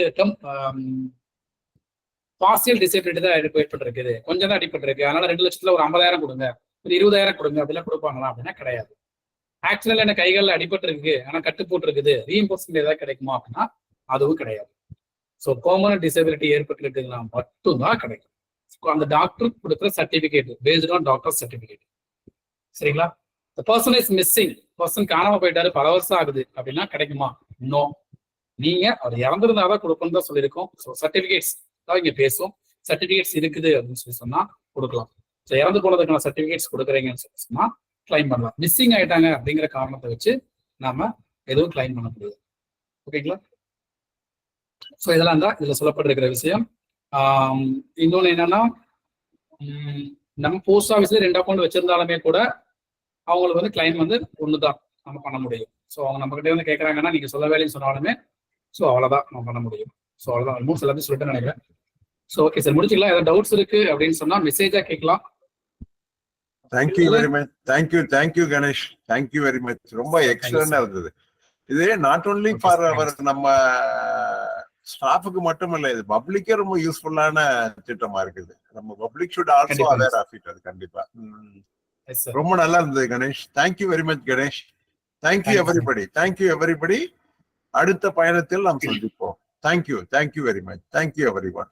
B: பார்சியல் டிசபிலிட்டி தான் ஏற்பட்டிருக்குது, கொஞ்சம் தான் அடிபட்டிருக்கு, அதனால 2 லட்சத்துல ஒரு 50,000 கொடுங்க, ஒரு 20,000 கொடுங்க அப்படிலாம் கொடுப்பாங்களா அப்படின்னா கிடையாது. ஆக்சிடென்ட்ல என்ன கைகள் அடிபட்டு இருக்கு, ஆனா கட்டு போட்டிருக்குது, ரீஇம்பர்ஸ்மெண்ட் ஏதாவது கிடைக்குமா அப்படின்னா அதுவும் கிடையாது. ஸோ பெர்மனன்ட் டிசபிலிட்டி ஏற்பட்டிருக்குதுன்னா மட்டும்தான் கிடைக்கும் அந்த டாக்டர் கொடுக்குற certificate, based on doctor certificate. சரிங்களா? the person is missing, person காணாம போயிட்டாரு, பல வருஷம் ஆகுது அப்படின்னா கிடைக்குமா? நோ. நீங்க அவர் இறந்துருந்தாதான் கொடுக்கணும் தான் சொல்லியிருக்கோம். ஸோ சர்டிபிகேட்ஸ் தான் இங்க பேசும். சர்டிபிகேட்ஸ் இருக்குது அப்படின்னு சொல்லி சொன்னா கொடுக்கலாம். ஸோ இறந்து போனதுக்கான சர்டிபிகேட்ஸ் கொடுக்குறீங்கன்னு சொல்லி சொன்னா கிளைம் பண்ணலாம். மிஸ்ஸிங் ஆயிட்டாங்க அப்படிங்கிற காரணத்தை வச்சு நாம எதுவும் கிளைம் பண்ண முடியாது. ஓகேங்களா? ஸோ இதெல்லாம் தான் இதுல சொல்லப்பட்டிருக்கிற விஷயம். இன்னொன்னு என்னன்னா, நம்ம போஸ்ட் ஆஃபீஸ்ல 2 அக்கௌண்ட் வச்சிருந்தாலுமே கூட அவங்களுக்கு வந்து கிளைம் வந்து ஒண்ணுதான் நம்ம பண்ண முடியும். ஸோ அவங்க நம்ம கிட்ட வந்து கேட்கறாங்கன்னா நீங்க சொல்ல வேலைன்னு சொன்னாலுமே ஸோ அவ்வளவுதான் நம்ம பண்ண முடியும். ஸோ அவ்வளவுதான், மூணு எல்லாத்தையும் சொல்லிட்டு நினைக்கிறேன். ஸோ ஓகே சார், முடிச்சுக்கலாம். ஏதாவது டவுட்ஸ் இருக்கு அப்படின்னு சொன்னா மெசேஜா கேட்கலாம்.
A: Thank you very much. Thank you Ganesh, thank you very much. ரொம்ப எக்ஸலண்டா இருந்தது. இது நாட் ஓன்லி ஃபார் அவர் நம்ம ஸ்டாஃபுக்கு மட்டும் இல்ல, இது பப்ளிக்கே ரொம்ப யூஸ்ஃபுல்லான திட்டமா இருக்குது. நம்ம public should also aware of it. அது கண்டிப்பா ரொம்ப நல்லா இருந்தது Ganesh. Thank you very much Ganesh. Thank you everybody. Thank you everybody. அடுத்த பயணத்தில் நாம் சந்திப்போம். Thank you very much. Thank you everyone.